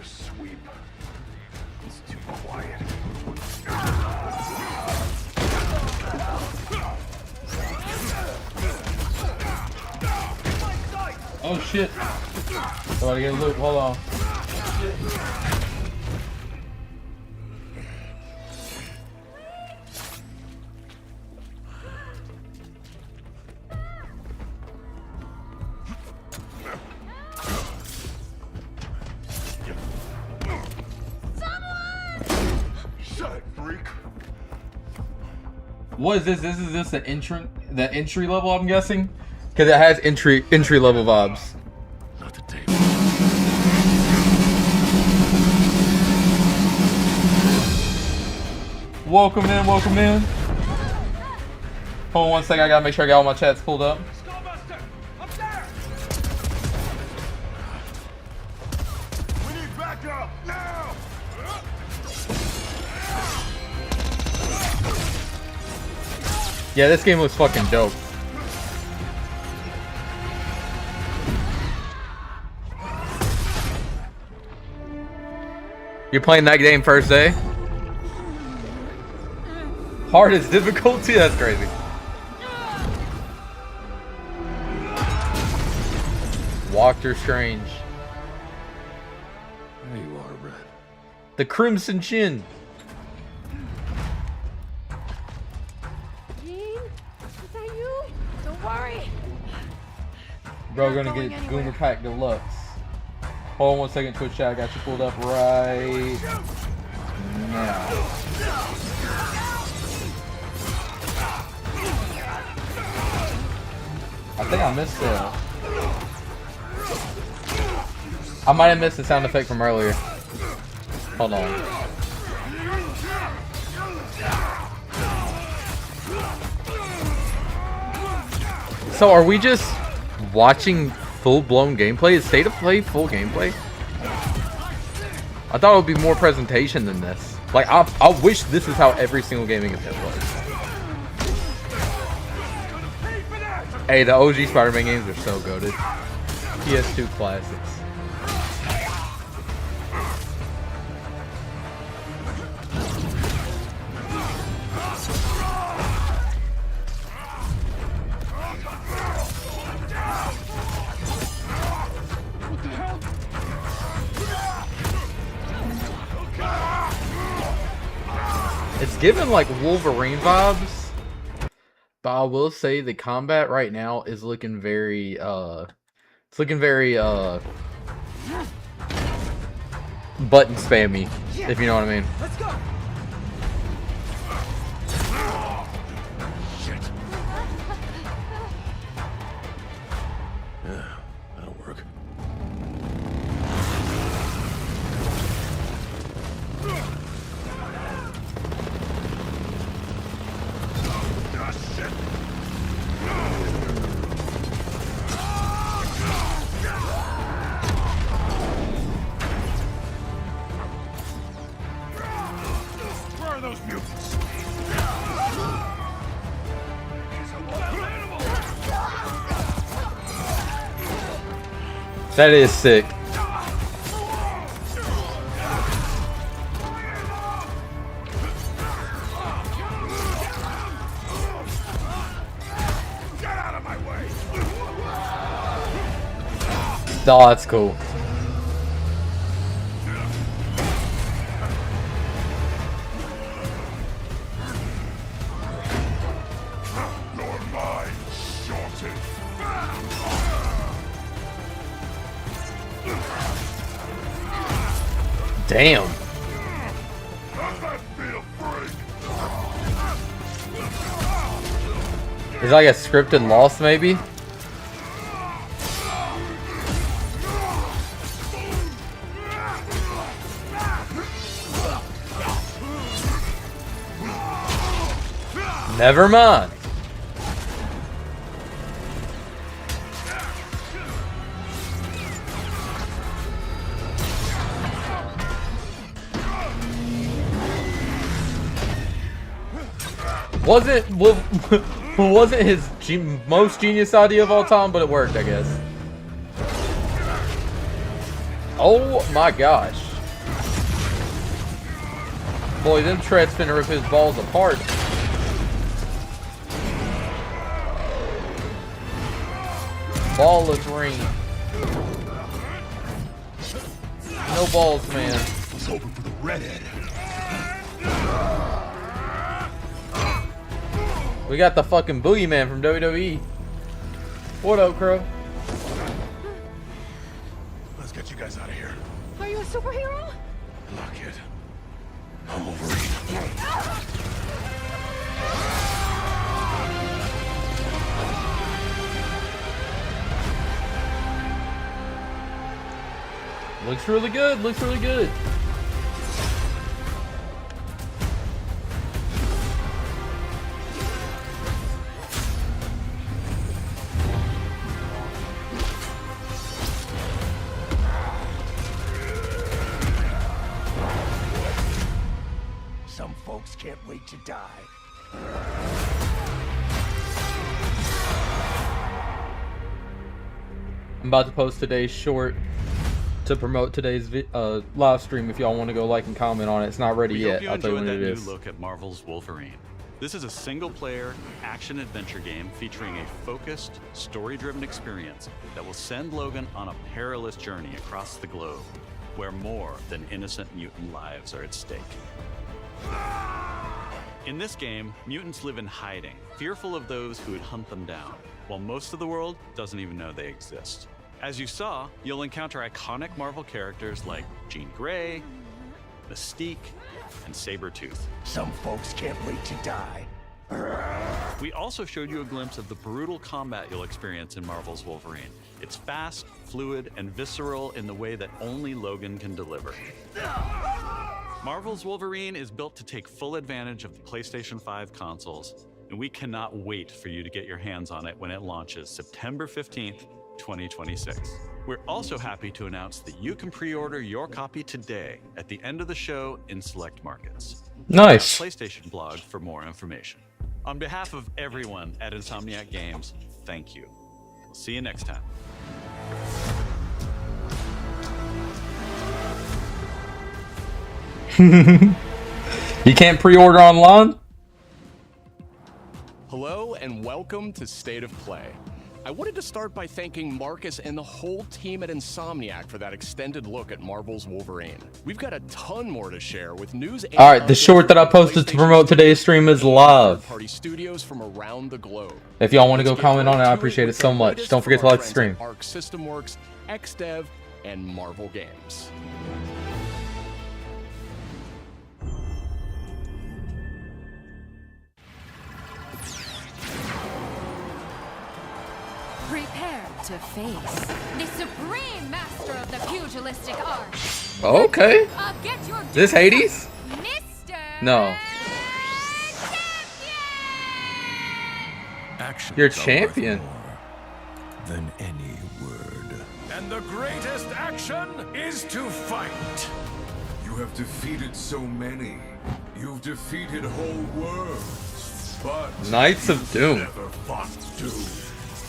a sweep. It's too quiet. Oh shit! Somebody get loot. Hold on. What is this? This is just the entry level, I'm guessing, because it has entry level vibes. Not the tape. Welcome in, welcome in. Hold on one second, I gotta make sure I got all my chats pulled up. Up there! We need backup now! Yeah, this game looks fucking dope. You're playing that game first day? Hardest difficulty? That's crazy. Walker Strange. There you are, Red. The Crimson Chin. Bro, gonna get Gooner Pack Deluxe. Hold on one second, Twitch chat. I got you pulled up right now. I think I missed it. I might have missed the sound effect from earlier. Hold on. So are we just watching full-blown gameplay? Is State of Play full gameplay? I thought it would be more presentation than this. Like, I wish this is how every single gaming event was. Hey, the OG Spider-Man games are so goated. PS2 classics. It's given like Wolverine vibes, but I will say the combat right now is looking very it's looking very button spammy, if you know what I mean. Let's go! Shit. Yeah, that'll work. That is sick. Oh, that's cool. Damn. Is it like a scripted loss, maybe? Never mind. Wasn't his most genius idea of all time, but it worked, I guess. Oh my gosh. Boy, them treads finna rip his balls apart. Ball of green. No balls, man. I was hoping for the redhead. We got the fucking boogeyman from WWE. What up, Crow? Let's get you guys out of here. Are you a superhero? Lock it. I'm Wolverine. Looks really good. Looks really good. Some folks can't wait to die. I'm about to post today's short to promote today's live stream. If y'all want to go like and comment on it, it's not ready yet. I'll tell you when it is. New look at Marvel's Wolverine. This is a single-player action-adventure game featuring a focused, story-driven experience that will send Logan on a perilous journey across the globe, where more than innocent mutant lives are at stake. In this game, mutants live in hiding, fearful of those who would hunt them down, while most of the world doesn't even know they exist. As you saw, you'll encounter iconic Marvel characters like Jean Grey, Mystique, and Sabretooth. Some folks can't wait to die. We also showed you a glimpse of the brutal combat you'll experience in Marvel's Wolverine. It's fast, fluid, and visceral in the way that only Logan can deliver. Marvel's Wolverine is built to take full advantage of the PlayStation 5 consoles, and we cannot wait for you to get your hands on it when it launches September 15th, 2026. We're also happy to announce that you can pre-order your copy today at the end of the show in select markets. Nice. PlayStation blog for more information. On behalf of everyone at Insomniac Games, thank you. We'll see you next time. You can't pre-order online? Hello and welcome to State of Play. I wanted to start by thanking Marcus and the whole team at Insomniac for that extended look at Marvel's Wolverine. We've got a ton more to share with news and Alright, the short that I posted to promote today's stream is live. Party studios from around the globe. If y'all want to go comment on it, I appreciate it so much. Don't forget to like the stream. Arc System Works, XDev, and Marvel Games. Prepare to face the supreme master of the pugilistic art. Okay. Get your This Hades? Mr. No. Action. You're champion. Than any word. And the greatest action is to fight. You have defeated so many. You've defeated whole worlds. But Knights of Doom. never fought Doom.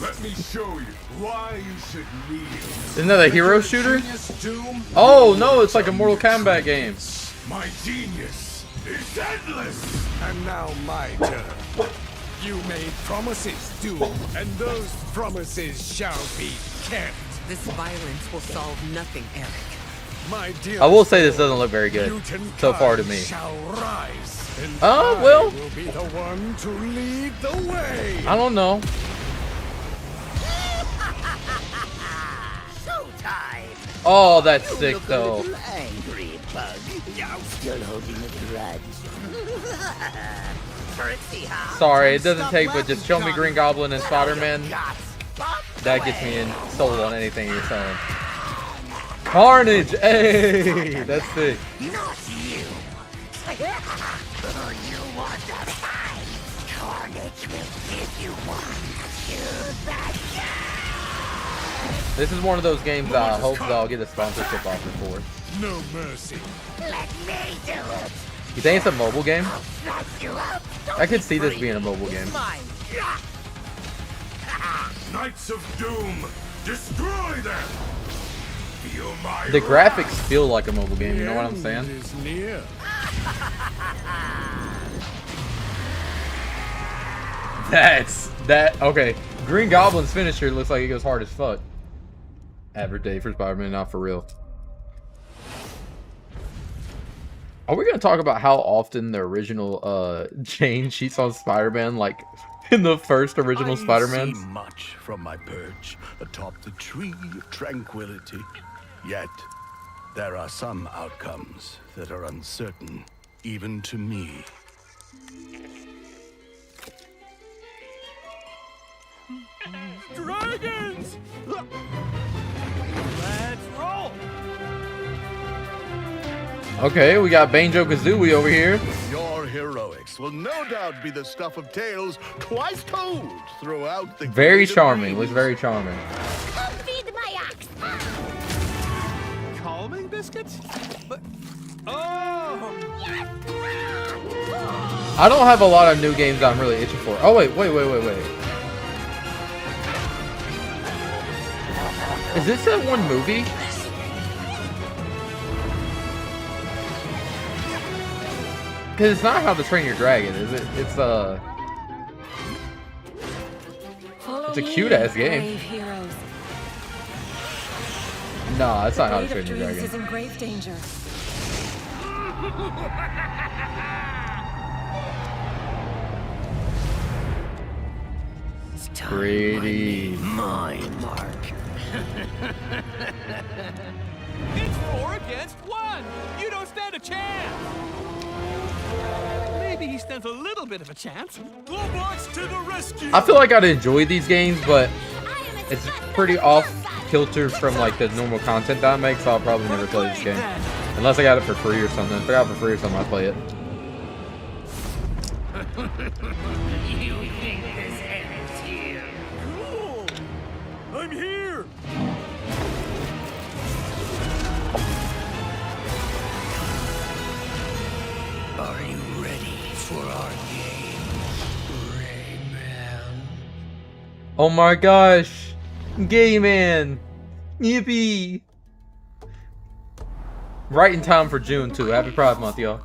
Let me show you why you should kneel. Isn't that a hero shooter? Genius, Doom. Oh no, it's like a Mortal Kombat game. My genius is endless. And now my turn. You made promises, Doom, and those promises shall be kept. This violence will solve nothing, Eric. My dear, I will say this doesn't look very good so far to me. Shall rise, and Oh, I well. will be the one to lead the way. I don't know. Showtime! Oh, that's sick Look a though. little angry, bug. Still holding a grudge. Pretty hot. Sorry, it doesn't take but just show me Green Goblin and Spider-Man. That gets me in sold on anything you're saying. Carnage! Hey! That's sick. Not you. You want to fight? Carnage will give you one. Choose that. This is one of those games I hope that I'll get a sponsorship offer for. No mercy. Let me do it. You think it's a mobile game? Snatch you up. I could see this being a mobile game. Mine. Knights of Doom, destroy them. Feel my The wrath. graphics feel like a mobile game, you know what I'm saying? Is near. Okay. Green Goblin's finisher looks like it goes hard as fuck. Average day for Spider-Man, not for real. Are we gonna talk about how often the original Jane cheats on Spider-Man, like in the first original Spider-Man? I see much from my perch atop the tree of tranquility. Yet there are some outcomes that are uncertain, even to me. Dragons! Let's roll! Okay, we got Banjo-Kazooie over here. Your heroics will no doubt be the stuff of tales twice told throughout the Very Kingdom charming. of Looks very charming. Come feed my ox. Calming biscuits? But oh! I don't have a lot of new games I'm really itching for. Oh wait. Is this that one movie? Because it's not How to Train Your Dragon, is it? It's a cute-ass game. No, it's not How to Train Your Dragon. Is in grave danger. Pretty. Mine, Mark. It's 4 against 1! You don't stand a chance! Maybe he stands a little bit of a chance. Globots to the rescue! I feel like I'd enjoy these games, but it's pretty off kilter from like the normal content that I make, so I'll probably never play this game. Unless I got it for free or something. If I got it for free or something, I'll play it. You think this ends here? Cool! I'm here! Are you ready for our game, Rayman? Oh my gosh! Gay man! Yippee! Right in time for June too. Happy Pride Month, y'all.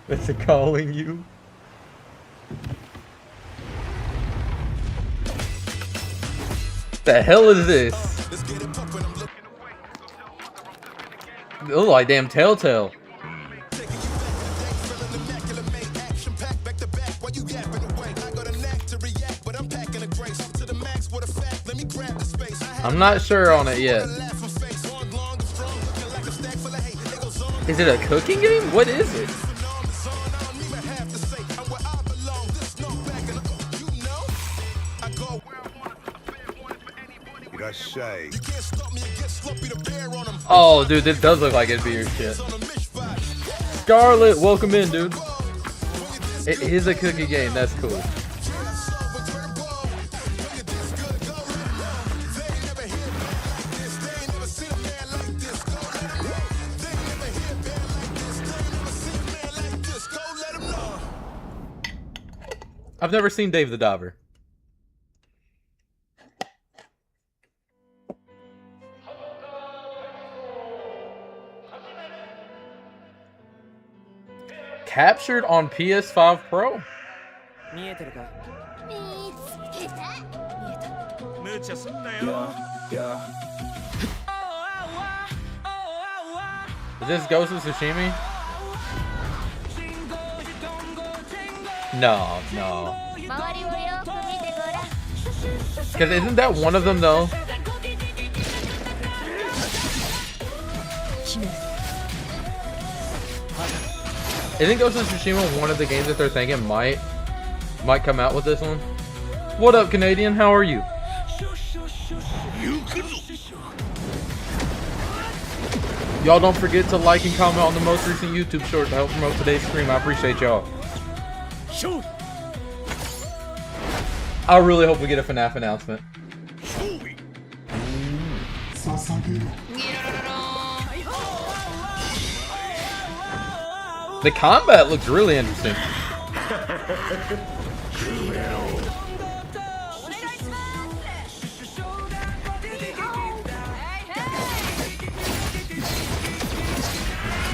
Is it calling you? The hell is this? It looks like damn Telltale. I'm not sure on it yet. Is it a cooking game? What is it? Oh, dude, this does look like it'd be your shit. Scarlet, welcome in, dude. It is a cookie game. That's cool. I've never seen Dave the Diver. Captured on PS5 Pro. Is this Ghost of Tsushima? No. Because isn't that one of them though? Isn't Ghost of Tsushima one of the games that they're thinking might come out with this one? What up, Canadian? How are you? Y'all don't forget to like and comment on the most recent YouTube short to help promote today's stream. I appreciate y'all. I really hope we get a FNAF announcement. The combat looks really interesting.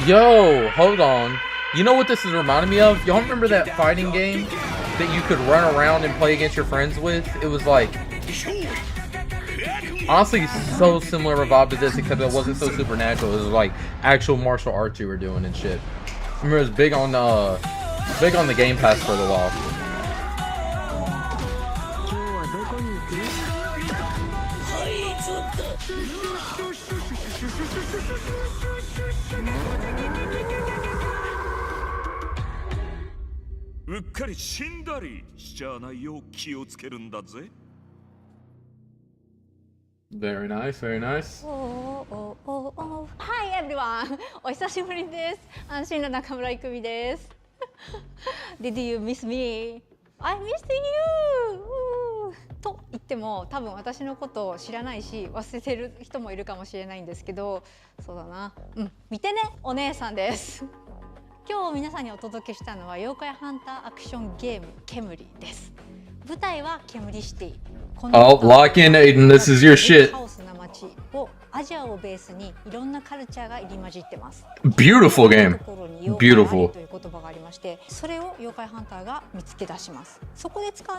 Yo, hold on. You know what this is reminding me of? Y'all remember that fighting game that you could run around and play against your friends with? It was like, honestly, so similar vibe to this, except it wasn't so supernatural. It was like actual martial arts you were doing and shit. I remember it was big on the Game Pass for a little while. Very nice, very nice. Hi everyone! お久しぶりです。安心の中村いくみです。Did you miss me? I missed you! と言っても多分私のことを知らないし忘れてる人もいるかもしれないんですけど、そうだな。見てね、お姉さんです。今日皆さんにお届けしたのは妖怪ハンターアクションゲーム煙です。舞台は煙シティ。Oh, lock in, Aiden. This is your shit. Beautiful game. Beautiful.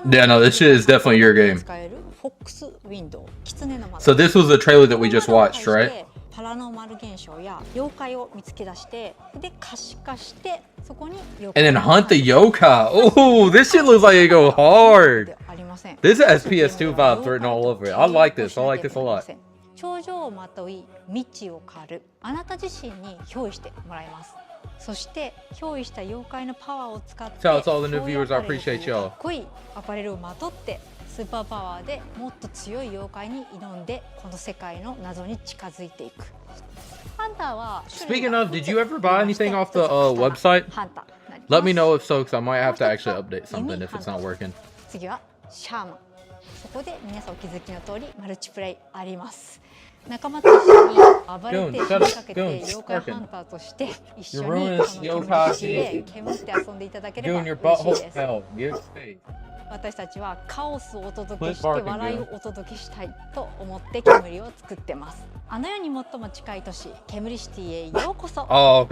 Yeah, no, this shit is definitely your game. So this was the trailer that we just watched, right? パラノーマル現象や妖怪を見つけ出してで可視化してそこに And then hunt the yokai. Oh, this shit looks like it go hard. This has PS2 vibes written all over it. I like this. I like this a lot. 頂上をまとい未知を狩るあなた自身に憑依してもらいます。そして憑依した妖怪のパワーを使って Shout out to all the new viewers. I appreciate y'all. かっこいいアパレルをまとってスーパーパワーでもっと強い妖怪に挑んでこの世界の謎に近づいていく。ハンターは Speaking of, did you ever buy anything off the website? Let me know if so, because I might have to actually update something if it's not working. 次はシャーマン。そこで皆さんお気づきの通りマルチプレイあります。仲間と一緒に暴れて仕掛けて妖怪ハンターとして一緒にこの煙で煙って遊んでいただければ嬉しいです。私たちはカオスをお届けして笑いをお届けしたいと思って煙を作ってます。あの世に最も近い都市煙シティへようこそ。と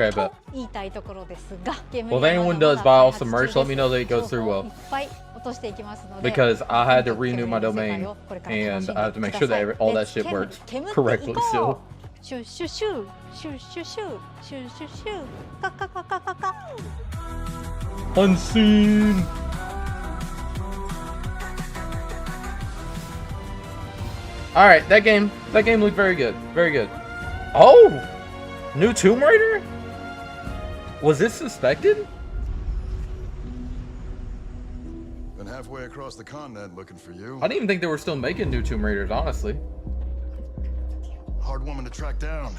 言いたいところですが、Well, if anyone does buy off some merch, let me know that it goes through well. Because I had to renew my domain and I have to make sure that all that shit works correctly still. シュッシュシュシュッシュシュシュッシュシュカカカカカカ Unseen. All right, that game looked very good, very good. Oh, new Tomb Raider? Was this suspected? Been halfway across the continent looking for you. I didn't even think they were still making new Tomb Raiders, honestly. Hard woman to track down.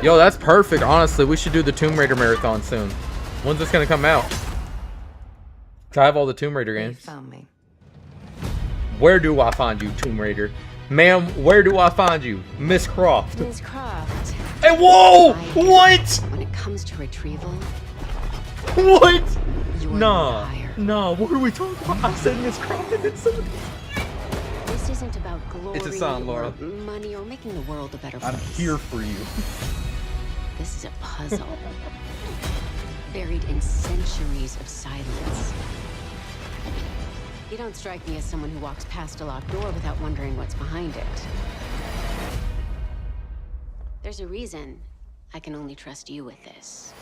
Yo, that's perfect. Honestly, we should do the Tomb Raider marathon soon. When's this gonna come out? I have all the Tomb Raider games. Found me. Where do I find you, Tomb Raider? Ma'am, where do I find you? Miss Croft. Miss Croft. Hey, whoa! What? When it comes to retrieval. What? Nah. Nah, what are we talking about? I said Miss Croft and then something. This isn't about glory. It's a song, Laura. Or money or making the world a better place. I'm here for you. This is a puzzle. Buried in centuries of silence. You don't strike me as someone who walks past a locked door without wondering what's behind it. There's a reason I can only trust you with this.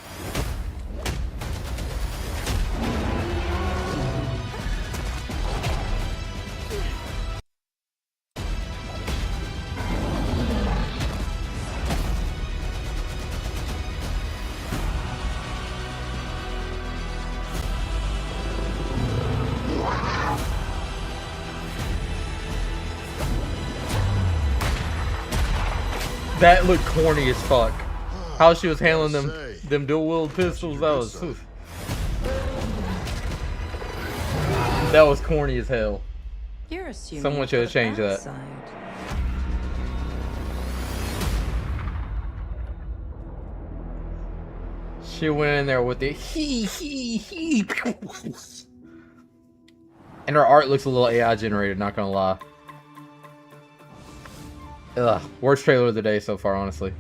That looked corny as fuck. How she was handling them dual-wield pistols, that was corny as hell. Someone should have changed that. She went in there with the he. And her art looks a little AI generated, not gonna lie. Ugh, worst trailer of the day so far, honestly.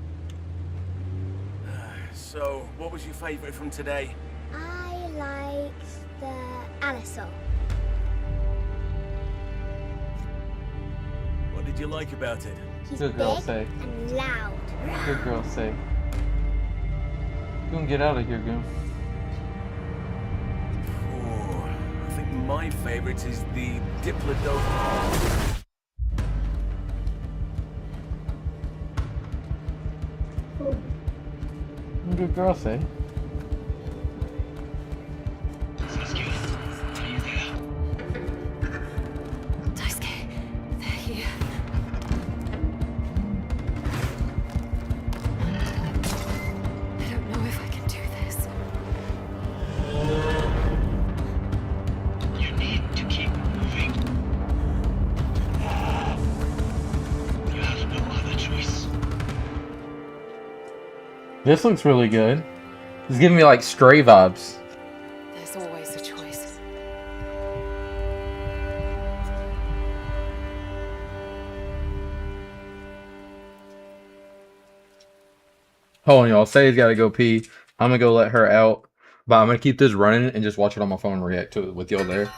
So, what was your favorite from today? I liked the Anisol. What did you like about it? He's Good girl, big say. and loud. Good girl, say. Goon, get out of here, Goon. Oh, I think my favorite is the Diplodocus. Good girl, say. Daisuke, they're here. I don't know if I can do this. You need to keep moving. You have no other choice. This looks really good. It's giving me like Stray vibes. There's always a choice. Hold on, y'all. Say's gotta go pee. I'm gonna go let her out. But I'm gonna keep this running and just watch it on my phone and react to it with y'all there.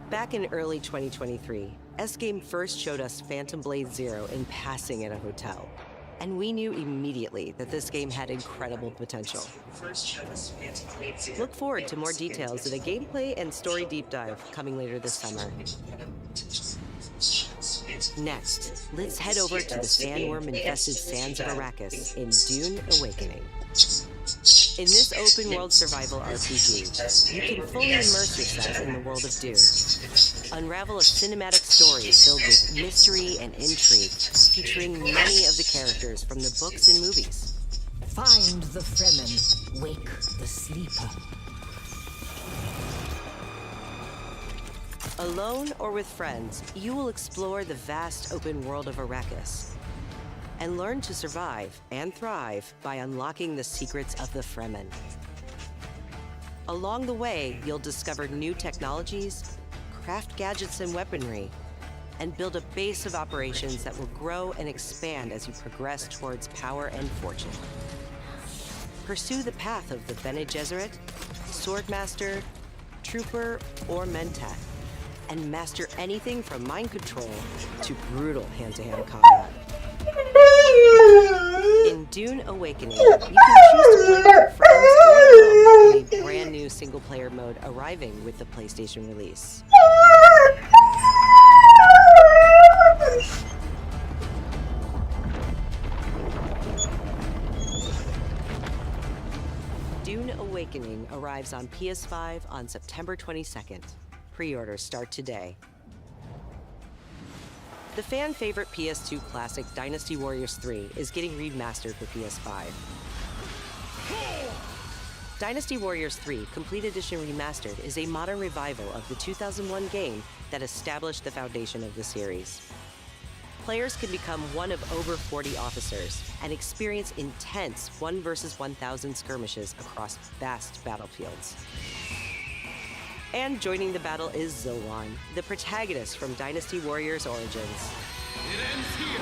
Back in early 2023, S-Game first showed us Phantom Blade Zero in passing at a hotel. And we knew immediately that this game had incredible potential. Look forward to more details in a gameplay and story deep dive coming later this summer. Next, let's head over to the sandworm-infested sands of Arrakis in Dune Awakening. In this open-world survival RPG, you can fully immerse yourself in the world of Dune. Unravel a cinematic story filled with mystery and intrigue, featuring many of the characters from the books and movies. Find the Fremen, wake the sleeper. Alone or with friends, you will explore the vast open world of Arrakis and learn to survive and thrive by unlocking the secrets of the Fremen. Along the way, you'll discover new technologies, craft gadgets and weaponry, and build a base of operations that will grow and expand as you progress towards power and fortune. Pursue the path of the Bene Gesserit, Swordmaster, Trooper, or Mentat, and master anything from mind control to brutal hand-to-hand combat. In Dune Awakening, you can choose to play with your friends or alone in a brand new single-player mode arriving with the PlayStation release. Dune Awakening arrives on PS5 on September 22nd. Pre-orders start today. The fan-favorite PS2 classic Dynasty Warriors 3 is getting remastered for PS5. Dynasty Warriors 3 Complete Edition Remastered is a modern revival of the 2001 game that established the foundation of the series. Players can become one of over 40 officers and experience intense 1 versus 1,000 skirmishes across vast battlefields. And joining the battle is Zilwan, the protagonist from Dynasty Warriors Origins. It ends here.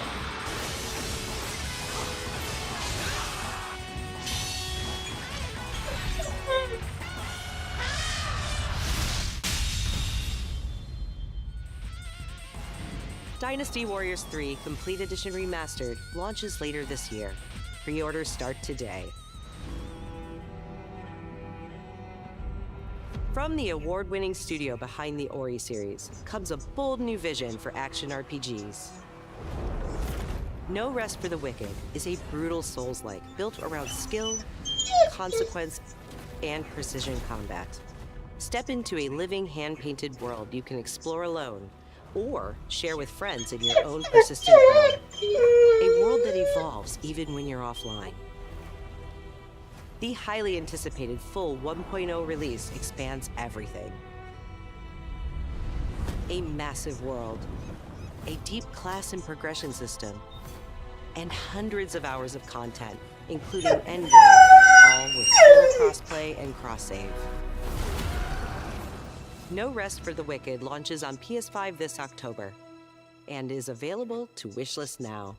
Dynasty Warriors 3 Complete Edition Remastered launches later this year. Pre-orders start today. From the award-winning studio behind the Ori series comes a bold new vision for action RPGs. No Rest for the Wicked is a brutal Souls-like built around skill, consequence, and precision combat. Step into a living, hand-painted world you can explore alone or share with friends in your own persistent realm. A world that evolves even when you're offline. The highly anticipated full 1.0 release expands everything. A massive world, a deep class and progression system, and hundreds of hours of content, including endgame, all with full crossplay and cross-save. No Rest for the Wicked launches on PS5 this October and is available to wishlist now.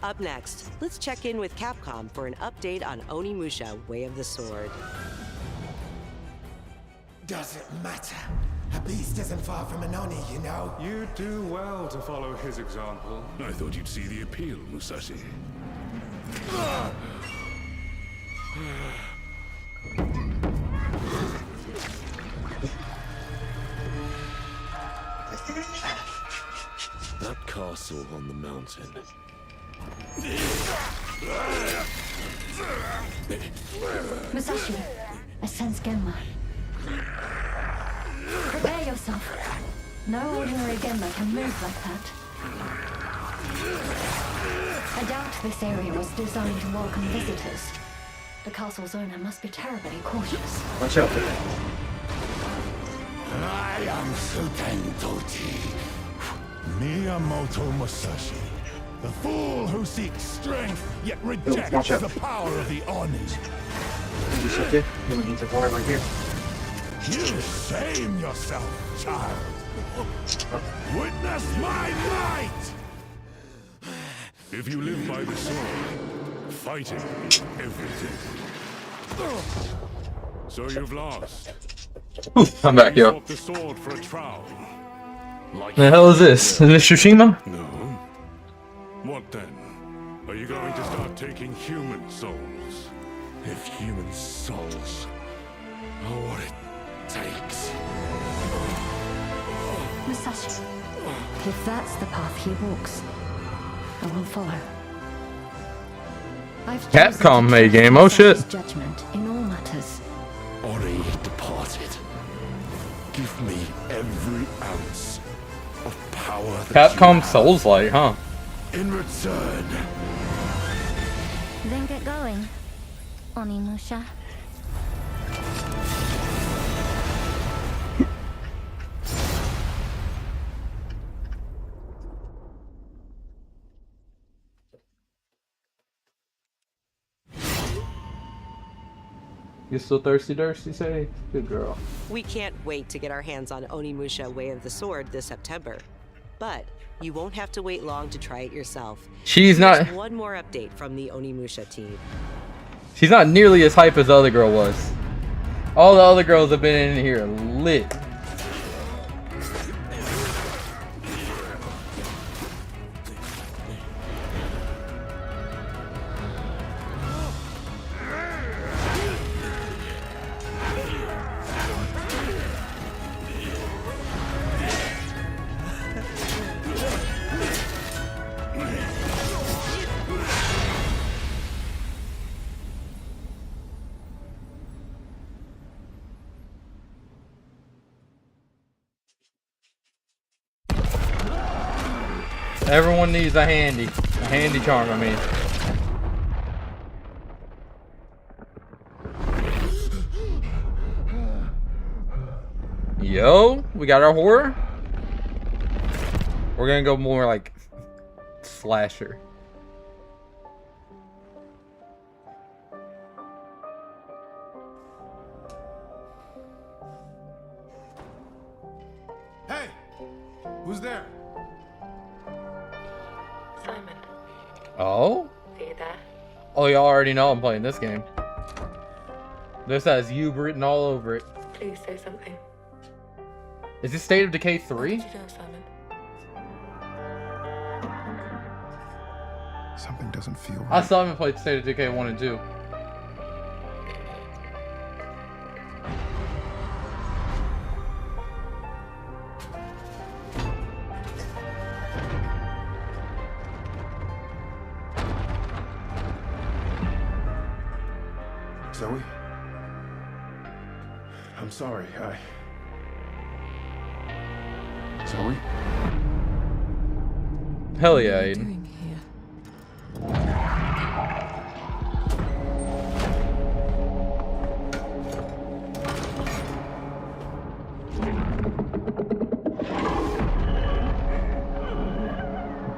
Up next, let's check in with Capcom for an update on Onimusha: Way of the Sword. Doesn't matter. A beast isn't far from an Oni, you know. You do well to follow his example. I thought you'd see the appeal, Musashi. That castle on the mountain. Musashi, I sense Genma. Prepare yourself. No ordinary Genma can move like that. I doubt this area was designed to welcome visitors. The castle's owner must be terribly cautious. Watch out. I am Suten Tochi, Miyamoto Musashi, the fool who seeks strength yet rejects the power of the Oni. You shame yourself, child. Witness my might! If you live by the sword, fighting is everything. So you've lost. I'm back, yo. The sword for a trowel. Like the hell is this? Is this Tsushima? No. What then? Are you going to start taking human souls? If human souls are what it takes. Musashi, if that's the path he walks, I will follow. Capcom made game, oh shit. Judgment in all matters. Ori departed. Give me every ounce of power that Capcom Souls-like, huh? in return. Then get going, Onimusha. You still thirsty, say? Good girl. We can't wait to get our hands on Onimusha: Way of the Sword this September. But you won't have to wait long to try it yourself. She's not... One more update from the Onimusha team. She's not nearly as hype as the other girl was. All the other girls have been in here lit. Everyone needs a handy charm, I mean. Yo, we got our horror. We're gonna go more like slasher. Hey, who's there? Simon. Oh? Are you there? Oh, y'all already know I'm playing this game. This has you written all over it. Please say something. Is this State of Decay 3? What did you know, Simon? Something doesn't feel right. I still haven't played State of Decay 1 and 2. Zoe? I'm sorry, Zoe? Hell yeah, Aiden.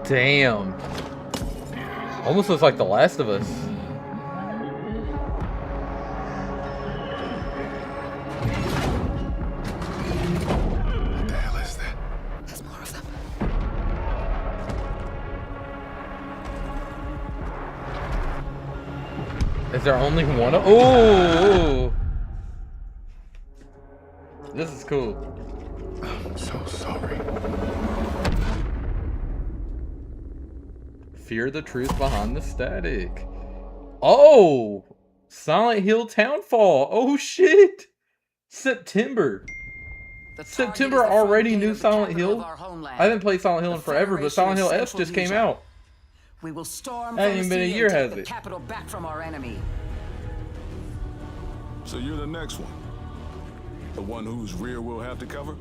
Damn. Almost looks like The Last of Us. What the hell is that? There's more of them. Is there only one? Oh! This is cool. I'm so sorry. Fear the truth behind the static. Oh! Silent Hill Townfall. Oh shit! September. September already new Silent Hill? I haven't played Silent Hill in forever, but Silent Hill S just came out. We will storm Hasn't even been a year, has the it? capital back from our enemy. So you're the next one? The one whose rear we'll have to cover?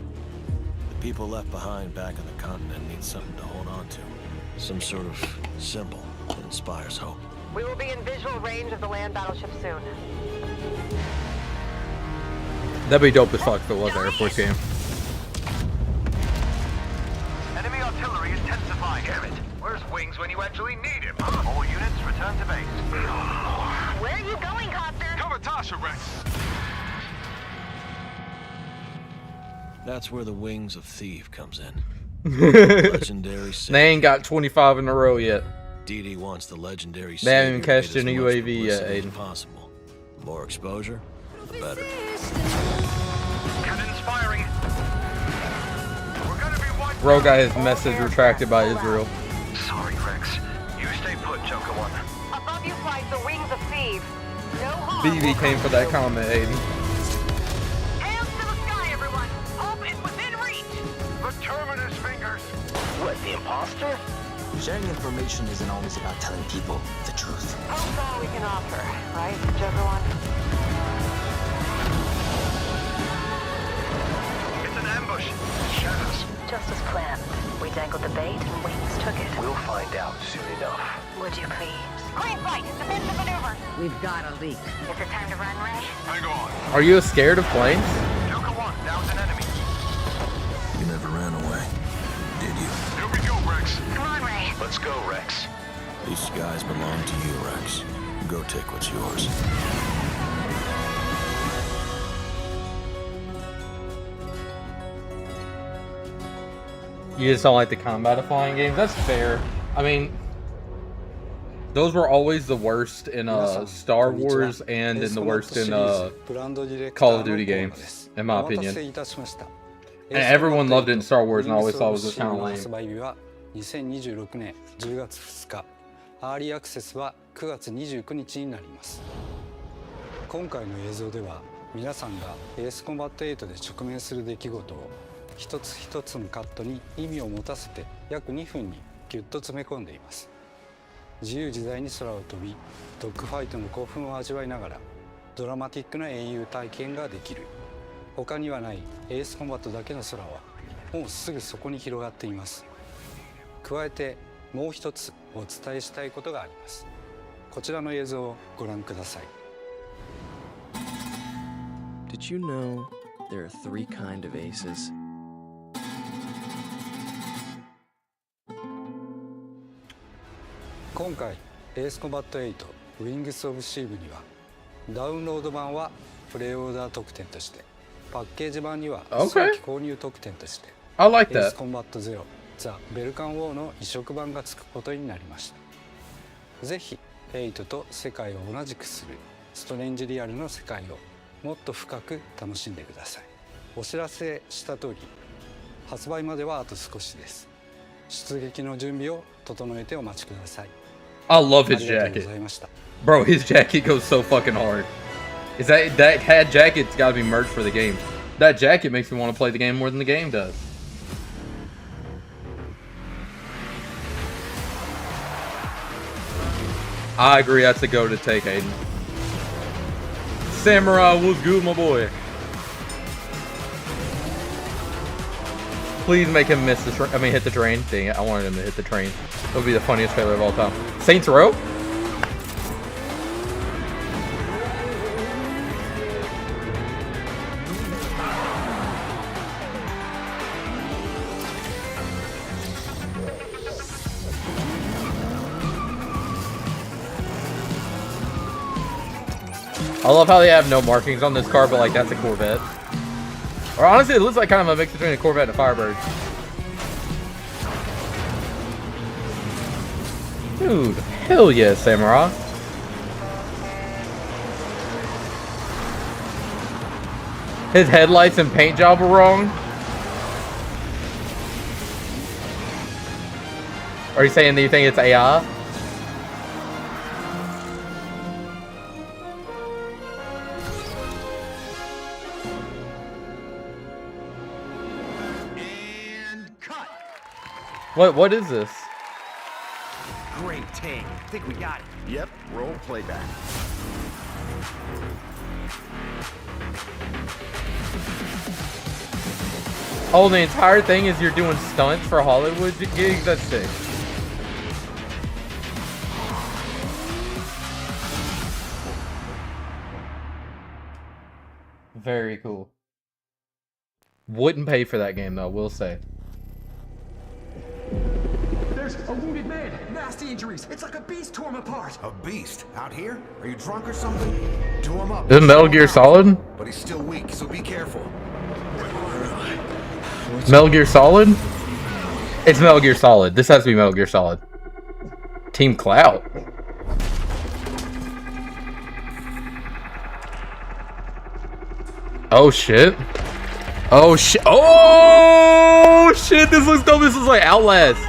The people left behind back on the continent need something to hold on to. Some sort of symbol that inspires hope. We will be in visual range of the land battleship soon. That'd be dope as fuck if it was an Air Force game. Enemy artillery intensifying. Damn it. Where's Wings when you actually need him? All units return to base. Where are you going, Copter? Cover Tasha, Rex. That's where the Wings of Thief comes in. Legendary They ain't got 25 in a row yet. DD wants the legendary. They haven't even cashed in a UAV yet, Aiden. Possible. The more exposure, the better. Cannon firing. We're gonna be one. Bro got his message retracted by Israel. Sorry, Rex. You stay put, Joker One. Above you flies the Wings of Thieves. No harm. BB came for that comment, Aiden. Hands to the sky, everyone. Hope is within reach. The Terminus fingers. What, the imposter? Sharing information isn't always about telling people the truth. Hope's all we can offer, right, Joker One? It's an ambush. Shadows. Just as planned. We dangled the bait and Wings took it. We'll find out soon enough. Would you please? Green flight, defensive maneuver. We've got a leak. Is it time to run, Ray? Hang on. Are you scared of planes? Joker One, down's an enemy. You never ran away, did you? Here we go, Rex. Come on, Ray. Let's go, Rex. These skies belong to you, Rex. Go take what's yours. You just don't like the combat of flying games? That's fair. I mean, those were always the worst in Star Wars and in the worst in Call of Duty games, in my opinion. And everyone loved it in Star Wars, and I always thought it was just kind of lame. 2026年10月2日、アーリーアクセスは9月29日になります。今回の映像では、皆さんがエースコンバット8で直面する出来事を一つ一つのカットに意味を持たせて約2分にギュッと詰め込んでいます。自由自在に空を飛び、ドッグファイトの興奮を味わいながらドラマティックな英雄体験ができる。他にはないエースコンバットだけの空はもうすぐそこに広がっています。加えてもう一つお伝えしたいことがあります。こちらの映像をご覧ください。Did you know there are 3 kinds of aces? 今回エースコンバット8 Wings of Shiv にはダウンロード版はプレイオーダー特典として、パッケージ版には早期購入特典として、I like that. エースコンバット0ザ・ベルカンウォーの移植版がつくことになりました。ぜひ8と世界を同じくするストレンジリアルの世界をもっと深く楽しんでください。お知らせした通り、発売まではあと少しです。出撃の準備を整えてお待ちください。I love his jacket. Bro, his jacket goes so fucking hard. Is that hat jacket's gotta be merged for the game. That jacket makes me want to play the game more than the game does. I agree, that's the go to take, Aiden. Samurai was good, my boy. Please make him miss the train. I mean, hit the train. Dang it, I wanted him to hit the train. That would be the funniest trailer of all time. Saints Row? I love how they have no markings on this car, but like that's a Corvette. Or honestly, it looks like kind of a mix between a Corvette and a Firebird. Dude, hell yeah, Samurai. His headlights and paint job were wrong. Are you saying that you think it's AI? What is this? Great take. Think we got it. Yep, roll playback. Oh, the entire thing is you're doing stunts for Hollywood gigs? That's sick. Very cool. Wouldn't pay for that game though, we'll say. There's a wounded man. Nasty injuries. It's like a beast tore him apart. A beast? Out here? Are you drunk or something? Do him up. Is Metal Gear Solid? But he's still weak, so be careful. Metal Gear Solid? It's Metal Gear Solid. This has to be Metal Gear Solid. Team Cloud. Oh shit. Oh shit. Oh shit, this looks dope. This is like Outlast.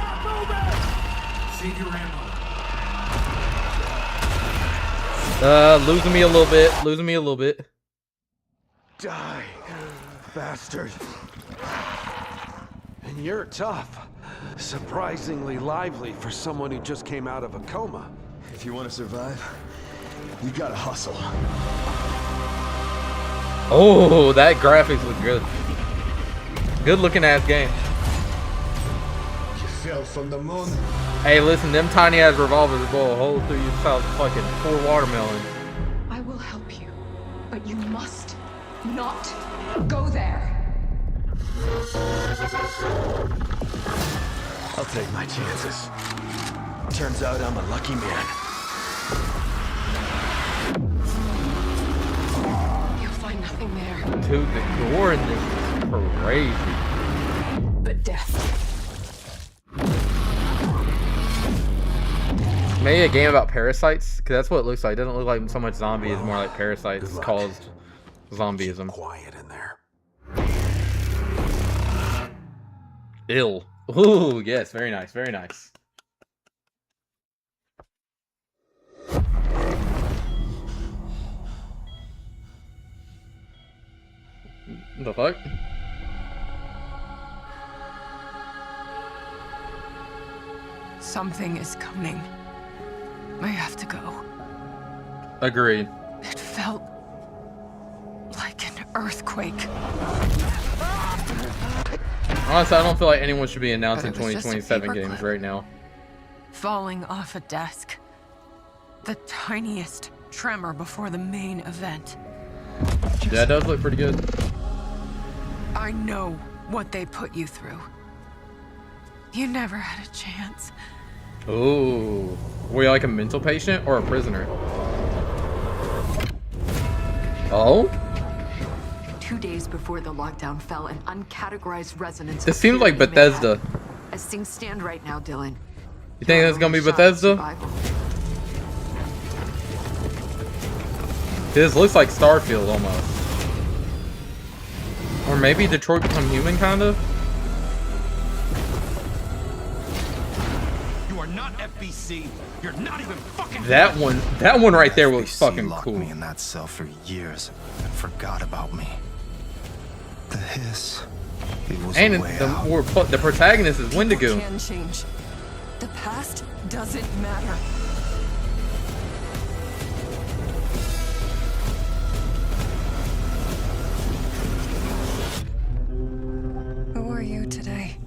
Losing me a little bit. Losing me a little bit. Die, bastard. And you're tough. Surprisingly lively for someone who just came out of a coma. If you want to survive, you gotta hustle. Oh, that graphics look good. Good looking ass game. You fell from the moon. Hey, listen, them tiny ass revolvers will blow a hole through you south fucking 4 watermelons. I will help you, but you must not go there. I'll take my chances. Turns out I'm a lucky man. You'll find nothing there. Dude, the gore in this is crazy. But death. Maybe a game about parasites, because that's what it looks like. It doesn't look like so much zombie, it's more like parasites caused zombieism. Quiet in there. Ill. Ooh, yes, very nice, very nice. The fuck? Something is coming. I have to go. Agreed. It felt like an earthquake. Honestly, I don't feel like anyone should be announcing But it was just a 2027 games paperclip. right now. Falling off a desk. The tiniest tremor before the main event. Yeah, it does look pretty good. I know what they put you through. You never had a chance. Ooh. Were you like a mental patient or a prisoner? Oh? 2 days before the lockdown fell, an uncategorized resonance. This seems like Bethesda. As things stand right now, Dylan. You think that's gonna be Bethesda? This looks like Starfield almost. Or maybe Detroit Become Human, kind of? You are not FBC. You're not even fucking. That one right there was fucking locked cool. me in that cell for years and forgot about me. The hiss. It was And way out. the protagonist is Wendigo. Can change. The past doesn't matter. Who are you today?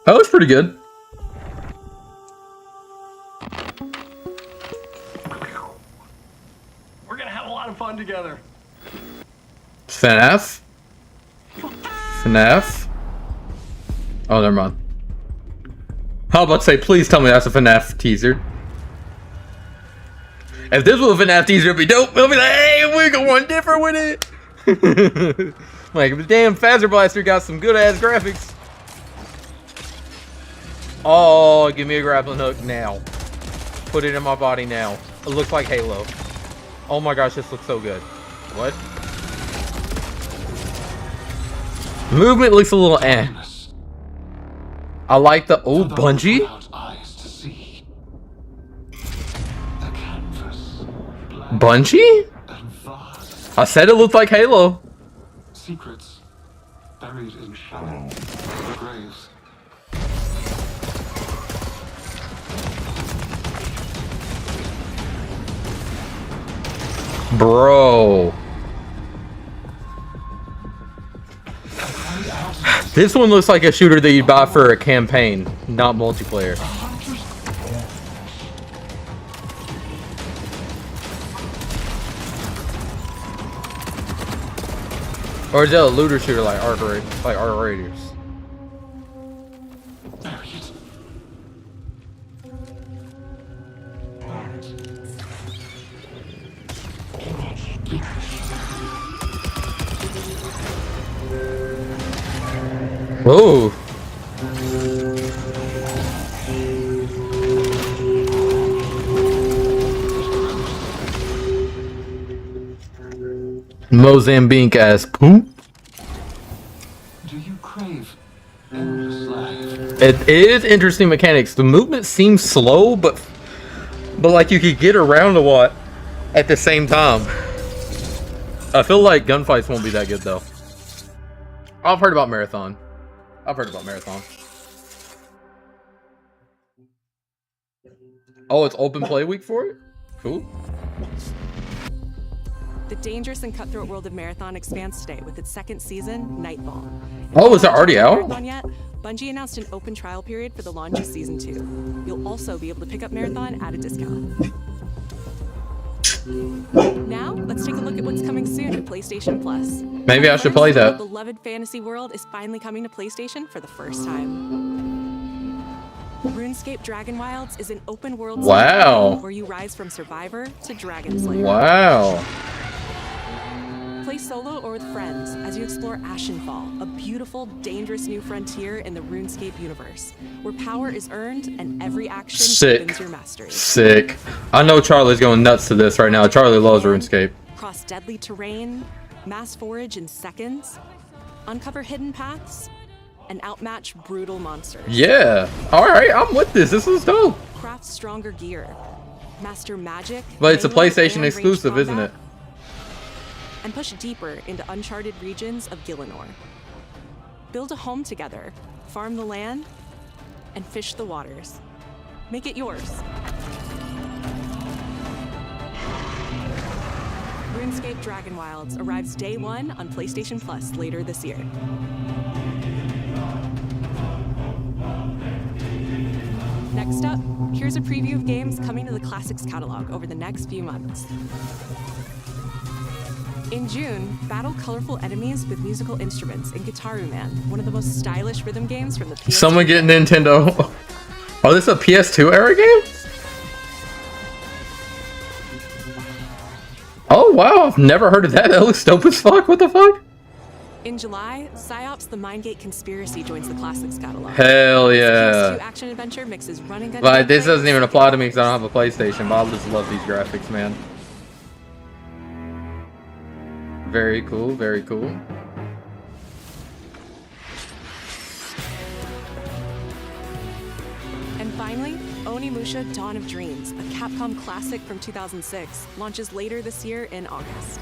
That was pretty good. We're gonna have a lot of fun together. FNAF? FNAF? Oh, never mind. How about to say, please tell me that's a FNAF teaser. If this was a FNAF teaser, it'd be dope. It'll be like, hey, we're going different with it. Like, the damn Phaser Blaster got some good ass graphics. Oh, give me a grappling hook now. Put it in my body now. It looks like Halo. Oh my gosh, this looks so good. What? Movement looks a little eh. I like the old Bungie. Bungie? I said it looked like Halo. Secrets buried in shallow graves. Bro. This one looks like a shooter that you'd buy for a campaign, not multiplayer. Or is that a looter shooter like Arc Raiders? Whoa. Mozambique ass poop. Do you crave endless life? It is interesting mechanics. The movement seems slow, but like you could get around a lot at the same time. I feel like gunfights won't be that good though. I've heard about Marathon. Oh, it's open play week for it? Cool. The dangerous and cutthroat world of Marathon expands today with its second season, Nightfall. Oh, is it already out? Marathon yet? Bungie announced an open trial period for the launch of Season 2. You'll also be able to pick up Marathon at a discount. Now, let's take a look at what's coming soon to PlayStation Plus. Maybe I should play that. The beloved fantasy world is finally coming to PlayStation for the first time. RuneScape Dragon Wilds is an open world where you rise from survivor to dragon slayer. Wow. Play solo or with friends as you explore Ashenfall, a beautiful, dangerous new frontier in the RuneScape universe, where power is earned and every action deepens your mastery. Sick. I know Charlie's going nuts to this right now. Charlie loves RuneScape. Cross deadly terrain, mass forage in seconds, uncover hidden paths, and outmatch brutal monsters. Yeah. Alright, I'm with this. This is dope. Craft stronger gear, master magic. But it's a PlayStation exclusive, isn't it? And push deeper into uncharted regions of Gielinor. Build a home together, farm the land, and fish the waters. Make it yours. RuneScape Dragon Wilds arrives day 1 on PlayStation Plus later this year. Next up, here's a preview of games coming to the Classics catalog over the next few months. In June, battle colorful enemies with musical instruments in Guitaru Man, one of the most stylish rhythm games from the PS2. Someone get Nintendo. Oh, this is a PS2 era game? Oh, wow. I've never heard of that. That looks dope as fuck. What the fuck? In July, Psyops The Mindgate Conspiracy joins the Classics catalog. Hell yeah. PS2 action adventure mixes running gun. Like, this doesn't even apply to me because I don't have a PlayStation, but I just love these graphics, man. Very cool, very cool. finally, Onimusha Dawn of Dreams, a Capcom classic from 2006, launches later this year in August.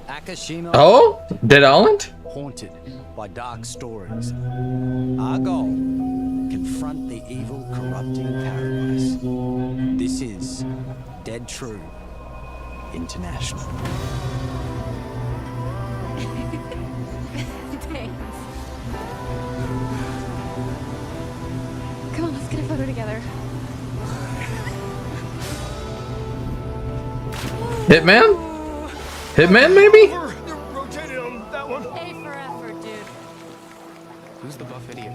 Akashima. Oh, Dead Island? Haunted by dark stories. Our goal: confront the evil, corrupting paradise. This is Dead True International. Thanks. Come on, let's get a photo together. Hitman? Hitman, maybe? Rotated on that one. A for effort, dude. Who's the buff idiot?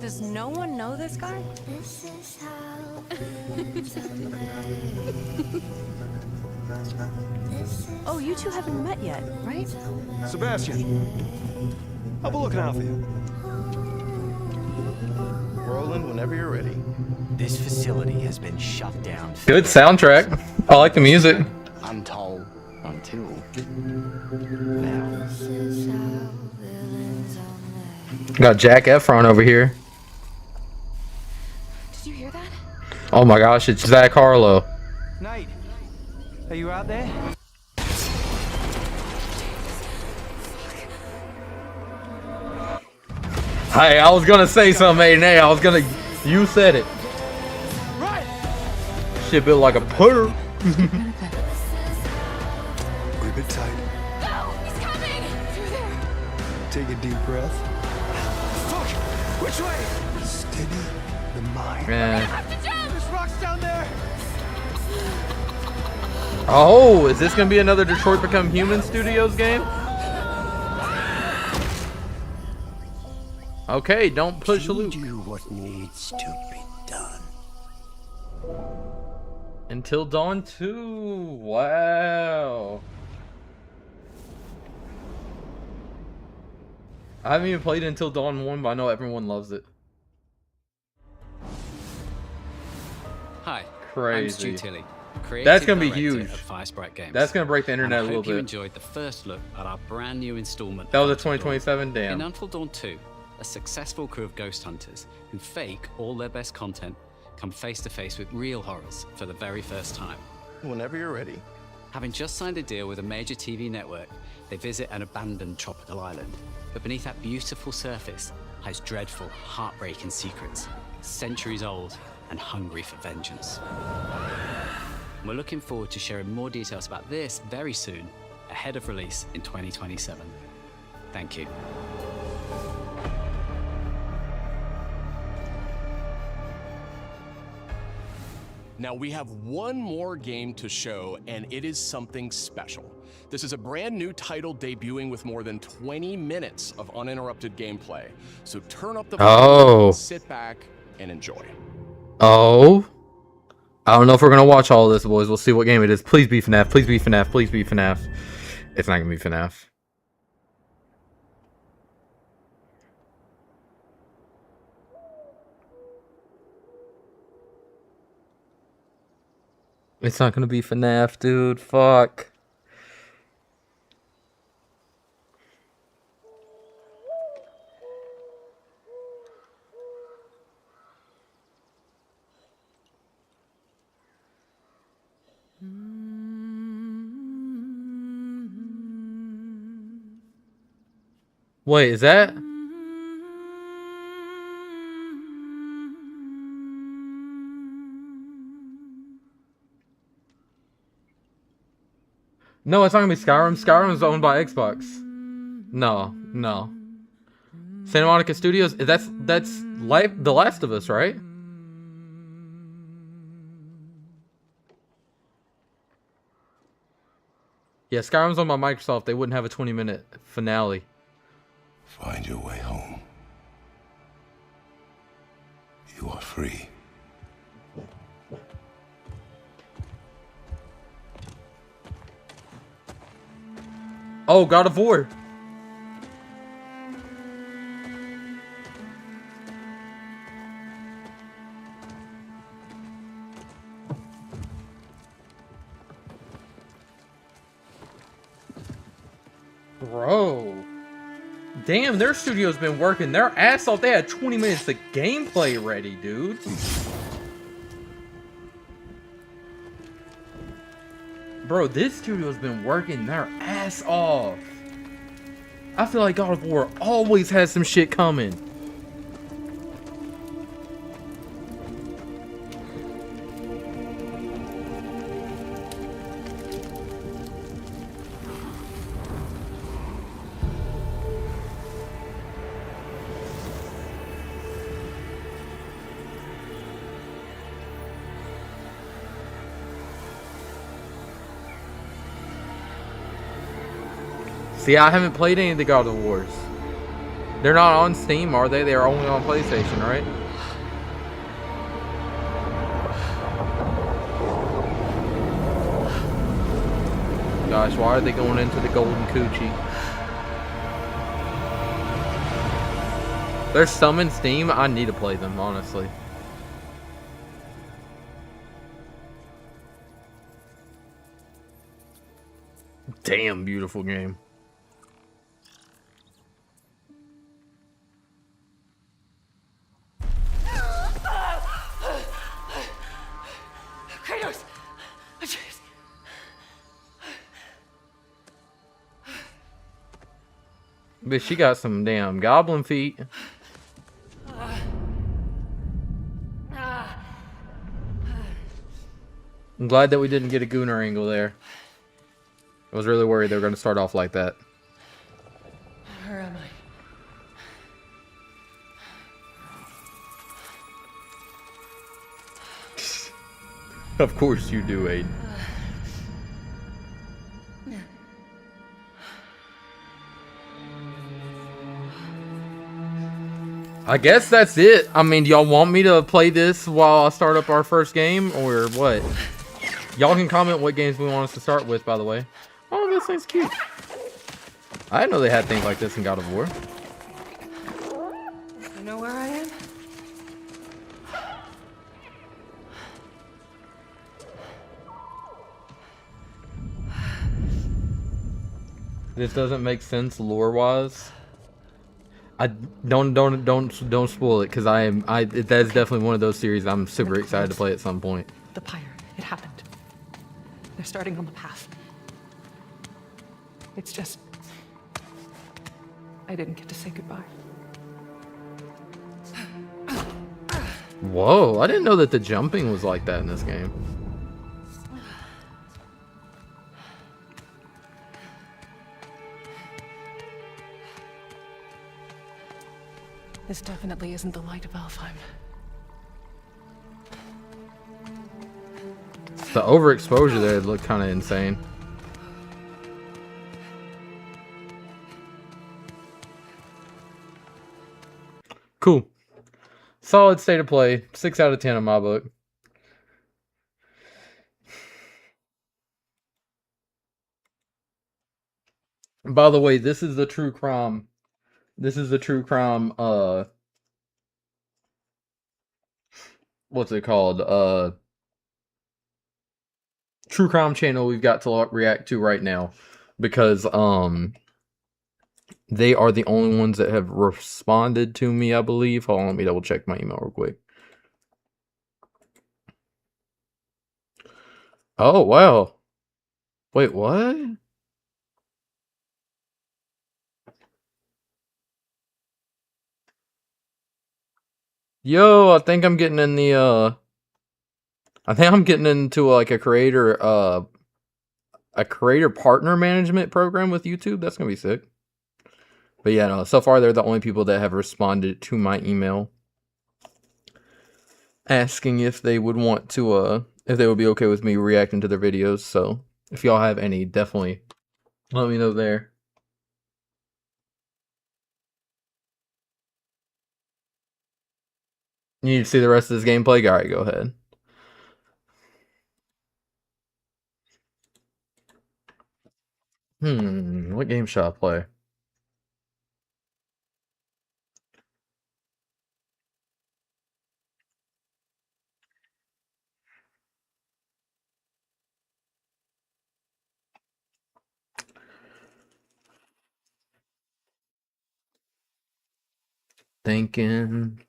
Does no one know this guy? This is how. Oh, you two haven't met yet, right? Sebastian, I'll be looking out for you. Roland, whenever you're ready. This facility has been shut down. Good soundtrack. I like the music. Untold until Got Jack Efron over here. Did you hear that? Oh my gosh, it's Zach Harlow. Nate, are you out there? Hey, I was gonna say something, Nate. I was gonna. You said it. Right. Shit built like a putter. Grip it tight. No, he's coming! Through there. Take a deep breath. Fuck! Which way? Steady the mind. Man. There's rocks down there. Oh, is this gonna be another Detroit Become Human Studios game? Okay, don't push Luke. Do what needs to be done. Until Dawn 2. Wow. I haven't even played Until Dawn 1, but I know everyone loves it. Hi, Crazy. I'm Stu Tilley, That's gonna be creative huge. director of Firesprite Games. That's gonna break the internet And a I little hope you bit. enjoyed the first look at our brand new installment. That was a of Until 2027, Dawn. damn. In Until Dawn 2, a successful crew of ghost hunters who fake all their best content come face to face with real horrors for the very first time. Whenever you're ready. Having just signed a deal with a major TV network, they visit an abandoned tropical island. But beneath that beautiful surface hides dreadful, heartbreaking secrets, centuries old and hungry for vengeance. We're looking forward to sharing more details about this very soon, ahead of release in 2027. Thank you. Now we have one more game to show, and it is something special. This is a brand new title debuting with more than 20 minutes of uninterrupted gameplay. So turn up the volume, sit back, and enjoy. Oh. I don't know if we're gonna watch all of this, boys. We'll see what game it is. Please be FNAF. Please be FNAF. Please be FNAF. It's not gonna be FNAF. It's not gonna be FNAF, dude. Fuck. Wait, is that? No, it's not gonna be Skyrim. Skyrim is owned by Xbox. No. Santa Monica Studios. That's The Last of Us, right? Yeah, Skyrim's owned by Microsoft. They wouldn't have a 20-minute finale. Find your way home. You are free. Oh, God of War. Bro. Damn, their studio's been working their ass off. They had 20 minutes of gameplay ready, dude. Bro, this studio's been working their ass off. I feel like God of War always has some shit coming. See, I haven't played any of the God of Wars. They're not on Steam, are they? They're only on PlayStation, right? Gosh, why are they going into the golden coochie? There's some in Steam. I need to play them, honestly. Damn beautiful game. Kratos! But she got some damn goblin feet. I'm glad that we didn't get a Gunnar angle there. I was really worried they were going to start off like that. Where am I? Of course you do, Aiden. I guess that's it. I mean, do y'all want me to play this while I start up our first game, or what? Y'all can comment what games we want us to start with, by the way. Oh, this thing's cute. I didn't know they had things like this in God of War. You know where I am? This doesn't make sense lore-wise. I don't spoil it, because that's definitely one of those series I'm super excited to play at some point. The pyre. It happened. They're starting on the path. It's just... I didn't get to say goodbye. Whoa, I didn't know that the jumping was like that in this game. This definitely isn't the light of Alfheim. The overexposure there looked kind of insane. Cool. Solid state of play. 6 out of 10 in my book. By the way, this is the true crime. This is the true crime, what's it called? True crime channel we've got to react to right now. Because, they are the only ones that have responded to me, I believe. Hold on, let me double check my email real quick. Oh, wow. Wait, what? Yo, I think I'm getting in the, I think I'm getting into like a creator partner management program with YouTube. That's gonna be sick. But yeah, no, so far they're the only people that have responded to my email asking if they would want to, if they would be okay with me reacting to their videos. So if y'all have any, definitely let me know there. You need to see the rest of this gameplay? Alright, go ahead. What game should I play? Thinking.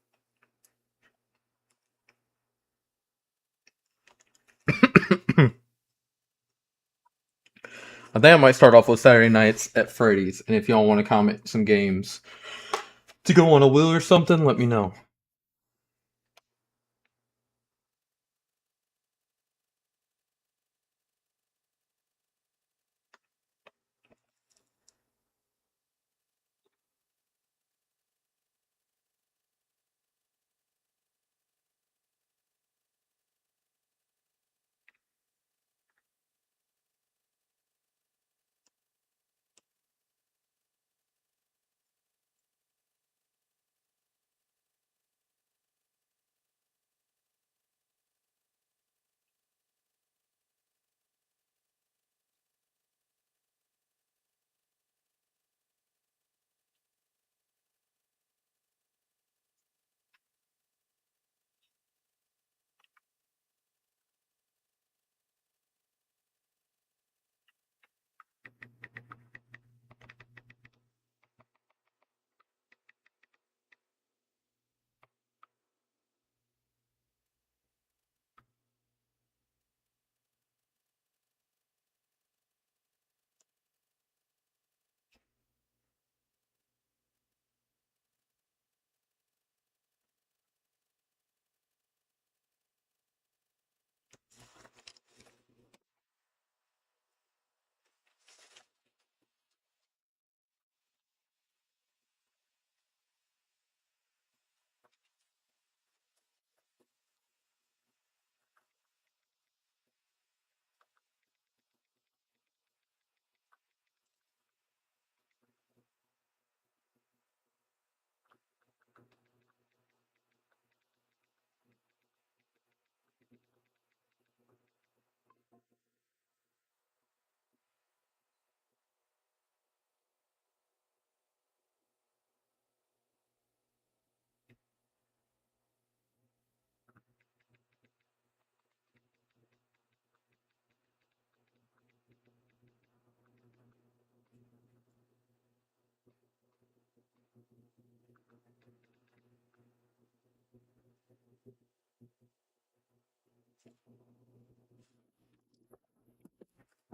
I think I might start off with Saturday nights at Freddy's, and if y'all want to comment some games to go on a wheel or something, let me know.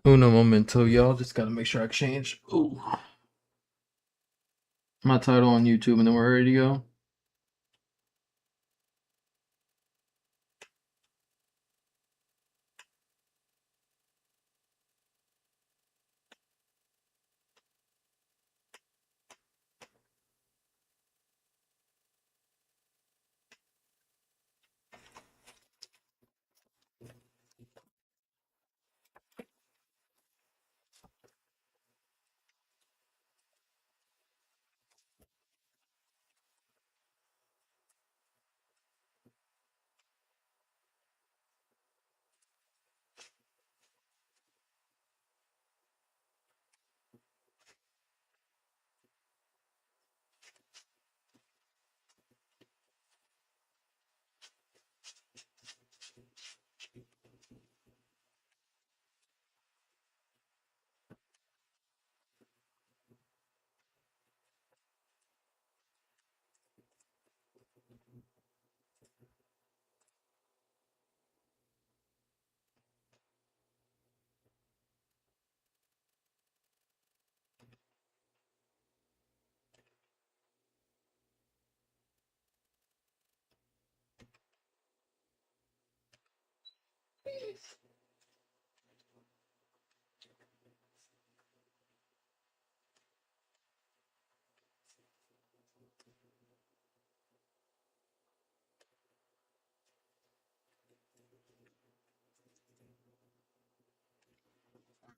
Uno momento, y'all. Just gotta make sure I change my title on YouTube, and then we're ready to go.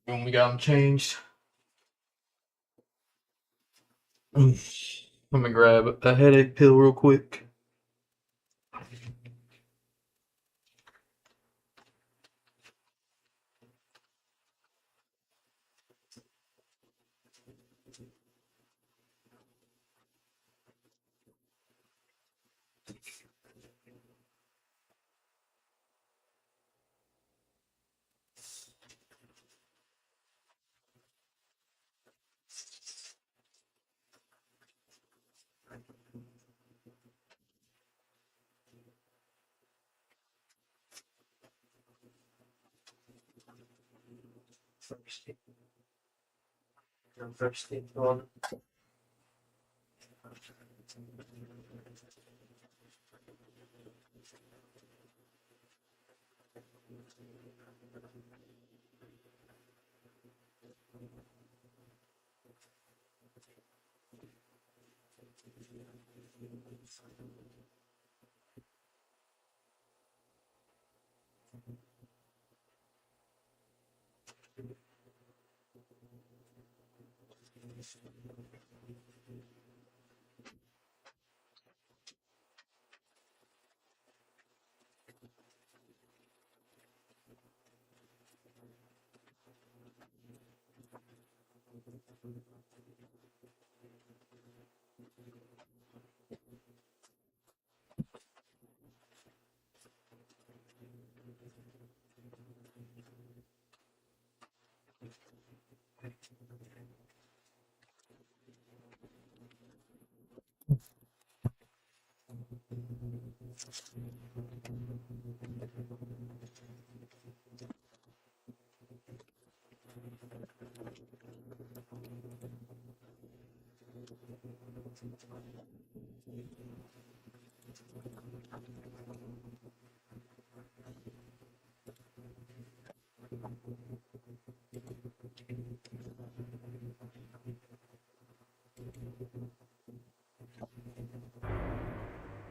Boom, we got them changed. Let me grab a headache pill real quick.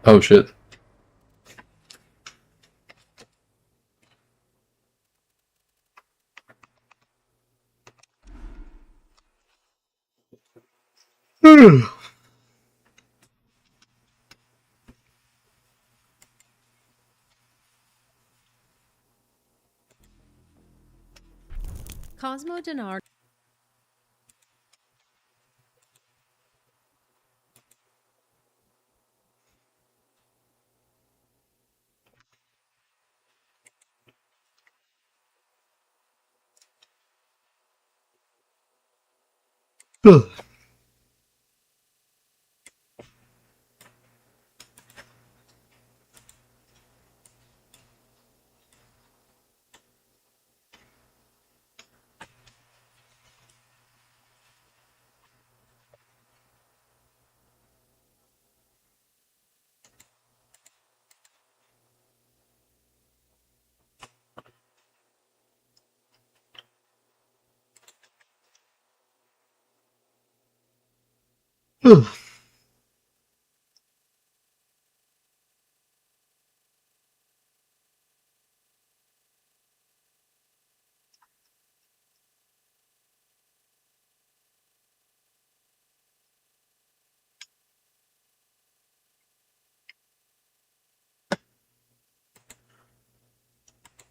Oh shit. Cosmo Denard.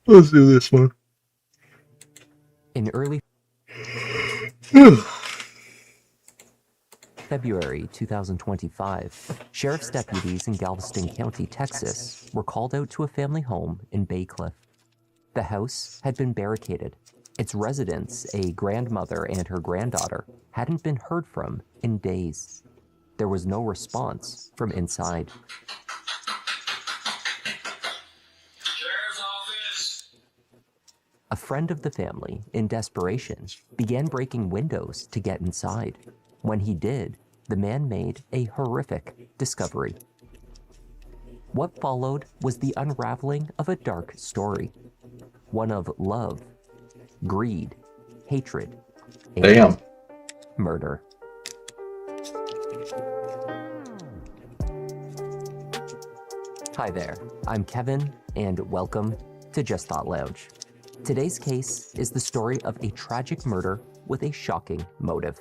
Let's do this one. In early February 2025, sheriff's deputies in Galveston County, Texas, were called out to a family home in Bay Cliff. The house had been barricaded. Its residents, a grandmother and her granddaughter, hadn't been heard from in days. There was no response from inside. A friend of the family, in desperation, began breaking windows to get inside. When he did, the man made a horrific discovery. What followed was the unraveling of a dark story. One of love, greed, hatred, and murder. Hi there, I'm Kevin, and welcome to Just Thought Lounge. Today's case is the story of a tragic murder with a shocking motive.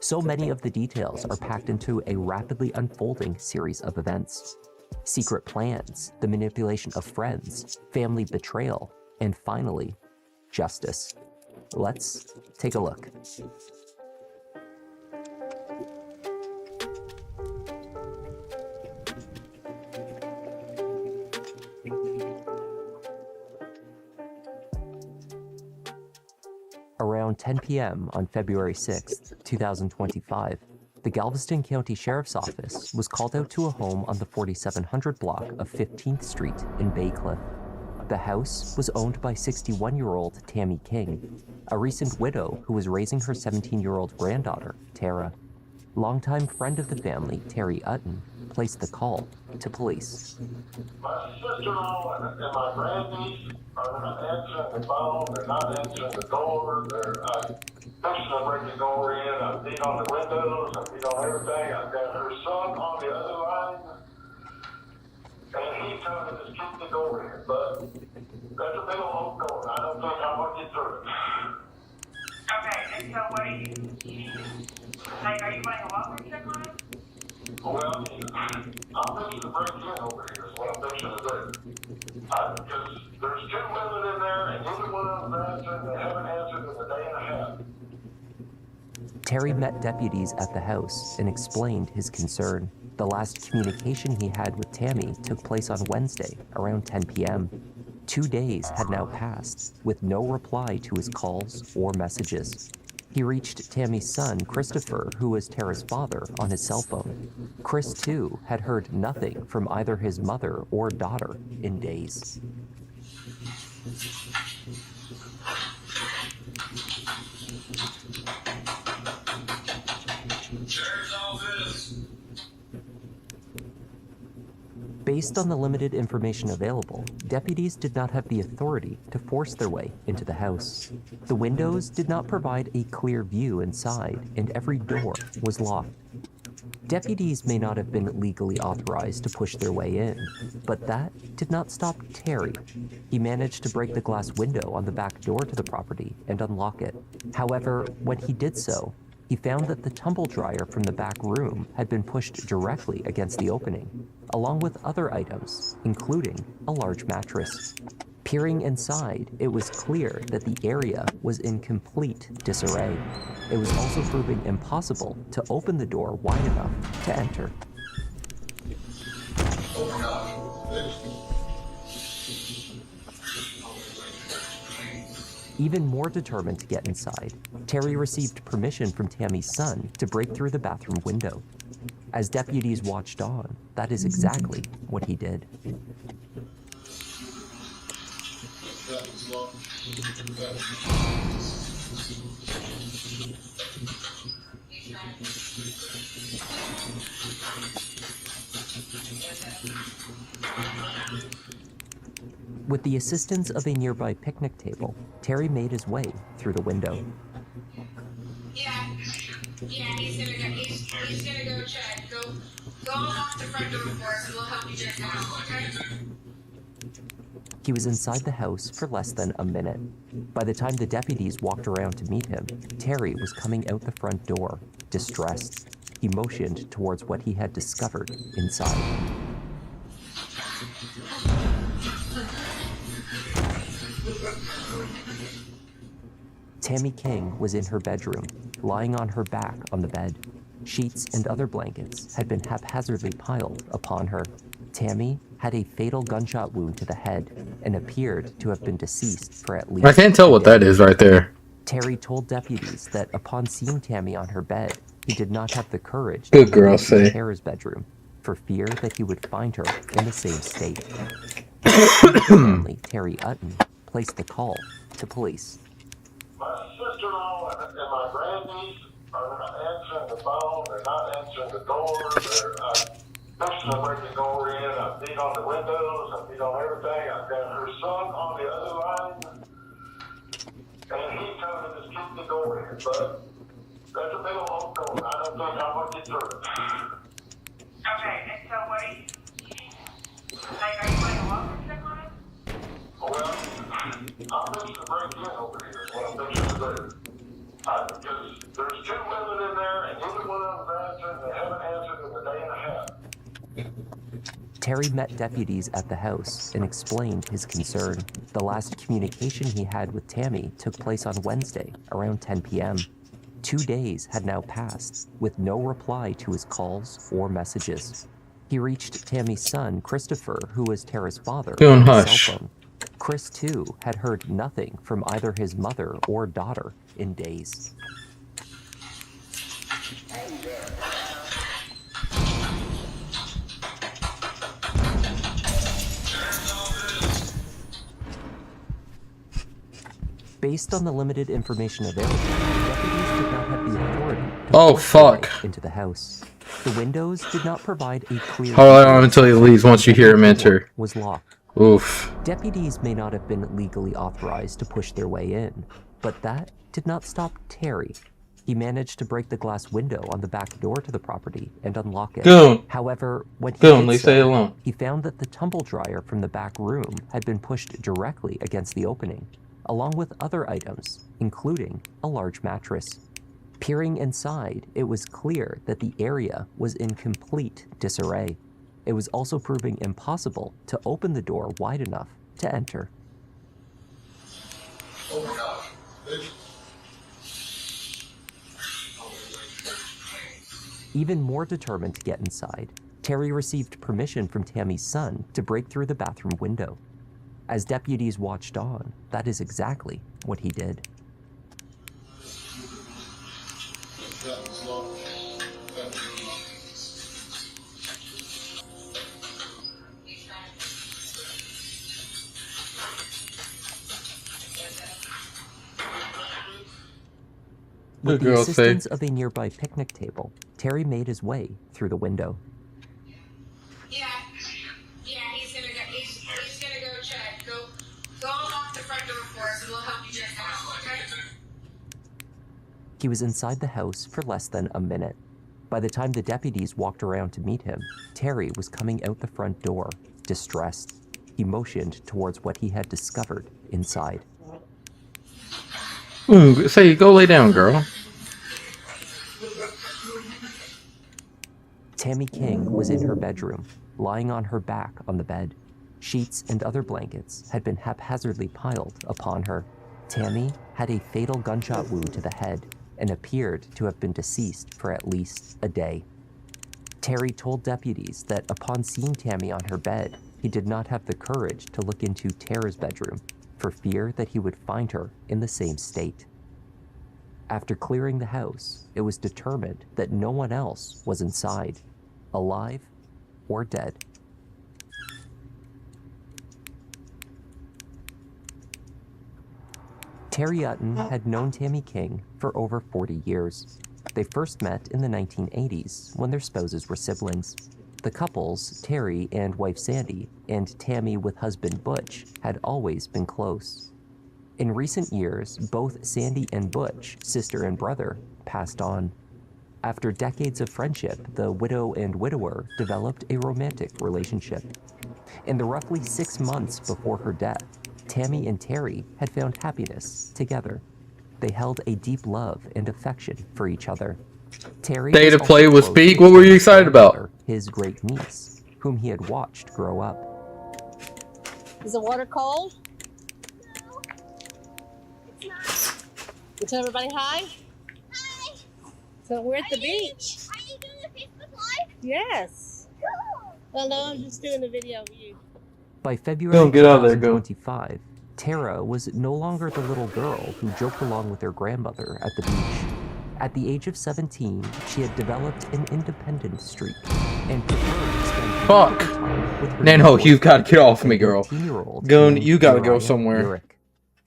So many of the details are packed into a rapidly unfolding series of events. Secret plans, the manipulation of friends, family betrayal, and finally, justice. Let's take a look. Around 10 p.m. on February 6, 2025, the Galveston County Sheriff's Office was called out to a home on the 4700 block of 15th Street in Bay Cliff. The house was owned by 61-year-old Tammy King, a recent widow who was raising her 17-year-old granddaughter, Tara. Longtime friend of the family, Terry Utton, placed the call to police. My sister-in-law and my grandniece are not answering the phone. They're not answering the door. They're fixing to break the door in. I beat on the windows. I beat on everything. I've got her son on the other line. And he's trying to just keep the door in. But that's a big old door. I don't think I'm going to get through it. Okay, and so what are you... Like, are you putting a welcome check on it? Well, I'm fixing to break in over here is what I'm fixing to do. Because there's 2 women in there, and neither one of them answered. They haven't answered in a day and a half. Terry met deputies at the house and explained his concern. The last communication he had with Tammy took place on Wednesday around 10 p.m. 2 days had now passed with no reply to his calls or messages. He reached Tammy's son, Christopher, who was Tara's father, on his cell phone. Chris, too, had heard nothing from either his mother or daughter in days. Sheriff's office. Based on the limited information available, deputies did not have the authority to force their way into the house. The windows did not provide a clear view inside, and every door was locked. Deputies may not have been legally authorized to push their way in, but that did not stop Terry. He managed to break the glass window on the back door to the property and unlock it. However, when he did so, he found that the tumble dryer from the back room had been pushed directly against the opening, along with other items, including a large mattress. Peering inside, it was clear that the area was in complete disarray. It was also proving impossible to open the door wide enough to enter. Even more determined to get inside, Terry received permission from Tammy's son to break through the bathroom window. As deputies watched on, that is exactly what he did. With the assistance of a nearby picnic table, Terry made his way through the window. Yeah, he's gonna go check. Go unlock the front door for us and we'll help you check it out, okay? He was inside the house for less than a minute. By the time the deputies walked around to meet him, Terry was coming out the front door, distressed. He motioned towards what he had discovered inside. Tammy King was in her bedroom, lying on her back on the bed. Sheets and other blankets had been haphazardly piled upon her. Tammy had a fatal gunshot wound to the head and appeared to have been deceased for at least... I can't tell what that is right there. Terry told deputies that upon seeing Tammy on her bed, he did not have the courage Good to girl, go say. to Tara's bedroom for fear that he would find her in the same state. Finally, Terry Utton placed the call to police. My sister-in-law and my grandniece are not answering the phone. They're not answering the door. They're fixing to break the door in. I beat on the windows. I beat on everything. I've got her son on the other line. And he's trying to just keep the door in. But that's a big old door. I don't think I'm going to get through it. Okay, and so what are you... Like, are you putting a welcome check on it? Well, I'm fixing to break in over here is what I'm fixing to do. Because there's 2 women in there, and neither one of them answered. They haven't answered in a day and a half. Terry met deputies at the house and explained his concern. The last communication he had with Tammy took place on Wednesday around 10 p.m. 2 days had now passed with no reply to his calls or messages. He reached Tammy's son, Christopher, who was Tara's father, Doing on his hush. cell phone. Chris, too, had heard nothing from either his mother or daughter in days. Based on the limited information available, deputies did not have the authority to force their way into the house. The windows did not provide a clear... Hold on until he leaves once you hear him enter. ...was locked. Oof. Deputies may not have been legally authorized to push their way in, but that did not stop Terry. He managed to break the glass window on the back door to the property and unlock it. Goon. However, when he Goon, did leave so, it alone. he found that the tumble dryer from the back room had been pushed directly against the opening, along with other items, including a large mattress. Peering inside, it was clear that the area was in complete disarray. It was also proving impossible to open the door wide enough to enter. Oh my gosh. Even more determined to get inside, Terry received permission from Tammy's son to break through the bathroom window. As deputies watched on, that is exactly what he did. With the assistance of a nearby picnic table, Terry made his way through the window. Yeah, he's gonna go check. Go unlock the front door for us and we'll help you check out, okay? He was inside the house for less than a minute. By the time the deputies walked around to meet him, Terry was coming out the front door, distressed. He motioned towards what he had discovered inside. Say, go lay down, girl. Tammy King was in her bedroom, lying on her back on the bed. Sheets and other blankets had been haphazardly piled upon her. Tammy had a fatal gunshot wound to the head and appeared to have been deceased for at least a day. Terry told deputies that upon seeing Tammy on her bed, he did not have the courage to look into Tara's bedroom for fear that he would find her in the same state. After clearing the house, it was determined that no one else was inside, alive or dead. Terry Utton had known Tammy King for over 40 years. They first met in the 1980s when their spouses were siblings. The couples, Terry and wife Sandy, and Tammy with husband Butch, had always been close. In recent years, both Sandy and Butch, sister and brother, passed on. After decades of friendship, the widow and widower developed a romantic relationship. In the roughly 6 months before her death, Tammy and Terry had found happiness together. They held a deep love and affection for each other. Terry Day to play with Speak. What were you excited about? His great niece, whom he had watched grow up. Is the water cold? No. You tell everybody hi? Hi. So we're at the beach. Are you doing the Facebook Live? Yes. Cool. Well, no, I'm just doing a video of you. By February 2025, Tara was no longer the little girl who joked along with her grandmother at the beach. At the age of 17, she had developed an independent streak and preferred to spend time with her No, you've got to get off me, girl. 18-year-old Goon, you got to go Uriah somewhere. Urick.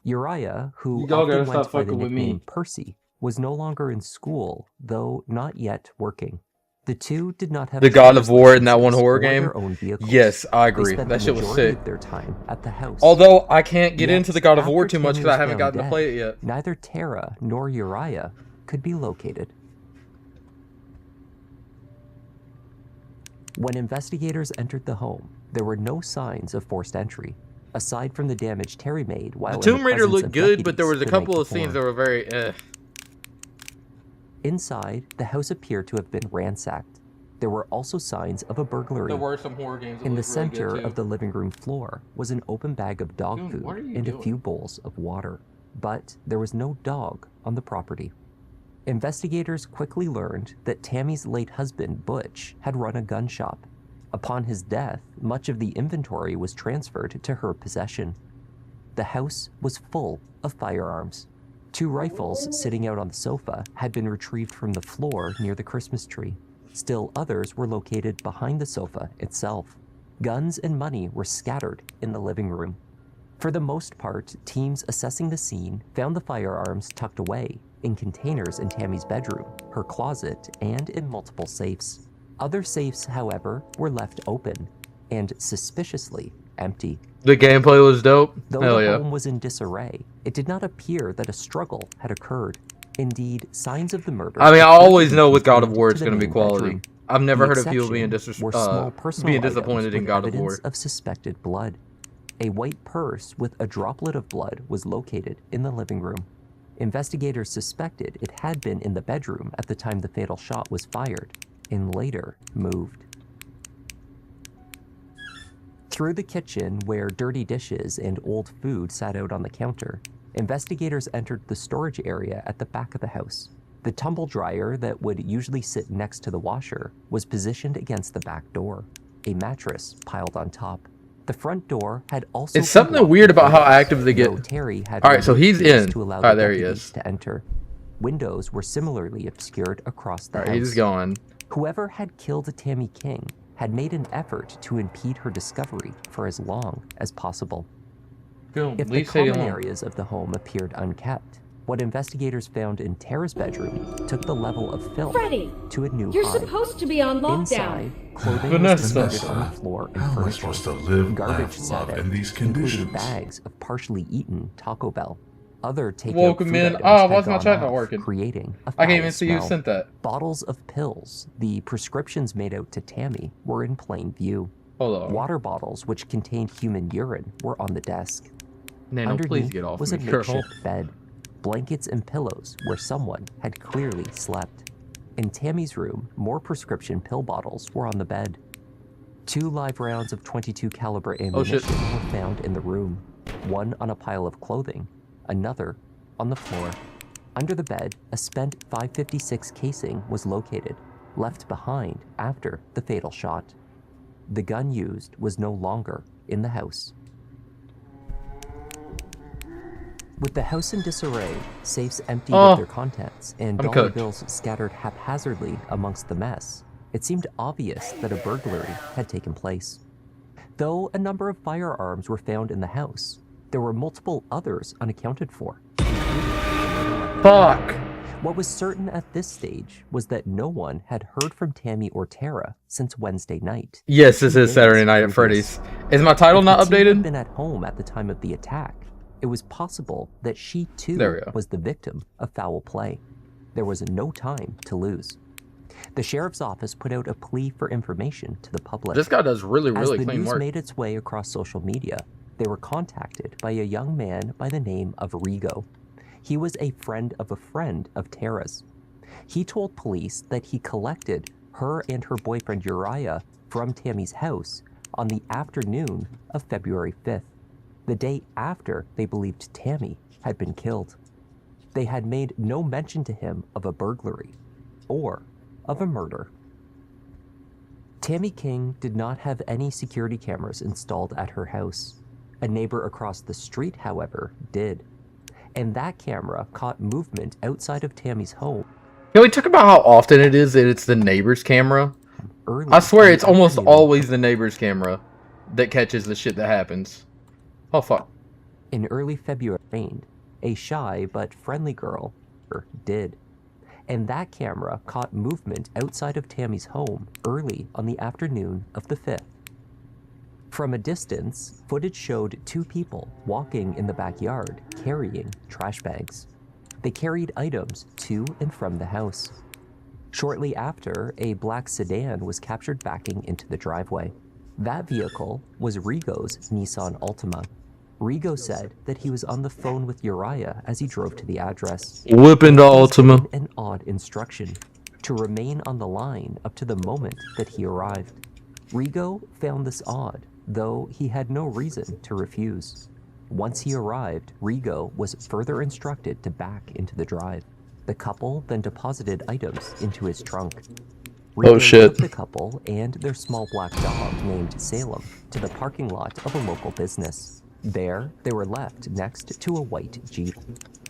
Uriah, who Y'all gotta often stop went by the fucking with nickname me. Percy, was no longer in school, though not yet working. The two did not have The God of driver's War in that one licenses horror or game? their own vehicles. Yes, I They agree. spent That the shit was majority sick. of their time at the house. Although I can't get into Yet, the God of War after too much Tammy because I was haven't found gotten to dead, play it yet. Neither Tara nor Uriah could be located. When investigators entered the home, there were no signs of forced entry, aside from the damage Terry made while The in Tomb Raider presence looked of good, but there deputies was a the night couple of scenes before. that were very Inside, the house appeared to have been ransacked. There were also signs of a burglary. There were some horror games that In the looked really good, center too. of the living room floor was an open bag of dog Dude, food what are you and a doing? few bowls of water, but there was no dog on the property. Investigators quickly learned that Tammy's late husband, Butch, had run a gun shop. Upon his death, much of the inventory was transferred to her possession. The house was full of firearms. 2 rifles sitting out on the sofa had been retrieved from the floor near the Christmas tree. Still others were located behind the sofa itself. Guns and money were scattered in the living room. For the most part, teams assessing the scene found the firearms tucked away in containers in Tammy's bedroom, her closet, and in multiple safes. Other safes, however, were left open and suspiciously empty. The gameplay was dope. Though Hell the yeah. home was in disarray, it did not appear that a struggle had occurred. Indeed, signs of the murder... I mean, I always know with God of War it's going to be quality. I've never heard of people being disappointed in God of War. Of suspected blood. A white purse with a droplet of blood was located in the living room. Investigators suspected it had been in the bedroom at the time the fatal shot was fired, and later moved. Through the kitchen, where dirty dishes and old food sat out on the counter, investigators entered the storage area at the back of the house. The tumble dryer that would usually sit next to the washer was positioned against the back door, a mattress piled on top. The front door had also... It's something weird about how active they get. Terry had Alright, so he's in. To allow Alright, there he deputies is. to enter. Windows were similarly obscured across the house. He's gone. Whoever had killed Tammy King had made an effort to impede her discovery for as long as possible. If the common areas of the home appeared unkept, what investigators found in Tara's bedroom took the level of filth Freddy, to a new you're high. supposed to be on lockdown. Inside, clothing was discarded on the floor and How am I furniture. supposed to live, Garbage laugh, sat love out, in these including conditions? bags of partially eaten Taco Bell. Other takeout Welcome food in. items Oh, had why's my gone chat not off, working? creating a I can't foul even see who smell. sent that. Bottles of pills, the prescriptions made out to Tammy, were in plain view. Hold on. Water bottles which contained human urine were on the desk. Nano, please Underneath get off was me, a girl. makeshift bed, blankets and pillows where someone had clearly slept. In Tammy's room, more prescription pill bottles were on the bed. 2 live rounds of .22 caliber ammunition were found in the room, one on a pile of clothing, another on the floor. Under the bed, a spent .556 casing was located, left behind after the fatal shot. The gun used was no longer in the house. With the house in disarray, safes emptied of their contents, and dollar bills scattered haphazardly amongst the mess, it seemed obvious that a burglary had taken place. Though a number of firearms were found in the house, there were multiple others unaccounted for. Fuck! What was certain at this stage was that no one had heard from Tammy or Tara since Wednesday night. Yes, this is Saturday Night at Freddy's. Is my title not If the team updated? had been at home at the time of the attack, it was possible that she too was the victim of foul play. There was no time to lose. The sheriff's office put out a plea for information to the public. This guy does really As the clean news work. made its way across social media, they were contacted by a young man by the name of Rigo. He was a friend of Tara's. He told police that he collected her and her boyfriend Uriah from Tammy's house on the afternoon of February 5th, the day after they believed Tammy had been killed. They had made no mention to him of a burglary or of a murder. Tammy King did not have any security cameras installed at her house. A neighbor across the street, however, did. And that camera caught movement outside of Tammy's home. Can we talk about how often it is that it's the neighbor's camera? I swear it's almost always the neighbor's camera that catches the shit that happens. Oh, fuck. In early February, a shy but friendly girl did. And that camera caught movement outside of Tammy's home early on the afternoon of the 5th. From a distance, footage showed 2 people walking in the backyard carrying trash bags. They carried items to and from the house. Shortly after, a black sedan was captured backing into the driveway. That vehicle was Rigo's Nissan Altima. Rigo said that he was on the phone with Uriah as he drove to the address. Whipping the Altima. An odd instruction: to remain on the line up to the moment that he arrived. Rigo found this odd, though he had no reason to refuse. Once he arrived, Rigo was further instructed to back into the drive. The couple then deposited items into his trunk. Rigo took the couple and their small black dog named Salem to the parking lot of a local business. There, they were left next to a white Jeep.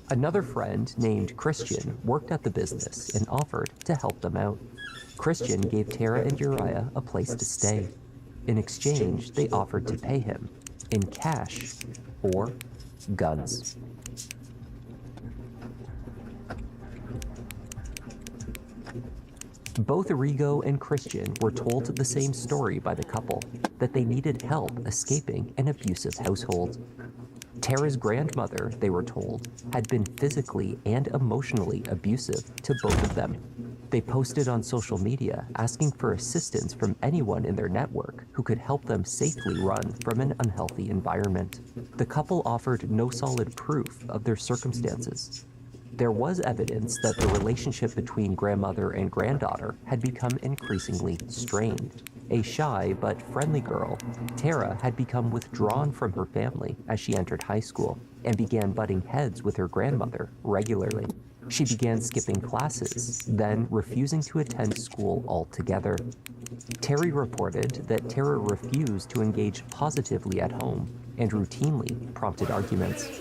Another friend named Christian worked at the business and offered to help them out. Christian gave Tara and Uriah a place to stay. In exchange, they offered to pay him in cash or guns. Both Rigo and Christian were told the same story by the couple, that they needed help escaping an abusive household. Tara's grandmother, they were told, had been physically and emotionally abusive to both of them. They posted on social media asking for assistance from anyone in their network who could help them safely run from an unhealthy environment. The couple offered no solid proof of their circumstances. There was evidence that the relationship between grandmother and granddaughter had become increasingly strained. A shy but friendly girl, Tara had become withdrawn from her family as she entered high school and began butting heads with her grandmother regularly. She began skipping classes, then refusing to attend school altogether. Terry reported that Tara refused to engage positively at home and routinely prompted arguments.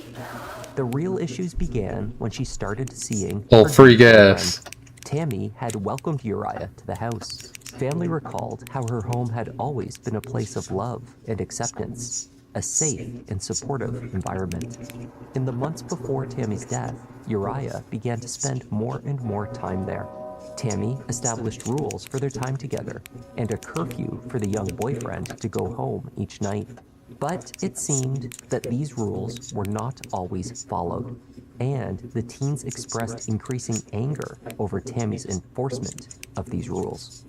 The real issues began when she started seeing her free gas. friend. Tammy had welcomed Uriah to the house. Family recalled how her home had always been a place of love and acceptance, a safe and supportive environment. In the months before Tammy's death, Uriah began to spend more and more time there. Tammy established rules for their time together and a curfew for the young boyfriend to go home each night. But it seemed that these rules were not always followed, and the teens expressed increasing anger over Tammy's enforcement of these rules.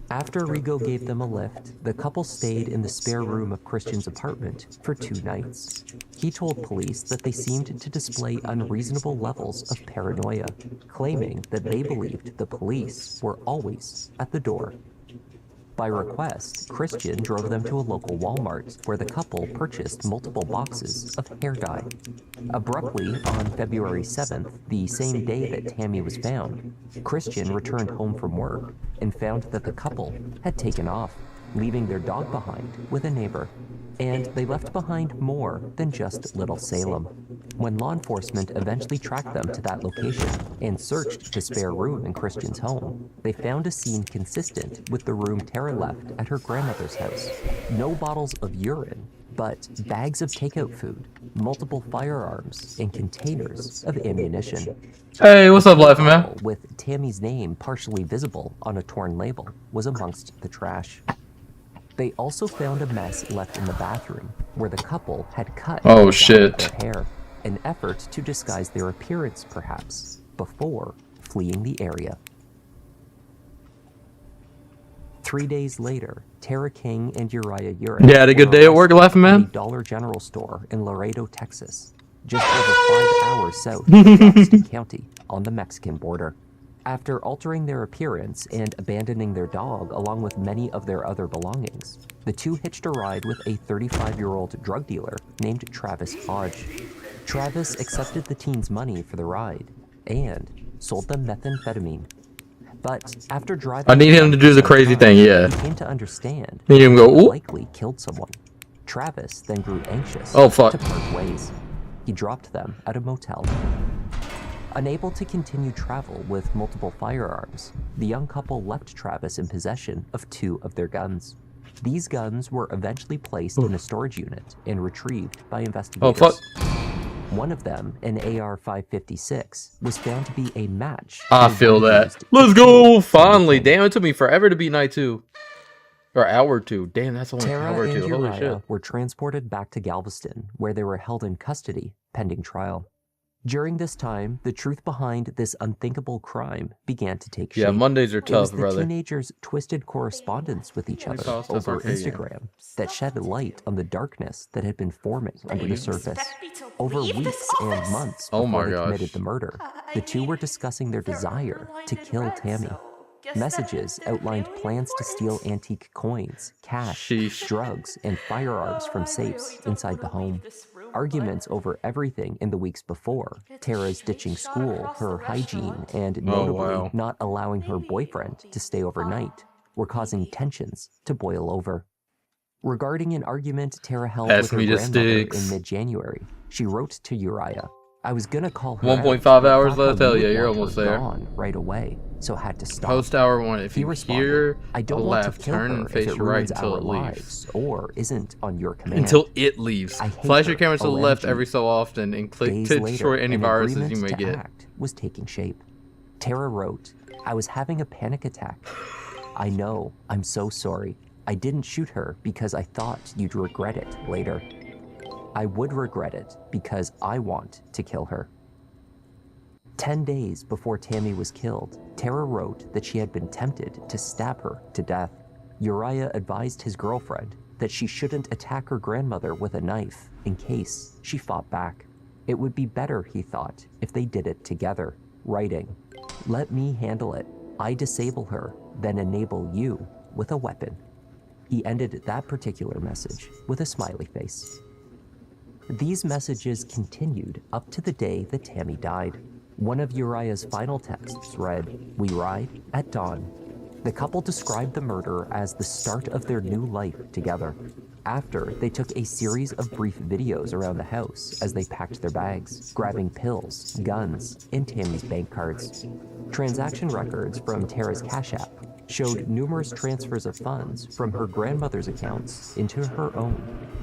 After Rigo gave them a lift, the couple stayed in the spare room of Christian's apartment for 2 nights. He told police that they seemed to display unreasonable levels of paranoia, claiming that they believed the police were always at the door. By request, Christian drove them to a local Walmart where the couple purchased multiple boxes of hair dye. Abruptly, on February 7th, the same day that Tammy was found, Christian returned home from work and found that the couple had taken off, leaving their dog behind with a neighbor. And they left behind more than just Little Salem. When law enforcement eventually tracked them to that location and searched the spare room in Christian's home, they found a scene consistent with the room Tara left at her grandmother's house. No bottles of urine, but bags of takeout food, multiple firearms, and containers of ammunition. Hey, what's up, Laughing Man? With Tammy's name partially visible on a torn label was amongst the trash. They also found a mess left in the bathroom where the couple had cut their hair, an effort to disguise their appearance, perhaps, before fleeing the area. 3 days later, Tara King and Uriah Urick had a good day at work, Laughing Man? at a Dollar General store in Laredo, Texas, just over 5 hours south of Galveston County on the Mexican border. After altering their appearance and abandoning their dog along with many of their other belongings, the two hitched a ride with a 35-year-old drug dealer named Travis Hodge. Travis accepted the teens' money for the ride and sold them methamphetamine. But after driving, I need him to do the crazy thing, yeah. He came to understand Need him to go, he ooh. likely killed someone. Travis then grew anxious Oh, fuck. to part ways. He dropped them at a motel. Unable to continue travel with multiple firearms, the young couple left Travis in possession of 2 of their guns. These guns were eventually placed in a storage unit and retrieved by investigators. Oh, fuck. One of them, an AR-556, was found to be a match. I to feel one that. used Let's go! Finally! Damn, it took me forever to beat night 2. Or hour 2. Damn, that's only Tara hour and 2. Holy Uriah shit. were transported back to Galveston, where they were held in custody pending trial. During this time, the truth behind this unthinkable crime began to take shape. Yeah, Mondays are It was tough, the brother. teenagers' twisted correspondence with each other That's over okay, yeah. Instagram that shed light on the darkness that had been forming under the surface. Over weeks and months Oh my before they gosh. committed the murder, the two were discussing their desire to kill Tammy. Messages outlined plans to steal antique coins, cash, drugs, and firearms from safes inside the home. Arguments over everything in the weeks before, Tara's ditching school, her hygiene, and notably not allowing her boyfriend to stay overnight, were causing tensions to boil over. Regarding an argument Tara held with her grandmother in mid-January, she wrote to Uriah, "I was gonna call her 1.5 out, but hours thought how left? Hell you yeah, would you're want almost her there. gone right away, so had to stop. Post hour 1. If He you responded, hear I don't a want left, to kill turn her and if face it your right ruins until our it leaves. lives, or isn't on your command. Until it leaves. I hate Flash your her, camera to the left OMG. every so often and click Days to later, destroy any an viruses agreement you may to get. act was taking shape. Tara wrote, I was having a panic attack. I know, I'm so sorry. I didn't shoot her because I thought you'd regret it later. I would regret it because I want to kill her. 10 days before Tammy was killed, Tara wrote that she had been tempted to stab her to death. Uriah advised his girlfriend that she shouldn't attack her grandmother with a knife in case she fought back. It would be better, he thought, if they did it together, writing, "Let me handle it. I disable her, then enable you with a weapon." He ended that particular message with a smiley face. These messages continued up to the day that Tammy died. One of Uriah's final texts read, "We ride at dawn." The couple described the murder as the start of their new life together. After, they took a series of brief videos around the house as they packed their bags, grabbing pills, guns, and Tammy's bank cards. Transaction records from Tara's Cash App showed numerous transfers of funds from her grandmother's accounts into her own.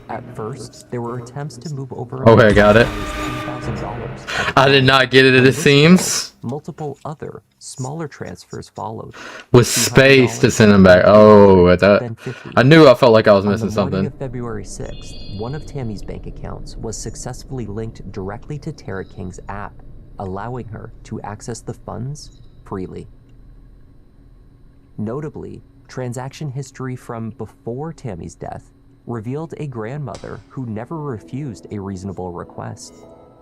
At first, there were attempts to move over Okay, got it. $10,000. I did not get it, it seems. Multiple other, smaller transfers followed. With space to send them back. Oh, I knew I felt like I was missing On the morning something. of February 6th, one of Tammy's bank accounts was successfully linked directly to Tara King's app, allowing her to access the funds freely. Notably, transaction history from before Tammy's death revealed a grandmother who never refused a reasonable request.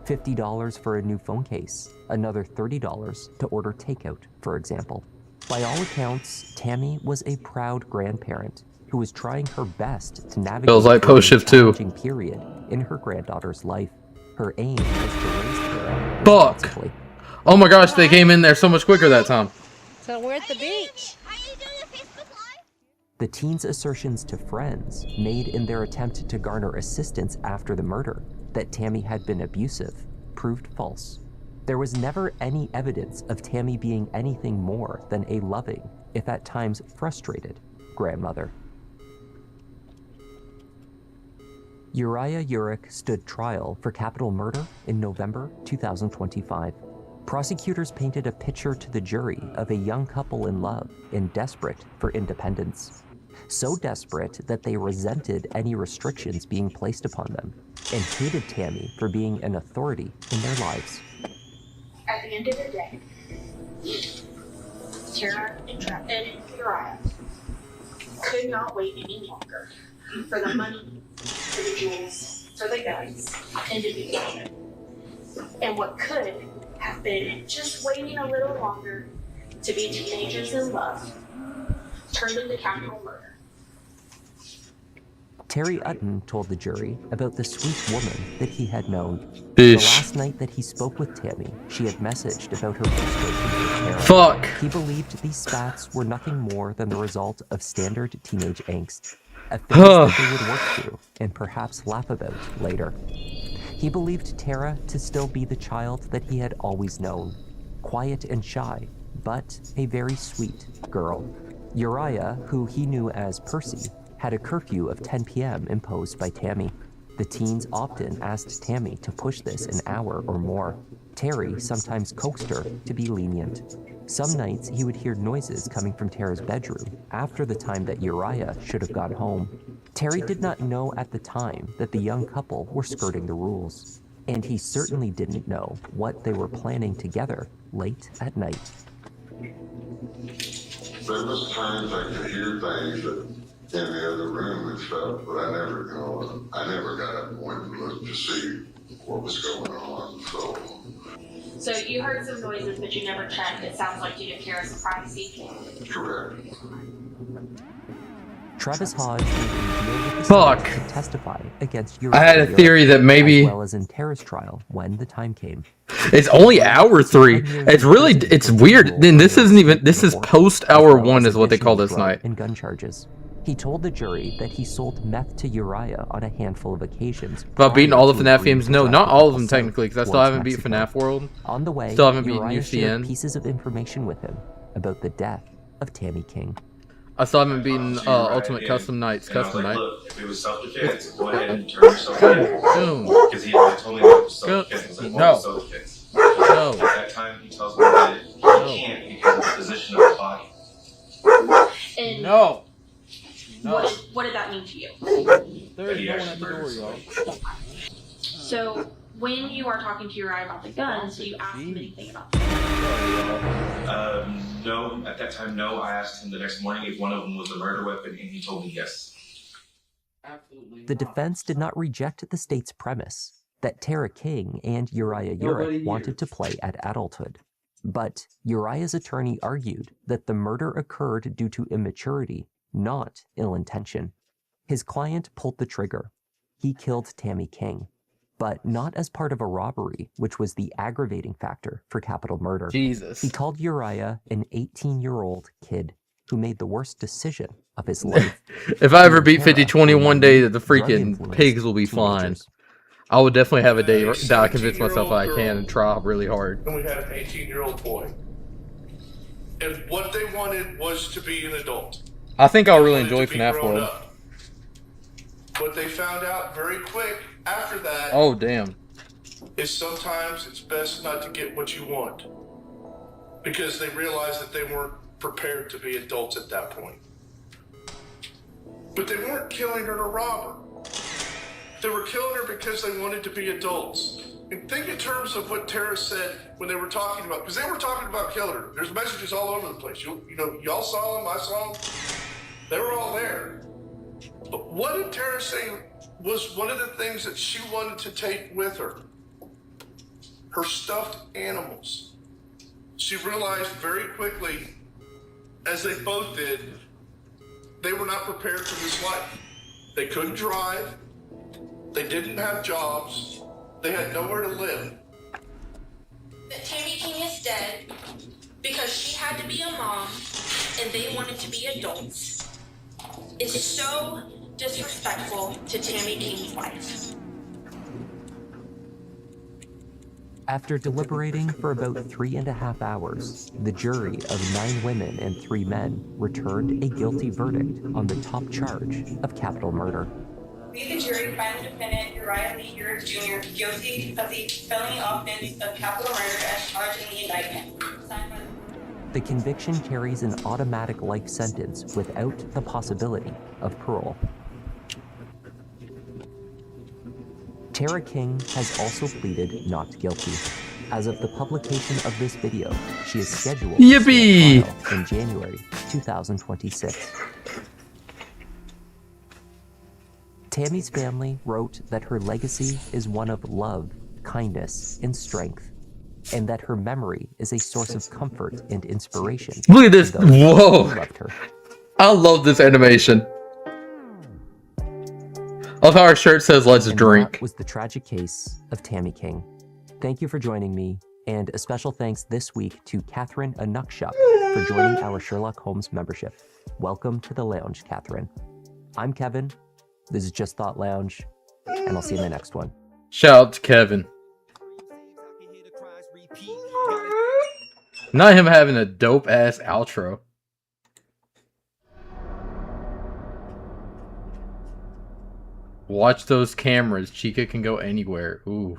$50 for a new phone case, another $30 to order takeout, for example. By all accounts, Tammy was a proud grandparent who was trying her best to navigate Feels like through a post-shift too. challenging period in her granddaughter's life. Her aim was to raise Tara Fuck! responsibly. Oh my gosh, they came in there so much quicker that time. So we're at the beach. The teen's assertions to friends, made in their attempt to garner assistance after the murder, that Tammy had been abusive, proved false. There was never any evidence of Tammy being anything more than a loving, if at times frustrated, grandmother. Uriah Urick stood trial for capital murder in November 2025. Prosecutors painted a picture to the jury of a young couple in love and desperate for independence. So desperate that they resented any restrictions being placed upon them and hated Tammy for being an authority in their lives. At the end of the day, Tara and Uriah could not wait any longer for the money, for the jewels, for the guns, and to be together. And what could have been just waiting a little longer to be teenagers in love turned into capital murder. Terry Utton told the jury about the sweet woman that he had known. Bitch. The last night that he spoke with Tammy, she had messaged about her frustration with Tara. Fuck. He believed these spats were nothing more than the result of standard teenage angst, a phase that they would work through and perhaps laugh about later. He believed Tara to still be the child that he had always known, quiet and shy, but a very sweet girl. Uriah, who he knew as Percy, had a curfew of 10 p.m. imposed by Tammy. The teens often asked Tammy to push this an hour or more. Terry sometimes coaxed her to be lenient. Some nights he would hear noises coming from Tara's bedroom after the time that Uriah should have gone home. Terry did not know at the time that the young couple were skirting the rules, and he certainly didn't know what they were planning together late at night. There was times I could hear things that in the other room and stuff, but I never got up and went and looked to see what was going on, So you heard some noises, but you never checked. It sounds like you didn't care as a privacy. Correct. Travis Hodge made a deal with the Fuck. state to testify against I had a theory that maybe- as well as in Tara's trial when the time came. It's only hour 3. It's weird. Then this is post hour 1 is what they call this night. And gun charges. He told the jury that he sold meth to Uriah on a handful of occasions. About beating all the prior to FNAF agreeing games? to No, drive not the all of them couple technically, because I still towards haven't beat Mexico. FNAF World. On the way, Still haven't beaten Uriah shared UCN. pieces of information with him about the death of Tammy King. I still haven't beaten Ultimate Custom Nights. Custom Night. Look, if it was self-defense, go ahead and turn yourself in. Because he told me that it was self-defense. I was like, what was self-defense? No. At that time, he tells me that he can't because of the position of the body. And No. What did that mean to you? There is no one at the door, y'all. So when you are talking to Uriah about the guns, do you ask him anything about them? No, at that time, no. I asked him the next morning if one of them was a murder weapon, and he told me yes. The defense did not reject the state's premise that Tara King and Uriah Urick wanted to play at adulthood. But Uriah's attorney argued that the murder occurred due to immaturity, not ill intention. His client pulled the trigger. He killed Tammy King, but not as part of a robbery, which was the aggravating factor for capital murder. Jesus. He called Uriah an 18-year-old kid who made the worst decision of his life. If I ever beat 50-20 one day, the freaking pigs will be flying. I would definitely have a day that I convince myself I can and try really hard. And we had an 18-year-old boy. And what they wanted was to be an adult. I think I'll really enjoy FNAF World. Up. What they found out very quick after that Oh, damn. is sometimes it's best not to get what you want. Because they realized that they weren't prepared to be adults at that point. But they weren't killing her to rob her. They were killing her because they wanted to be adults. And think in terms of what Tara said when they were talking about, because they were talking about killing her. There's messages all over the place. You know, y'all saw them, I saw them. They were all there. But what did Tara say was one of the things that she wanted to take with her? Her stuffed animals. She realized very quickly, as they both did, they were not prepared for this life. They couldn't drive. They didn't have jobs. They had nowhere to live. That Tammy King is dead because she had to be a mom and they wanted to be adults is so disrespectful to Tammy King's life. After deliberating for about 3.5 hours, the jury of 9 women and 3 men returned a guilty verdict on the top charge of capital murder. We, the jury, find the defendant, Uriah Lee Urick Jr., guilty of the felony offense of capital murder as charged in the indictment. Signed by The conviction carries an automatic life sentence without the possibility of parole. Tara King has also pleaded not guilty. As of the publication of this video, she is scheduled to stand trial in January 2026. Tammy's family wrote that her legacy is one of love, kindness, and strength, and that her memory is a source of comfort and inspiration. Look at this. to those Whoa. who loved her. I love this animation. I love how our shirt says "Let's drink." That was the tragic case of Tammy King. Thank you for joining me, and a special thanks this week to Catherine Anukshuk for joining our Sherlock Holmes membership. Welcome to the lounge, Catherine. I'm Kevin. This is Just Thought Lounge, and I'll see you in the next one. Shout out to Kevin. Not him having a dope ass outro. Watch those cameras. Chica can go anywhere. Ooh.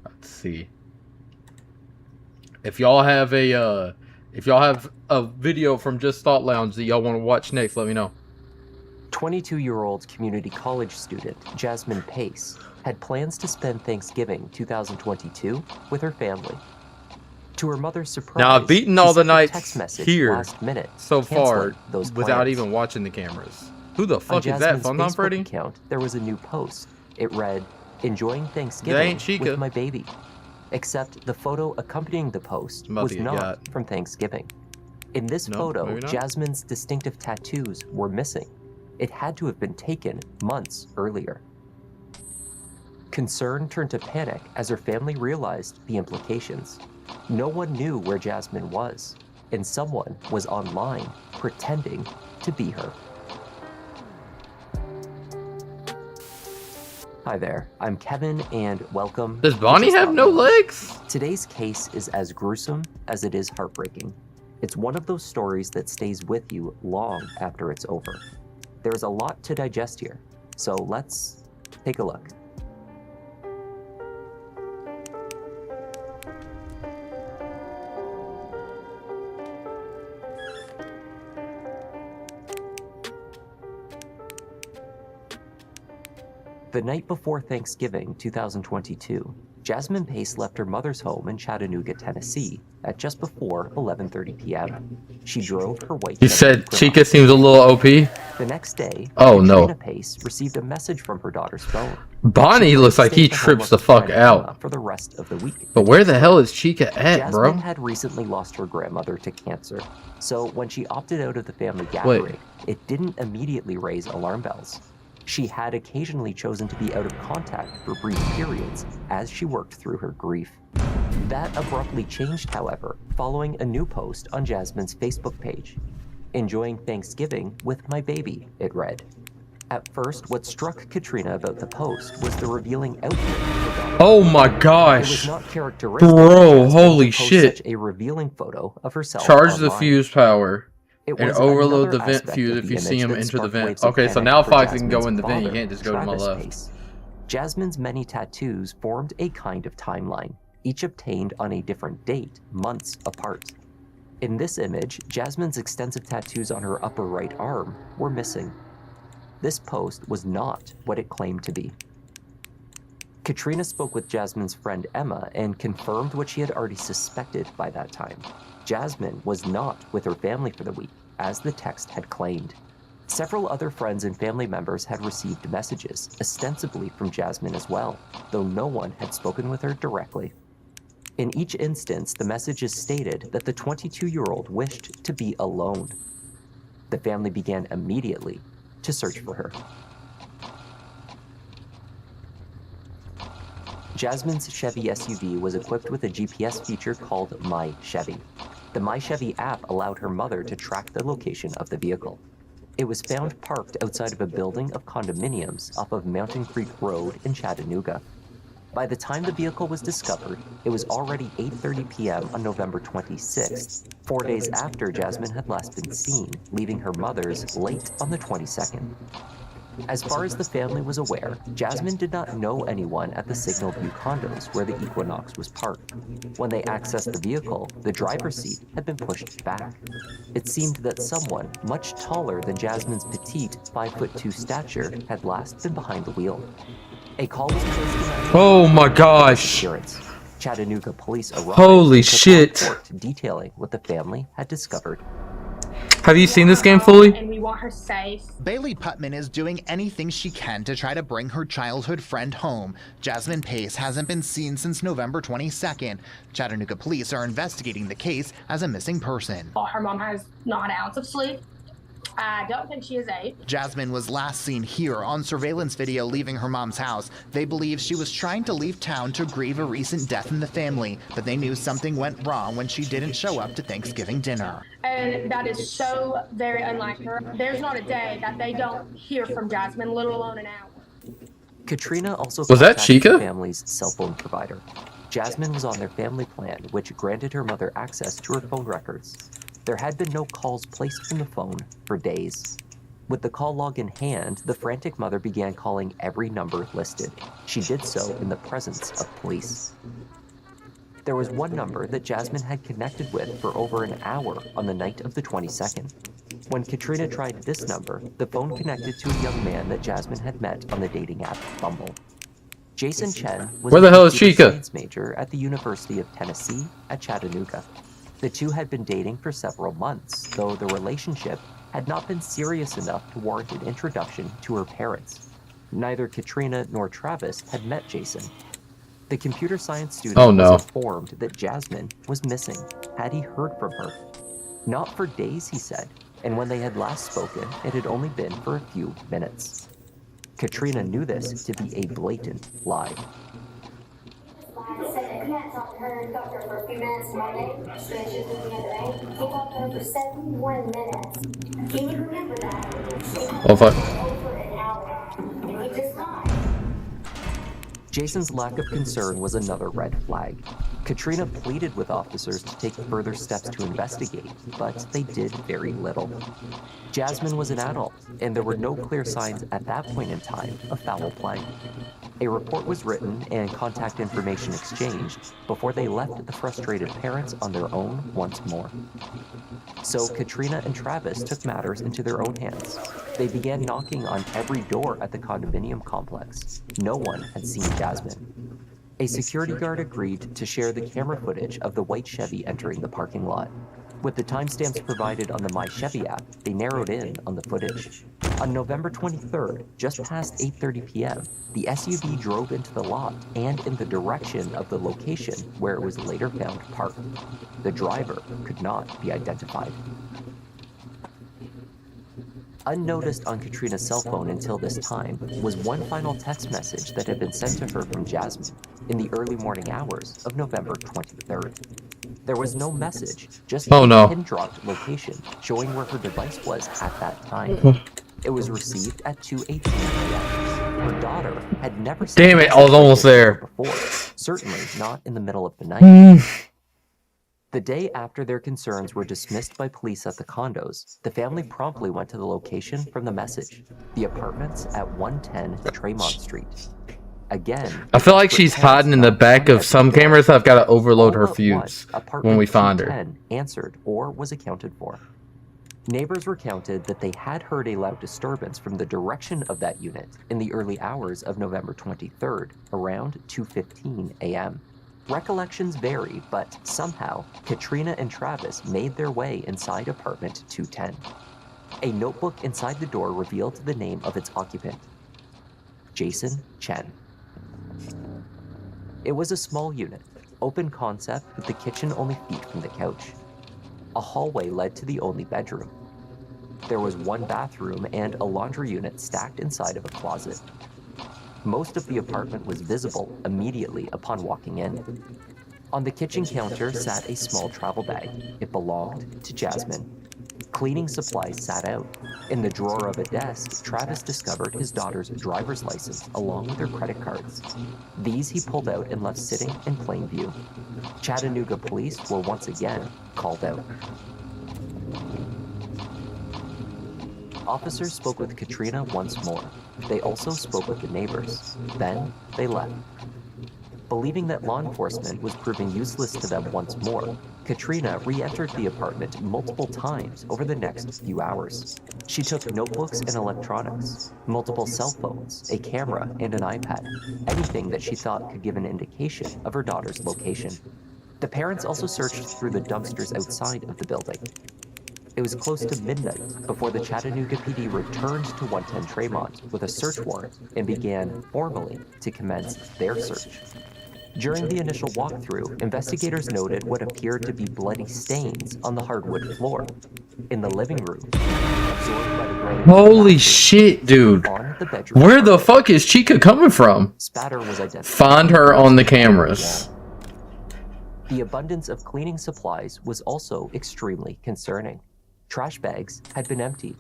Let's see. If y'all have a video from Just Thought Lounge that y'all want to watch next, let me know. 22-year-old community college student Jasmine Pace had plans to spend Thanksgiving 2022 with her family. To her mother's surprise, Now I've beaten all the nights here last minute, so far those without plans. even watching the cameras. Who the On fuck is that? Jasmine's Fun Mom Facebook Freddy? account, there was a new post. It read, "Enjoying Thanksgiving ain't Chica. with my baby." Except the photo accompanying the post I'm about was to get not got. from Thanksgiving. In this No, photo, maybe not. Jasmine's distinctive tattoos were missing. It had to have been taken months earlier. Concern turned to panic as her family realized the implications. No one knew where Jasmine was, and someone was online pretending to be her. Hi there, I'm Kevin, and welcome. Does Bonnie have no legs? Today's case is as gruesome as it is heartbreaking. It's one of those stories that stays with you long after it's over. There's a lot to digest here, so let's take a look. The night before Thanksgiving 2022, Jasmine Pace left her mother's home in Chattanooga, Tennessee at just before 11:30 p.m. She drove her white. You said Chica seems a little OP? The next day, Katrina Pace received a message from her daughter's phone. Bonnie looks like he trips the fuck out. For the rest of the week. But where the hell is Chica at, bro? Jasmine had recently lost her grandmother to cancer, so when she opted out of the family gathering, it didn't immediately raise alarm bells. She had occasionally chosen to be out of contact for brief periods as she worked through her grief. That abruptly changed, however, following a new post on Jasmine's Facebook page. "Enjoying Thanksgiving with my baby," it read. At first, what struck Katrina about the post was the revealing outfit. Oh my gosh. It was not characteristic. Bro, holy shit. Such a revealing photo of herself. Charge online. the fuse power. And overload the vent aspect fuse of if the you see image him that enter the sparked vent. waves of Okay, so panic now for Fox can go Jasmine's in the vent. You father, can't just go to my Travis left. Pace. Jasmine's many tattoos formed a kind of timeline, each obtained on a different date, months apart. In this image, Jasmine's extensive tattoos on her upper right arm were missing. This post was not what it claimed to be. Katrina spoke with Jasmine's friend Emma and confirmed what she had already suspected by that time. Jasmine was not with her family for the week, as the text had claimed. Several other friends and family members had received messages, ostensibly from Jasmine as well, though no one had spoken with her directly. In each instance, the messages stated that the 22-year-old wished to be alone. The family began immediately to search for her. Jasmine's Chevy SUV was equipped with a GPS feature called My Chevy. The My Chevy app allowed her mother to track the location of the vehicle. It was found parked outside of a building of condominiums off of Mountain Creek Road in Chattanooga. By the time the vehicle was discovered, it was already 8:30 p.m. on November 26th, 4 days after Jasmine had last been seen, leaving her mother's late on the 22nd. As far as the family was aware, Jasmine did not know anyone at the Signal View condos where the Equinox was parked. When they accessed the vehicle, the driver's seat had been pushed back. It seemed that someone much taller than Jasmine's petite 5'2" stature had last been behind the wheel. A call was placed to oh my gosh. Chattanooga police arrived. Holy shit. Detailing what the family had discovered. Have you seen this game fully? And we want her safe. Bailey Putman is doing anything she can to try to bring her childhood friend home. Jasmine Pace hasn't been seen since November 22nd. Chattanooga police are investigating the case as a missing person. Her mom has not an ounce of sleep. I don't think she is 8. Jasmine was last seen here on surveillance video leaving her mom's house. They believe she was trying to leave town to grieve a recent death in the family, but they knew something went wrong when she didn't show up to Thanksgiving dinner. And that is so very unlike her. There's not a day that they don't hear from Jasmine, let alone an hour. Katrina also was that Chica? The family's cell phone provider. Jasmine was on their family plan, which granted her mother access to her phone records. There had been no calls placed from the phone for days. With the call log in hand, the frantic mother began calling every number listed. She did so in the presence of police. There was one number that Jasmine had connected with for over an hour on the night of the 22nd. When Katrina tried this number, the phone connected to a young man that Jasmine had met on the dating app Bumble. Jason Chen was where the hell is a Chica? Science major at the University of Tennessee at Chattanooga. The two had been dating for several months, though the relationship had not been serious enough to warrant an introduction to her parents. Neither Katrina nor Travis had met Jason. The computer science student was informed that Jasmine was missing. Had he heard from her? Not for days, he said, and when they had last spoken, it had only been for a few minutes. Katrina knew this to be a blatant lie. Said that he hadn't talked to her and talked to her for a few minutes Monday. She was looking at the day. He talked to her for 71 minutes. Can you remember that? Oh fuck. Over an hour. And he just lied. Jason's lack of concern was another red flag. Katrina pleaded with officers to take further steps to investigate, but they did very little. Jasmine was an adult, and there were no clear signs at that point in time of foul play. A report was written and contact information exchanged before they left the frustrated parents on their own once more. So Katrina and Travis took matters into their own hands. They began knocking on every door at the condominium complex. No one had seen Jasmine. A security guard agreed to share the camera footage of the white Chevy entering the parking lot. With the timestamps provided on the My Chevy app, they narrowed in on the footage. On November 23rd, just past 8:30 p.m., the SUV drove into the lot and in the direction of the location where it was later found parked. The driver could not be identified. Unnoticed on Katrina's cell phone until this time was one final text message that had been sent to her from Jasmine in the early morning hours of November 23rd. There was no message, just a pin-dropped location showing where her device was at that time. It was received at 2:18 p.m. Her daughter had never seen Damn it, I was almost there. Before, certainly not in the middle of the night. The day after their concerns were dismissed by police at the condos, the family promptly went to the location from the message, the apartments at 110 Tremont Street. Again, I feel like she's hiding in the back of some cameras. I've got to overload her fuse when we find her. Answered or was accounted for. Neighbors recounted that they had heard a loud disturbance from the direction of that unit in the early hours of November 23rd, around 2:15 a.m. Recollections vary, but somehow, Katrina and Travis made their way inside apartment 210. A notebook inside the door revealed the name of its occupant, Jason Chen. It was a small unit, open concept with the kitchen only feet from the couch. A hallway led to the only bedroom. There was one bathroom and a laundry unit stacked inside of a closet. Most of the apartment was visible immediately upon walking in. On the kitchen counter sat a small travel bag. It belonged to Jasmine. Cleaning supplies sat out. In the drawer of a desk, Travis discovered his daughter's driver's license along with her credit cards. These he pulled out and left sitting in plain view. Chattanooga police were once again called out. Officers spoke with Katrina once more. They also spoke with the neighbors. Then they left. Believing that law enforcement was proving useless to them once more, Katrina re-entered the apartment multiple times over the next few hours. She took notebooks and electronics, multiple cell phones, a camera, and an iPad, anything that she thought could give an indication of her daughter's location. The parents also searched through the dumpsters outside of the building. It was close to midnight before the Chattanooga PD returned to 110 Tremont with a search warrant and began formally to commence their search. During the initial walkthrough, investigators noted what appeared to be bloody stains on the hardwood floor in the living room. Holy shit, dude. Where the fuck is Chica coming from? Spatter was identified. Find her on the cameras. The abundance of cleaning supplies was also extremely concerning. Trash bags had been emptied.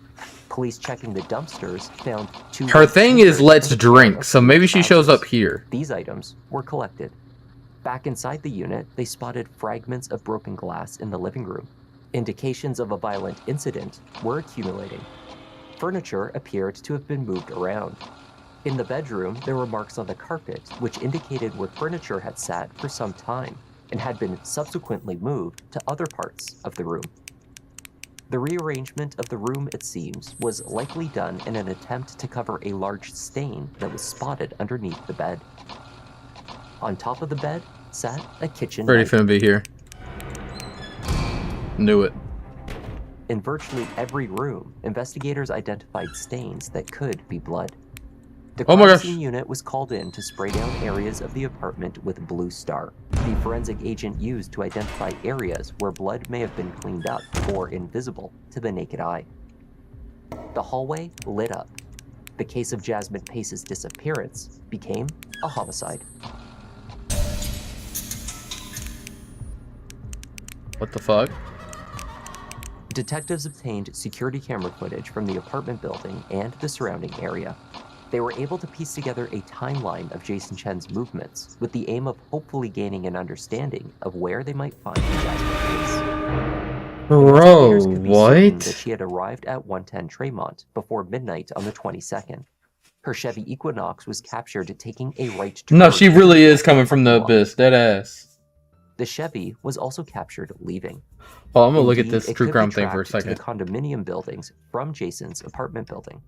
Police checking the dumpsters found two... Her thing is let's drink, so maybe she shows up here. These items were collected. Back inside the unit, they spotted fragments of broken glass in the living room. Indications of a violent incident were accumulating. Furniture appeared to have been moved around. In the bedroom, there were marks on the carpet, which indicated where furniture had sat for some time and had been subsequently moved to other parts of the room. The rearrangement of the room, it seems, was likely done in an attempt to cover a large stain that was spotted underneath the bed. On top of the bed sat a kitchen Freddy knife. finna be here. Knew it. In virtually every room, investigators identified stains that could be blood. The crime scene unit was called in to spray down areas of the apartment with Blue Star, the forensic agent used to identify areas where blood may have been cleaned up or invisible to the naked eye. The hallway lit up. The case of Jasmine Pace's disappearance became a homicide. What the fuck? Detectives obtained security camera footage from the apartment building and the surrounding area. They were able to piece together a timeline of Jason Chen's movements with the aim of hopefully gaining an understanding of where they might find Jasmine Pace. Bro, Certain what? that she had arrived at 110 Tremont before midnight on the 22nd. Her Chevy Equinox was captured taking a right turn. No, she really is coming from the abyss, dead ass. The Chevy was also captured leaving. Oh, I'm gonna look at Indeed, this it true could be crime thing for a tracked to the second. condominium buildings from Jason's apartment building.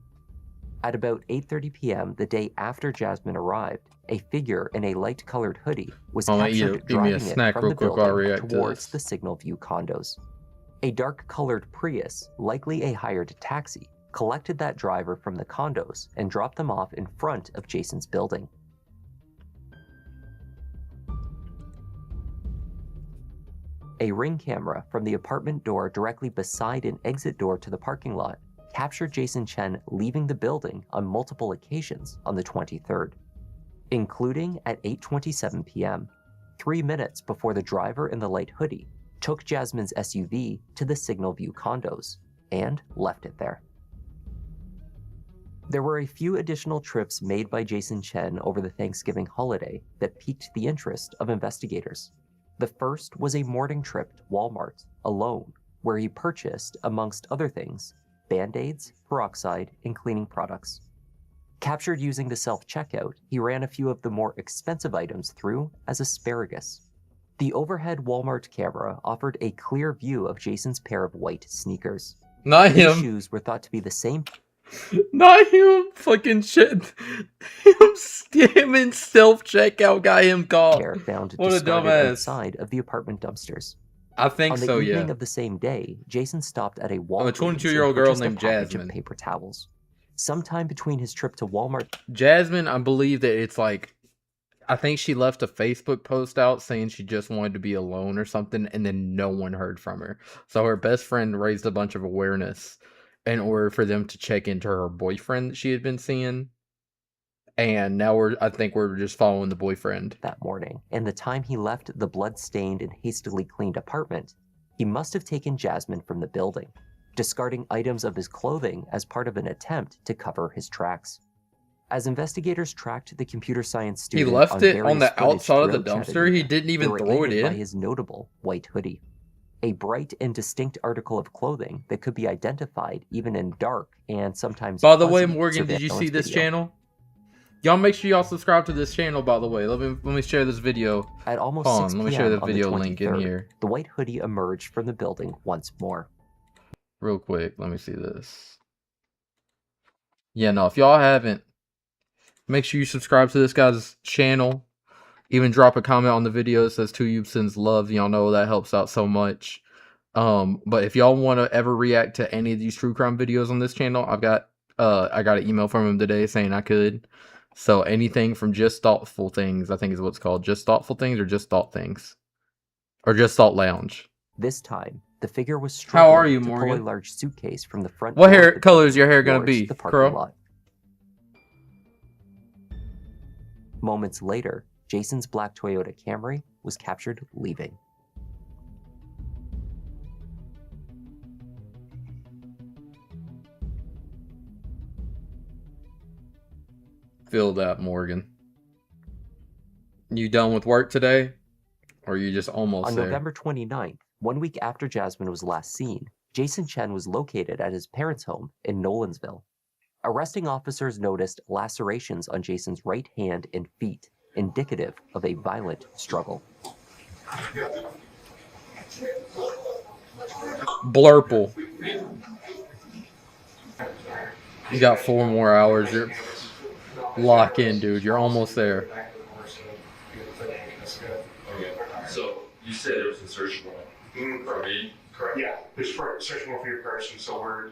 At about 8:30 p.m. the day after Jasmine arrived, a figure in a light-colored hoodie was captured give me a driving it snack from real the quick while I building react to towards this. the Signal View condos. A dark-colored Prius, likely a hired taxi, collected that driver from the condos and dropped them off in front of Jason's building. A ring camera from the apartment door directly beside an exit door to the parking lot captured Jason Chen leaving the building on multiple occasions on the 23rd, including at 8:27 p.m., 3 minutes before the driver in the light hoodie took Jasmine's SUV to the Signal View condos and left it there. There were a few additional trips made by Jason Chen over the Thanksgiving holiday that piqued the interest of investigators. The first was a morning trip to Walmart alone, where he purchased, amongst other things, Band-Aids, peroxide, and cleaning products. Captured using the self-checkout, he ran a few of the more expensive items through as asparagus. The overhead Walmart camera offered a clear view of Jason's pair of white sneakers. Not These him. shoes were thought to be the same. Not him. Fucking shit. Him scamming self-checkout got him caught. Found What a discarded dumbass. outside of the apartment dumpsters. I think On the so, evening yeah. of the same day, Jason stopped at a Walmart. A 22-year-old girl named Of Jasmine. paper towels. Sometime between his trip to Walmart. Jasmine, I believe that it's like, I think she left a Facebook post out saying she just wanted to be alone or something, and then no one heard from her. So her best friend raised a bunch of awareness in order for them to check into her boyfriend that she had been seeing. And now I think we're just following the boyfriend. That morning, and the time he left the blood-stained and hastily cleaned apartment, he must have taken Jasmine from the building, discarding items of his clothing as part of an attempt to cover his tracks. As investigators tracked the computer science student, he left it on various the footage outside of the throughout dumpster. Chattanooga, He didn't even they were throw it aided by in. his notable white hoodie, a bright and distinct article of clothing that could be identified even in dark and sometimes. By the way, fuzzy Morgan, did you see surveillance this video. channel? Y'all make sure y'all subscribe to this channel, by the way. Let me share this video. At almost Hold 6 on, let me p.m. share the on the video link in 23rd, here. The white hoodie emerged from the building once more. Real quick, let me see this. Yeah, no, if y'all haven't, make sure you subscribe to this guy's channel. Even drop a comment on the video that says "To You sends love." Y'all know that helps out so much. But if y'all want to ever react to any of these true crime videos on this channel, I got an email from him today saying I could. So anything from Just Thoughtful Things, I think is what it's called. Just Thoughtful Things or Just Thought Things. Or Just Thought Lounge. This time, the figure was How are struggling you, to pull Morgan? a large suitcase from the front What door hair of the color is your hair building gonna be, towards the parking Crow? lot. Moments later, Jason's black Toyota Camry was captured leaving. Feel that, Morgan. You done with work today? Or are you just almost On there? November 29th, 1 week after Jasmine was last seen, Jason Chen was located at his parents' home in Nolansville. Arresting officers noticed lacerations on Jason's right hand and feet, indicative of a violent struggle. Blurple. You got 4 more hours. You're lock in, dude. You're almost there. So you said there was a search warrant for me, correct? Yeah, there's a search warrant for your person, so we're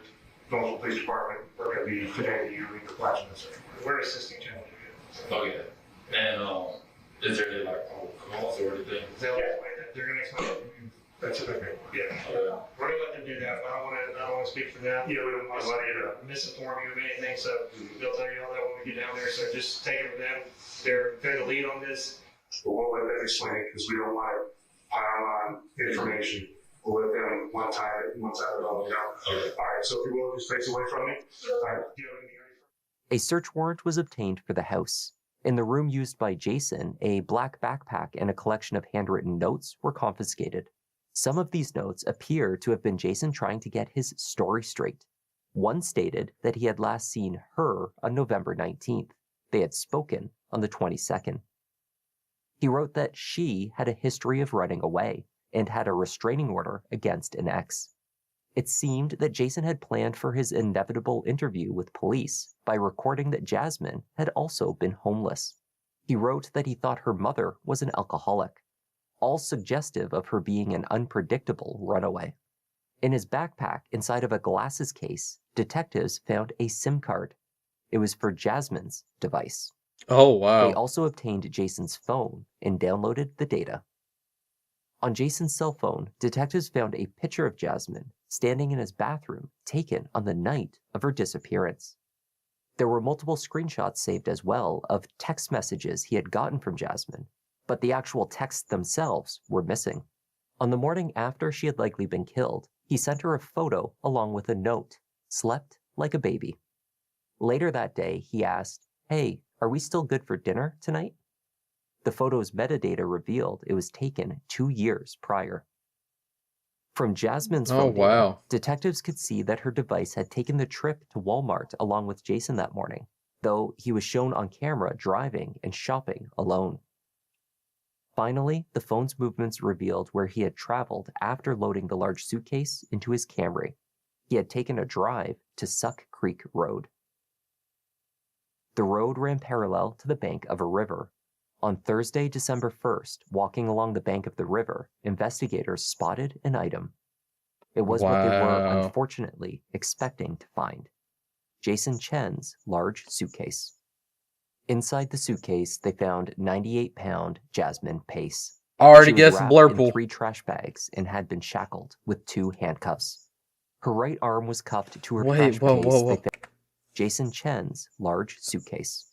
going to the police department. We're going to be today you in the collection of the search warrant. We're assisting you. Okay. And is there any like calls or anything? Yeah, they're going to explain it. That's a big thing. Yeah. We're going to let them do that. I don't want to speak for them. Yeah, we don't want to misinform you of anything, so they'll tell you all that when we get down there. So just take it from them. They're the lead on this. But we'll let them explain it because we don't want to pile on information. We'll let them one time it all down. Okay. All right, so if you will, just face away from me. All right. A search warrant was obtained for the house. In the room used by Jason, a black backpack and a collection of handwritten notes were confiscated. Some of these notes appear to have been Jason trying to get his story straight. One stated that he had last seen her on November 19th. They had spoken on the 22nd. He wrote that she had a history of running away and had a restraining order against an ex. It seemed that Jason had planned for his inevitable interview with police by recording that Jasmine had also been homeless. He wrote that he thought her mother was an alcoholic, all suggestive of her being an unpredictable runaway. In his backpack, inside of a glasses case, detectives found a SIM card. It was for Jasmine's device. Oh, wow. They also obtained Jason's phone and downloaded the data. On Jason's cell phone, detectives found a picture of Jasmine standing in his bathroom taken on the night of her disappearance. There were multiple screenshots saved as well of text messages he had gotten from Jasmine, but the actual texts themselves were missing. On the morning after she had likely been killed, he sent her a photo along with a note, "Slept like a baby." Later that day, he asked, "Hey, are we still good for dinner tonight?" The photo's metadata revealed it was taken 2 years prior. From Jasmine's phone data, detectives could see that her device had taken the trip to Walmart along with Jason that morning, though he was shown on camera driving and shopping alone. Finally, the phone's movements revealed where he had traveled after loading the large suitcase into his Camry. He had taken a drive to Suck Creek Road. The road ran parallel to the bank of a river. On Thursday, December 1st, walking along the bank of the river, investigators spotted an item. It was what they were, unfortunately, expecting to find: Jason Chen's large suitcase. Inside the suitcase, they found 98-pound Jasmine Pace. Already She was guessed wrapped Blurple. in 3 trash bags and had been shackled with 2 handcuffs. Her right arm was cuffed to her trash case. They found Jason Chen's large suitcase.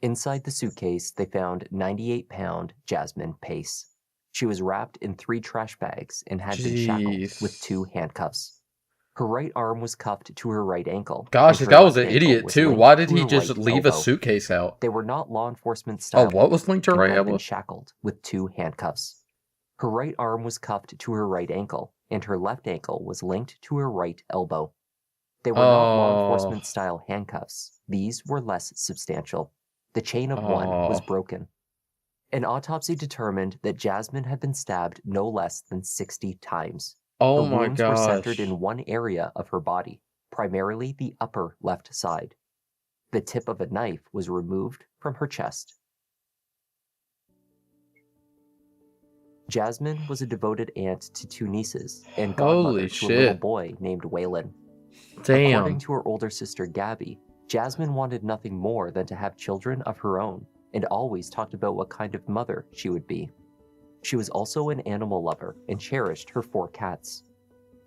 Inside the suitcase, they found 98-pound Jasmine Pace. She was wrapped in 3 trash bags and had been shackled with 2 handcuffs. Her right arm was cuffed to her right ankle. Gosh, and the her guy was left an ankle idiot was too. linked Why did to he her just right leave a elbow. suitcase out? They were not law enforcement Oh, style. what was linked to her and right had been elbow? shackled with 2 handcuffs. Her right arm was cuffed to her right ankle, and her left ankle was linked to her right elbow. They were not law enforcement style handcuffs. These were less substantial. The chain of one was broken. An autopsy determined that Jasmine had been stabbed no less than 60 times. Oh Her my wounds were centered gosh. in one area of her body, primarily the upper left side. The tip of a knife was removed from her chest. Jasmine was a devoted aunt to 2 nieces and godmother Holy to a little shit. boy named Waylon. Damn. According to her older sister Gabby, Jasmine wanted nothing more than to have children of her own and always talked about what kind of mother she would be. She was also an animal lover and cherished her 4 cats.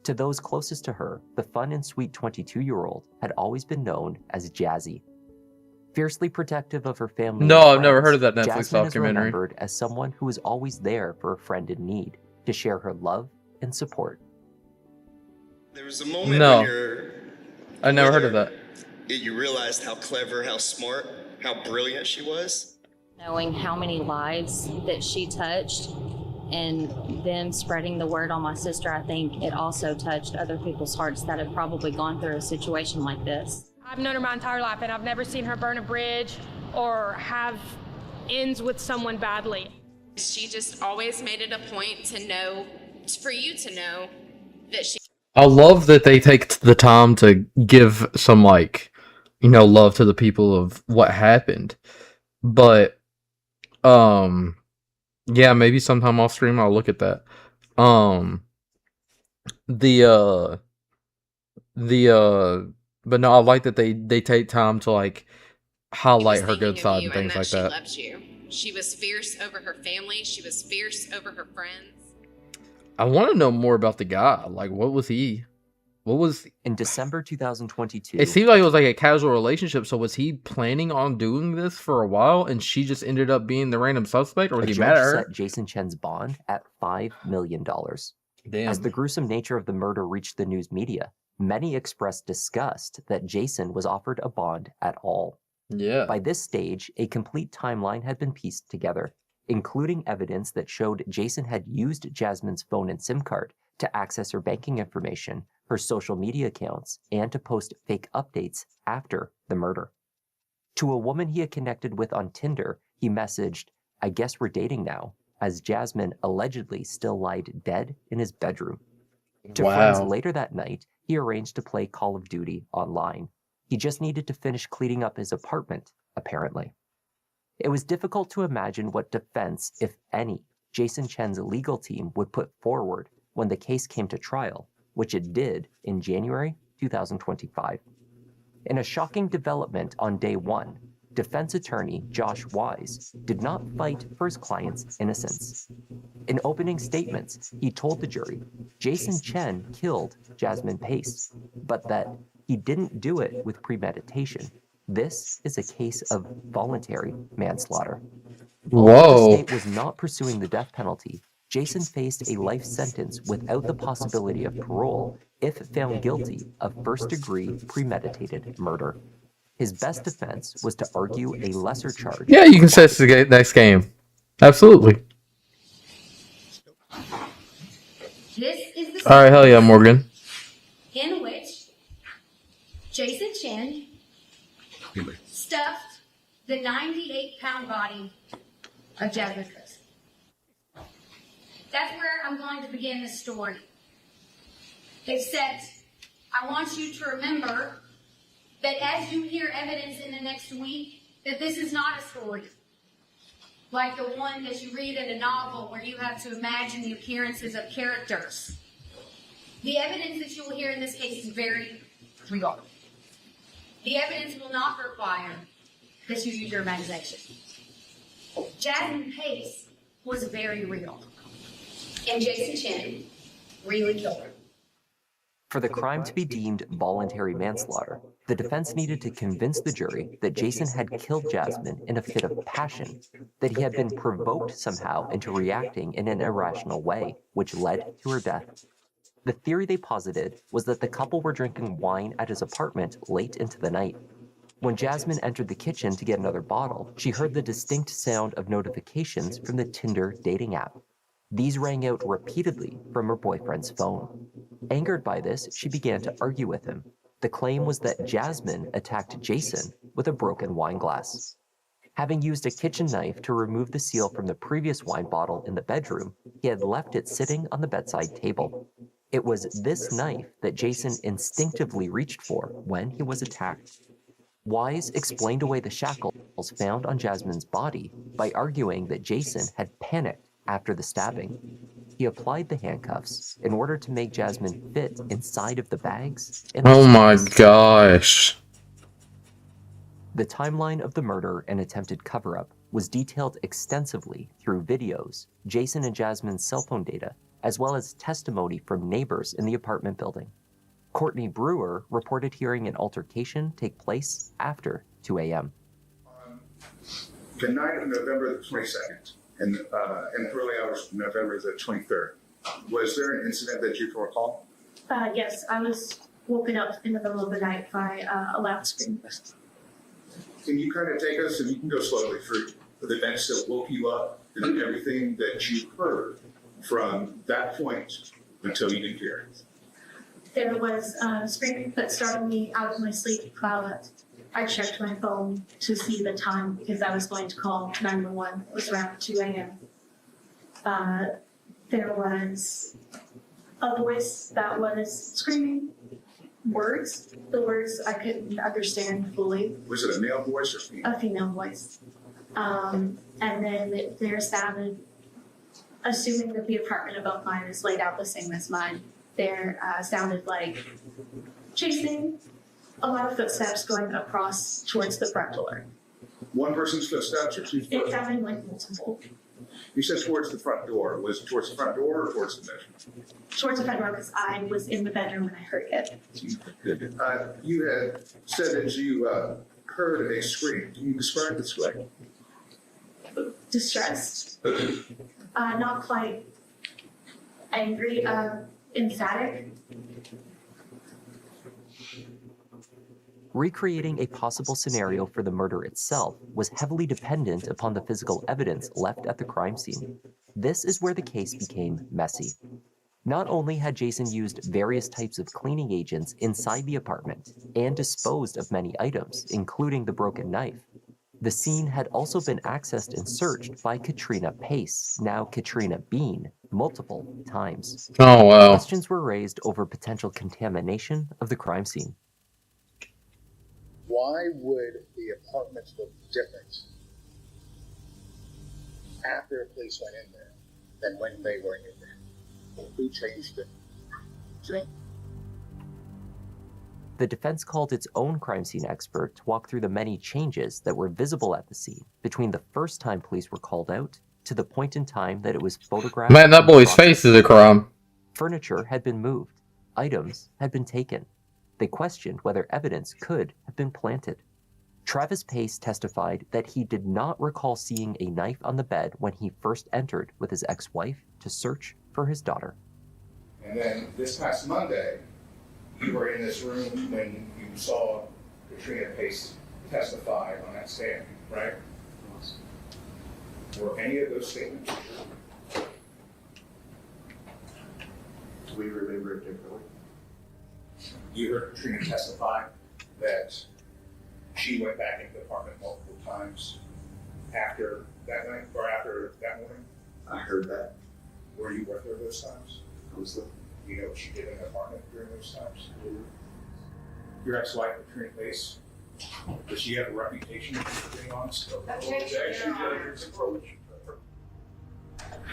To those closest to her, the fun and sweet 22-year-old had always been known as Jazzy. Fiercely protective of her family No, and I've never friends, heard of that Netflix Jasmine is documentary. remembered as someone who was always there for a friend in need, to share her love and support. There was a moment No. when you're I never heard of that. you realized how clever, how smart, how brilliant she was. Knowing how many lives that she touched and them spreading the word on my sister, I think it also touched other people's hearts that have probably gone through a situation like this. I've known her my entire life, and I've never seen her burn a bridge or have ends with someone badly. She just always made it a point to know, for you to know, that she... I love that they take the time to give some, like, you know, love to the people of what happened. But, yeah, maybe sometime off stream I'll look at that. But no, I like that they take time to, like, highlight her good side and things like that. She loved you. She was fierce over her family. She was fierce over her friends. I want to know more about the guy. Like, what was he? In December 2022, It seemed like it was like a casual relationship. So was he planning on doing this for a while, and she just ended up being the random suspect, or was a he judge mad at her? set Jason Chen's bond at $5 million. Damn. As the gruesome nature of the murder reached the news media, many expressed disgust that Jason was offered a bond at all. Yeah. By this stage, a complete timeline had been pieced together, including evidence that showed Jason had used Jasmine's phone and SIM card to access her banking information, her social media accounts, and to post fake updates after the murder. To a woman he had connected with on Tinder, he messaged, "I guess we're dating now," as Jasmine allegedly still lied dead in his bedroom. To friends later that night, he arranged to play Call of Duty online. He just needed to finish cleaning up his apartment, apparently. It was difficult to imagine what defense, if any, Jason Chen's legal team would put forward when the case came to trial, which it did in January 2025. In a shocking development on day one, defense attorney Josh Wise did not fight for his client's innocence. In opening statements, he told the jury Jason Chen killed Jasmine Pace, but that he didn't do it with premeditation. This is a case of voluntary manslaughter. Although the state was not pursuing the death penalty, Jason faced a life sentence without the possibility of parole if found guilty of first-degree premeditated murder. His best defense was to argue a lesser charge. Yeah, you can say it's the next game. Absolutely. This is the All right, hell yeah, Morgan. in which Jason Chen stuffed the 98-pound body of Jasmine Chris. That's where I'm going to begin this story. Except, I want you to remember that as you hear evidence in the next week, that this is not a story like the one that you read in a novel where you have to imagine the appearances of characters. The evidence that you will hear in this case is very real. The evidence will not require that you use your imagination. Jasmine Pace was very real. And Jason Chen really killed her. For the crime to be deemed voluntary manslaughter, the defense needed to convince the jury that Jason had killed Jasmine in a fit of passion, that he had been provoked somehow into reacting in an irrational way, which led to her death. The theory they posited was that the couple were drinking wine at his apartment late into the night. When Jasmine entered the kitchen to get another bottle, she heard the distinct sound of notifications from the Tinder dating app. These rang out repeatedly from her boyfriend's phone. Angered by this, she began to argue with him. The claim was that Jasmine attacked Jason with a broken wine glass. Having used a kitchen knife to remove the seal from the previous wine bottle in the bedroom, he had left it sitting on the bedside table. It was this knife that Jason instinctively reached for when he was attacked. Wise explained away the shackles found on Jasmine's body by arguing that Jason had panicked after the stabbing. He applied the handcuffs in order to make Jasmine fit inside of the bags. Oh my gosh. The timeline of the murder and attempted cover-up was detailed extensively through videos, Jason and Jasmine's cell phone data, as well as testimony from neighbors in the apartment building. Courtney Brewer reported hearing an altercation take place after 2 a.m. The night of November the 22nd, and in the early hours of November the 23rd, was there an incident that you can recall? Yes, I was woken up in the middle of the night by a loud scream. Can you kind of take us, and you can go slowly, through the events that woke you up and everything that you heard from that point until you didn't hear it? There was a scream that startled me out of my sleep while I checked my phone to see the time because I was going to call 911. It was around 2 a.m. There was a voice that was screaming words. The words I couldn't understand fully. Was it a male voice or female? A female voice. And then there sounded, assuming that the apartment above mine is laid out the same as mine, there sounded like chasing, a lot of footsteps going across towards the front door. One person's footsteps or two footsteps? It sounded like multiple. You said towards the front door. Was it towards the front door or towards the bedroom? Towards the front door because I was in the bedroom when I heard it. You had said that you heard a scream. Can you describe the scream? Distressed. Not quite angry, emphatic. Recreating a possible scenario for the murder itself was heavily dependent upon the physical evidence left at the crime scene. This is where the case became messy. Not only had Jason used various types of cleaning agents inside the apartment and disposed of many items, including the broken knife, the scene had also been accessed and searched by Katrina Pace, now Katrina Bean, multiple times. Oh, wow. Questions were raised over potential contamination of the crime scene. Why would the apartment look different after police went in there than when they were in there? Who changed it? The defense called its own crime scene expert to walk through the many changes that were visible at the scene between the first time police were called out to the point in time that it was photographed. Man, that boy's face is a crime. Furniture had been moved. Items had been taken. They questioned whether evidence could have been planted. Travis Pace testified that he did not recall seeing a knife on the bed when he first entered with his ex-wife to search for his daughter. And then this past Monday, you were in this room when you saw Katrina Pace testify on that stand, right? Were any of those statements true? Do we remember it differently? You heard Katrina testify that she went back into the apartment multiple times after that night or after that morning? I heard that. Were you with her those times? I was there. You know what she did in the apartment during those times? Your ex-wife, Katrina Pace, does she have a reputation for being honest?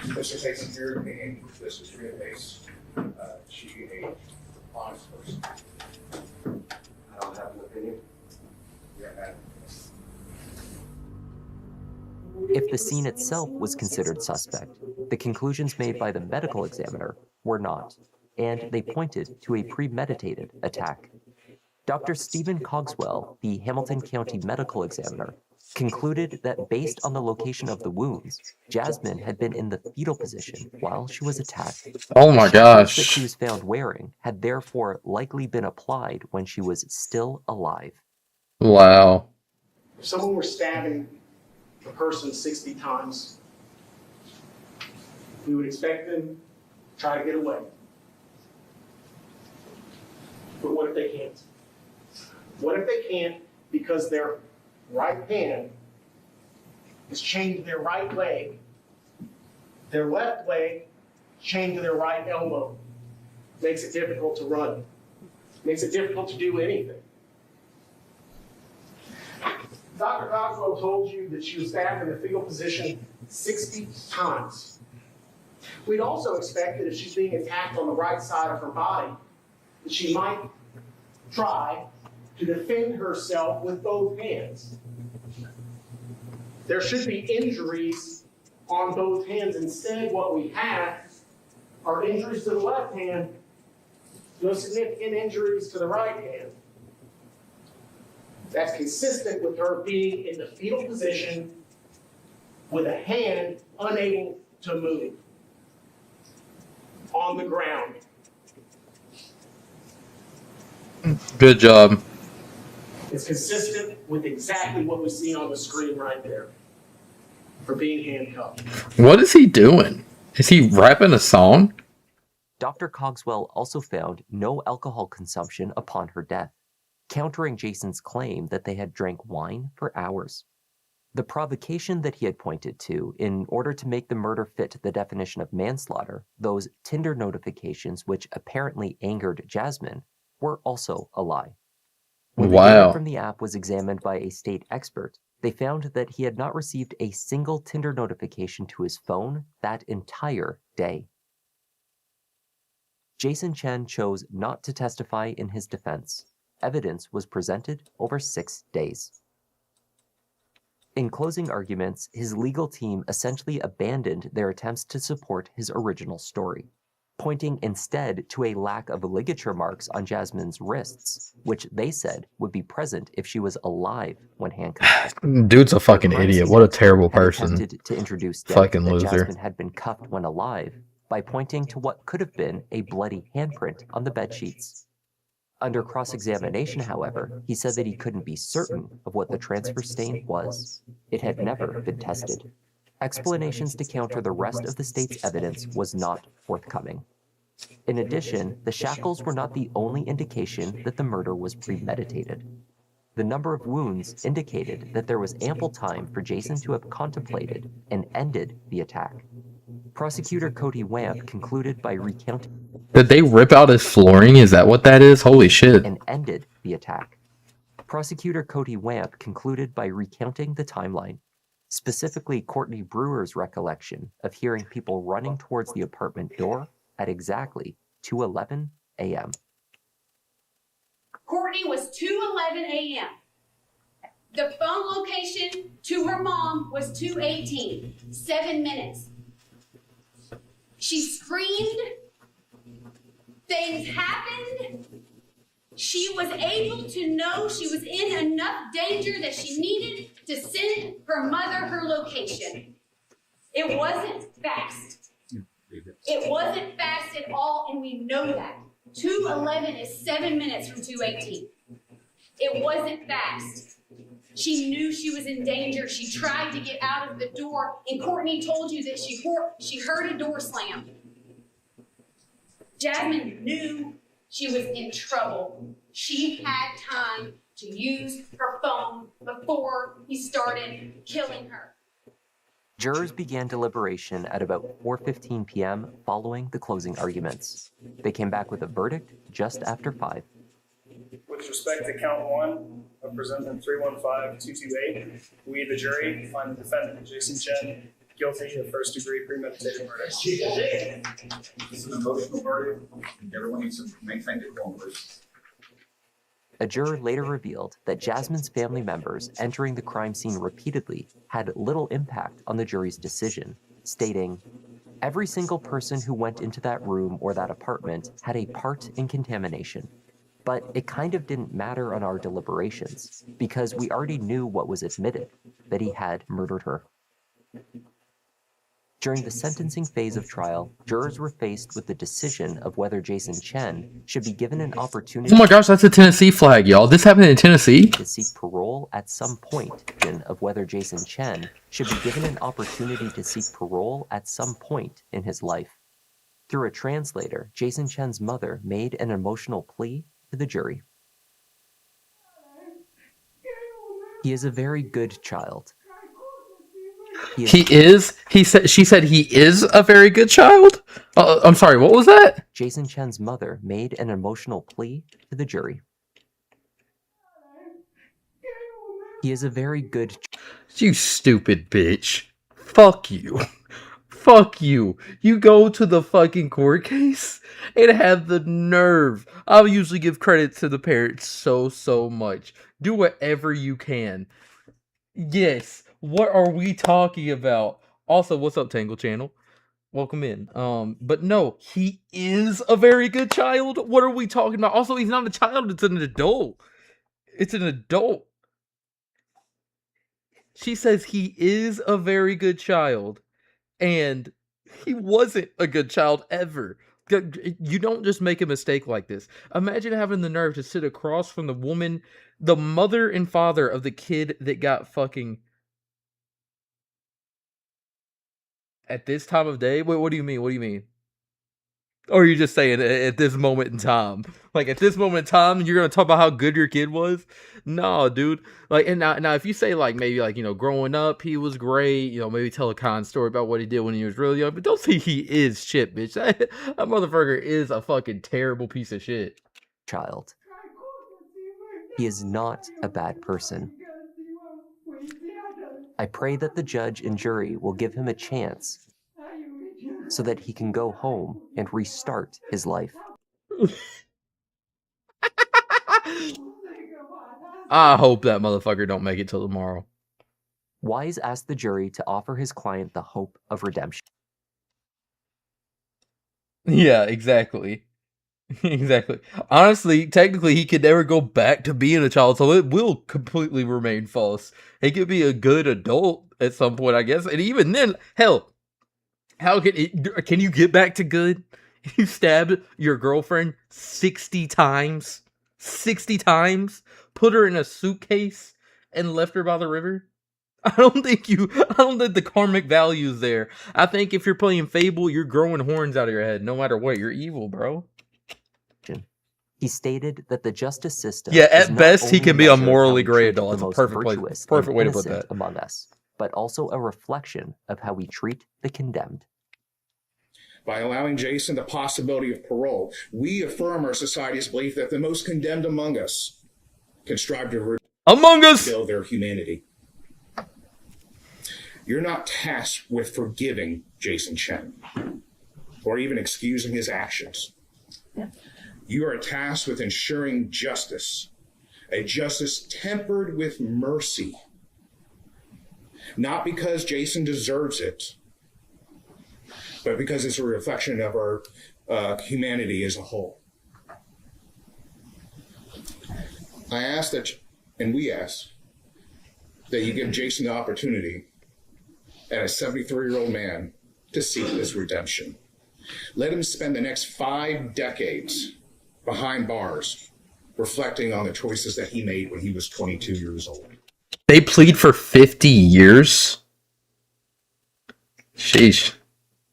Mr. Pace, in your opinion, this is Katrina Pace. She a honest person? I don't have an opinion. If the scene itself was considered suspect, the conclusions made by the medical examiner were not, and they pointed to a premeditated attack. Dr. Stephen Cogswell, the Hamilton County medical examiner, concluded that based on the location of the wounds, Jasmine had been in the fetal position while she was attacked. Oh my gosh. The shoes that she was found wearing had therefore likely been applied when she was still alive. Wow. If someone were stabbing a person 60 times, we would expect them to try to get away. But what if they can't? What if they can't because their right hand is chained to their right leg, their left leg chained to their right elbow? Makes it difficult to run. Makes it difficult to do anything. Dr. Cogswell told you that she was stabbed in the fetal position 60 times. We'd also expect that if she's being attacked on the right side of her body, that she might try to defend herself with both hands. There should be injuries on both hands. Instead, what we have are injuries to the left hand, no significant injuries to the right hand. That's consistent with her being in the fetal position with a hand unable to move on the ground. Good job. It's consistent with exactly what we see on the screen right there for being handcuffed. What is he doing? Is he rapping a song? Dr. Cogswell also found no alcohol consumption upon her death, countering Jason's claim that they had drank wine for hours. The provocation that he had pointed to in order to make the murder fit the definition of manslaughter, those Tinder notifications which apparently angered Jasmine, were also a lie. When the data from the app was examined by a state expert, they found that he had not received a single Tinder notification to his phone that entire day. Jason Chen chose not to testify in his defense. Evidence was presented over 6 days. In closing arguments, his legal team essentially abandoned their attempts to support his original story, pointing instead to a lack of ligature marks on Jasmine's wrists, which they said would be present if she was alive when handcuffed. Dude's a fucking idiot. What a terrible person. Attempted to introduce Fucking that loser. Jasmine had been cuffed when alive by pointing to what could have been a bloody handprint on the bedsheets. Under cross-examination, however, he said that he couldn't be certain of what the transfer stain was. It had never been tested. Explanations to counter the rest of the state's evidence was not forthcoming. In addition, the shackles were not the only indication that the murder was premeditated. The number of wounds indicated that there was ample time for Jason to have contemplated and ended the attack. Prosecutor Cody Wamp concluded by recounting... Did they rip out his flooring? Is that what that is? Holy shit. ...and ended the attack. Prosecutor Cody Wamp concluded by recounting the timeline, specifically Courtney Brewer's recollection of hearing people running towards the apartment door at exactly 2:11 a.m. Courtney was 2:11 a.m. The phone location to her mom was 2:18, 7 minutes. She screamed. Things happened. She was able to know she was in enough danger that she needed to send her mother her location. It wasn't fast. It wasn't fast at all, and we know that. 2:11 is 7 minutes from 2:18. It wasn't fast. She knew she was in danger. She tried to get out of the door, and Courtney told you that she heard a door slam. Jasmine knew she was in trouble. She had time to use her phone before he started killing her. Jurors began deliberation at about 4:15 p.m. following the closing arguments. They came back with a verdict just after 5. With respect to count 1 of presentment 315228, we, the jury, find the defendant, Jason Chen, guilty of first-degree premeditated murder. This is an emotional verdict. Everyone needs to maintain their calm, please. A juror later revealed that Jasmine's family members entering the crime scene repeatedly had little impact on the jury's decision, stating, "Every single person who went into that room or that apartment had a part in contamination. But it kind of didn't matter on our deliberations, because we already knew what was admitted, that he had murdered her." During the sentencing phase of trial, jurors were faced with the decision of whether Jason Chen should be given an opportunity... Oh my gosh, that's a Tennessee flag, y'all. This happened in Tennessee? ...to seek parole at some point, of whether Jason Chen should be given an opportunity to seek parole at some point in his life. Through a translator, Jason Chen's mother made an emotional plea to the jury. "He is a very good child. She said he is a very good child? I'm sorry, what was that? Jason Chen's mother made an emotional plea to the jury. "He is a very good..." You stupid bitch. Fuck you. Fuck you. You go to the fucking court case and have the nerve. I'll usually give credit to the parents so much. Do whatever you can. Yes. What are we talking about? Also, what's up, Tangle Channel? Welcome in. But no, he is a very good child. What are we talking about? Also, he's not a child, it's an adult. It's an adult. She says he is a very good child, and he wasn't a good child ever. You don't just make a mistake like this. Imagine having the nerve to sit across from the woman, the mother and father of the kid that got fucking... At this time of day? Wait, what do you mean? What do you mean? Or are you just saying at this moment in time? Like, at this moment in time, you're going to talk about how good your kid was? No, dude. Like, and now if you say, like, maybe, like, you know, growing up, he was great. You know, maybe tell a con story about what he did when he was really young. But don't say he is shit, bitch. That motherfucker is a fucking terrible piece of shit. Child. He is not a bad person. I pray that the judge and jury will give him a chance so that he can go home and restart his life. I hope that motherfucker don't make it till tomorrow. Wise asked the jury to offer his client the hope of redemption. Yeah, exactly. Exactly. Honestly, technically, he could never go back to being a child, so it will completely remain false. He could be a good adult at some point, I guess. And even then, hell, how can you get back to good? You stabbed your girlfriend 60 times? 60 times, put her in a suitcase, and left her by the river? I don't think the karmic value is there. I think if you're playing Fable, you're growing horns out of your head no matter what. You're evil, bro. He stated that the justice system Yeah, is at not best, he only can be a measured how morally we gray treat adult. the That's a most perfect virtuous perfect and way to put innocent that. among us, but also a reflection of how we treat the condemned. By allowing Jason the possibility of parole, we affirm our society's belief that the most condemned among us can strive to rebuild their humanity. You're not tasked with forgiving Jason Chen or even excusing his actions. You are tasked with ensuring justice, a justice tempered with mercy. Not because Jason deserves it, but because it's a reflection of our humanity as a whole. I ask that, and we ask, that you give Jason the opportunity, as a 73-year-old man, to seek this redemption. Let him spend the next 5 decades behind bars, reflecting on the choices that he made when he was 22 years old. They plead for 50 years? Sheesh.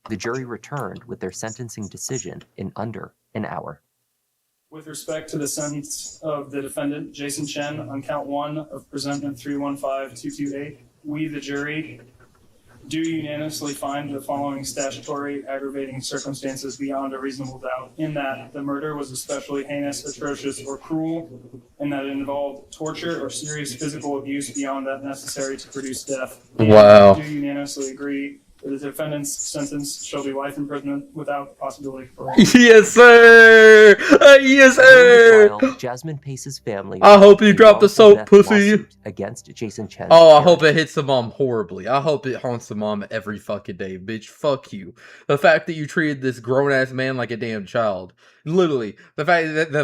The jury returned with their sentencing decision in under an hour. With respect to the sentence of the defendant, Jason Chen, on count 1 of presentment 315228, we, the jury, do unanimously find the following statutory aggravating circumstances beyond a reasonable doubt, in that the murder was especially heinous, atrocious, or cruel, and that it involved torture or serious physical abuse beyond that necessary to produce death. And Wow. do unanimously agree that the defendant's sentence shall be life imprisonment without possibility of parole. Yes, sir! Yes, sir! During the trial, Jasmine Pace's family. I hope you filed a drop the wrongful soap, death pussy. lawsuit against Jason Chen. Oh, I hope it hits the mom horribly. I hope it haunts the mom every fucking day, bitch. Fuck you. The fact that you treated this grown-ass man like a damn child. Literally. The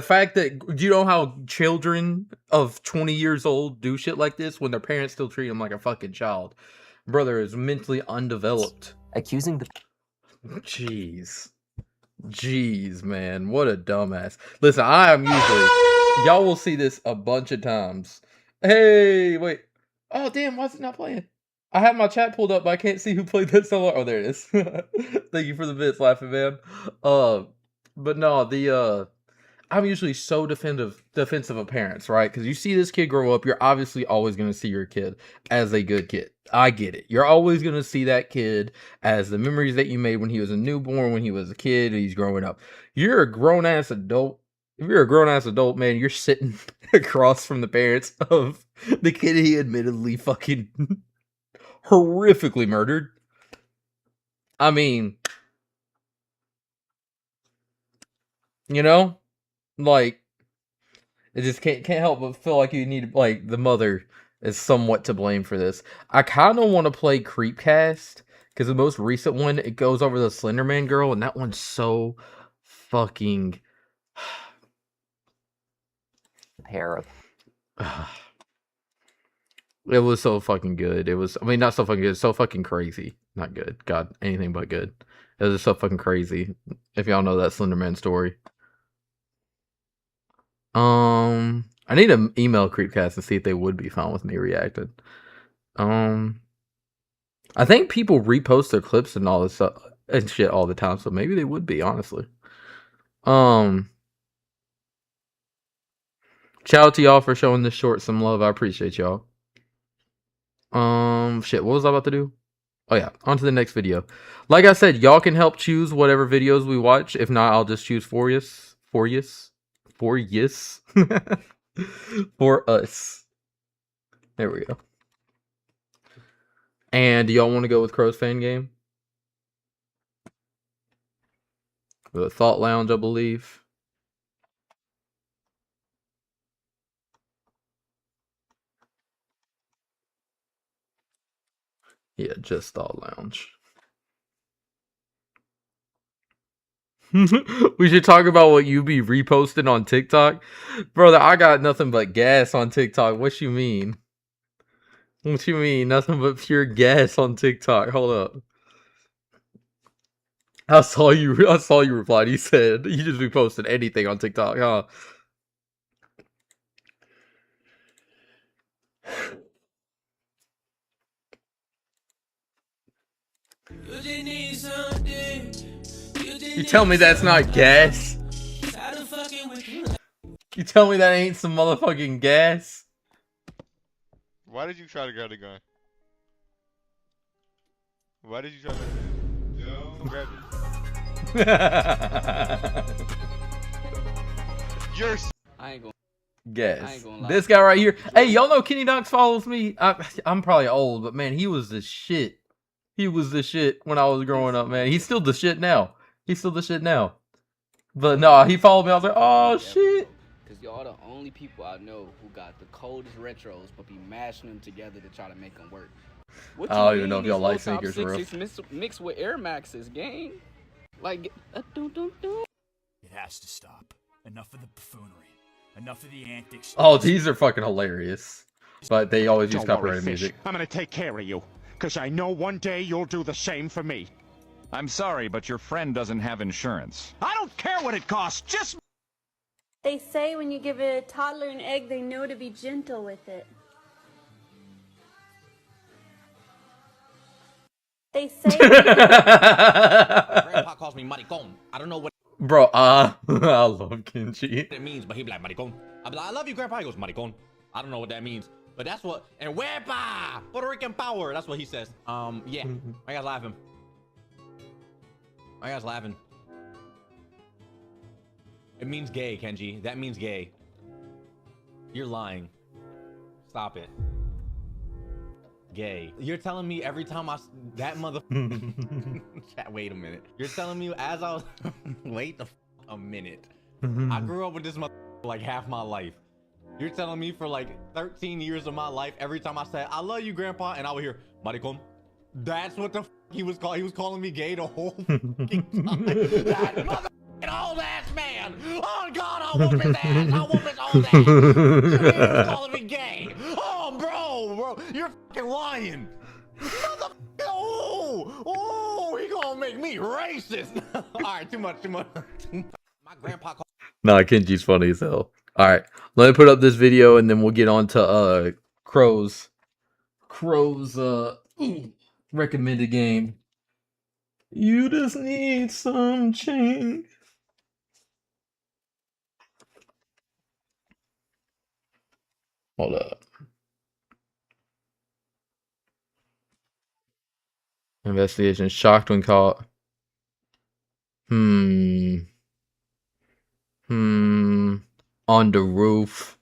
fact that do you know how children of 20 years old do shit like this when their parents still treat them like a fucking child? Brother is mentally undeveloped. Accusing the... Jeez. Jeez, man. What a dumbass. Listen, I am usually... Y'all will see this a bunch of times. Hey, wait. Oh, damn, why is it not playing? I have my chat pulled up, but I can't see who played that solo. Oh, there it is. Thank you for the bits, Laughing Man. But no, I'm usually so defensive of parents, right? Because you see this kid grow up, you're obviously always going to see your kid as a good kid. I get it. You're always going to see that kid as the memories that you made when he was a newborn, when he was a kid, he's growing up. You're a grown-ass adult. If you're a grown-ass adult, man, you're sitting across from the parents of the kid he admittedly fucking horrifically murdered. I mean, you know? Like, it just can't help but feel like you need, like, the mother is somewhat to blame for this. I kind of want to play Creepcast, because the most recent one, it goes over the Slenderman girl, and that one's so fucking... pair of... It was so fucking good. It was, I mean, not so fucking good, so fucking crazy. Not good. God, anything but good. It was just so fucking crazy. If y'all know that Slenderman story. I need to email Creepcast and see if they would be fine with me reacting. I think people repost their clips and all this stuff and shit all the time, so maybe they would be, honestly. Shout out to y'all for showing this short some love. I appreciate y'all. Shit, what was I about to do? Oh yeah, on to the next video. Like I said, y'all can help choose whatever videos we watch. If not, I'll just choose for us. For us. There we go. And do y'all want to go with Crow's Fan Game? With a Thought Lounge, I believe. Yeah, just Thought Lounge. We should talk about what you be reposting on TikTok. Brother, I got nothing but gas on TikTok. What you mean? What you mean? Nothing but pure gas on TikTok. Hold up. I saw you reply. You said you just reposted anything on TikTok, huh? You tell me that's not gas? You tell me that ain't some motherfucking gas? Why did you try to grab the gun? Why did you try to grab it? You're I ain't gonna. Guess. Lie. This guy right here. Hey, y'all know Kenny Knox follows me? I'm probably old, but man, he was the shit. He was the shit when I was growing up, man. He's still the shit now. He's still the shit now. But no, he followed me. I was like, oh shit. Cause y'all the only people I know who got the coldest retros, but be mashing them together to try to make them work. What I don't even know if y'all like sneakers, bro. Mixed with Air Maxes, gang. Like, It has to stop. Enough of the buffoonery. Enough of the antics. Oh, these are fucking hilarious. But they always use Don't worry, copyrighted Fish. music. I'm gonna take care of you, because I know one day you'll do the same for me. I'm sorry, but your friend doesn't have insurance. I don't care what it costs, just... They say when you give a toddler an egg, they know to be gentle with it. They say... Grandpa calls me maricon. I don't know what Bro, I love Kenji. it means, but he be like, maricon. I be like, I love you, Grandpa. He goes, maricon. I don't know what that means, but that's what... And huepa! Puerto Rican power. That's what he says. Yeah. I guys laughing. I guys laughing. It means gay, Kenji. That means gay. You're lying. Stop it. Gay. You're telling me every time that mother... Chat, wait a minute. You're telling me as I was... Wait a minute. I grew up with this mother like half my life. You're telling me for like 13 years of my life, every time I said, I love you, Grandpa, and I would hear, maricon. That's what the he was calling. He was calling me gay the whole fucking time. That motherfucking old ass man. Oh God, I'll whoop his ass. I'll whoop his old ass. He was calling me gay. Oh, bro, you're fucking lying. Oh, he gonna make me racist. All right, too much. My grandpa called. Nah, Kenji's funny as hell. All right, let me put up this video and then we'll get on to Crow's recommended game. You just need some change. Hold up. Investigation shocked when caught. On the roof.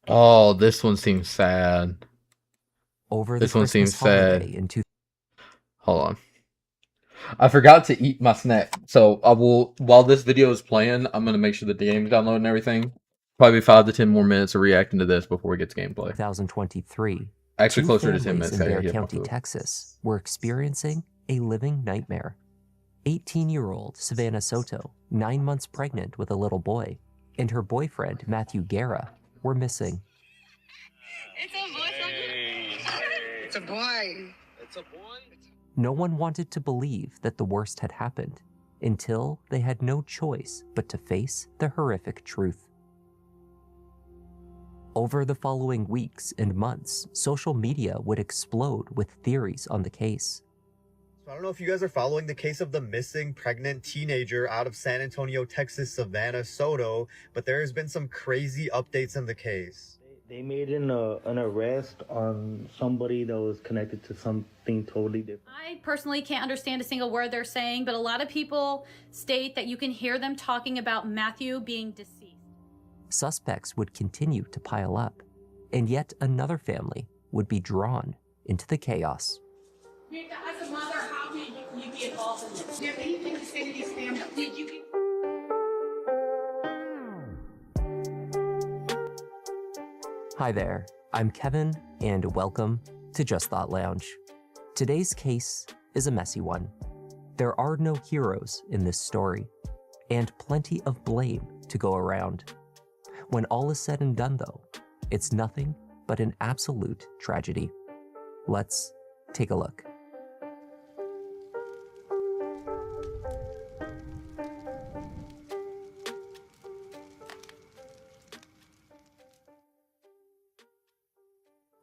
Oh, this one seems sad. This one seems sad. Hold on. I forgot to eat my snack, so I will. While this video is playing, I'm gonna make sure that the game's downloading and everything. Probably 5 to 10 more minutes of reacting to this before we get to gameplay. 2023. Actually, Two closer to 10 families minutes. in Dare County, Texas, were experiencing a living nightmare. 18-year-old Savannah Soto, 9 months pregnant with a little boy, and her boyfriend Matthew Guerra were missing. It's a boy. It's a boy. It's a boy. No one wanted to believe that the worst had happened until they had no choice but to face the horrific truth. Over the following weeks and months, social media would explode with theories on the case. So I don't know if you guys are following the case of the missing pregnant teenager out of San Antonio, Texas, Savannah Soto, but there has been some crazy updates in the case. They made an arrest on somebody that was connected to something totally different. I personally can't understand a single word they're saying, but a lot of people state that you can hear them talking about Matthew being deceased. Suspects would continue to pile up, and yet another family would be drawn into the chaos. As a mother, how did you be involved in this? Is there anything to say to these families? Did you get... Hi there, I'm Kevin, and welcome to Just Thought Lounge. Today's case is a messy one. There are no heroes in this story, and plenty of blame to go around. When all is said and done, though, it's nothing but an absolute tragedy. Let's take a look.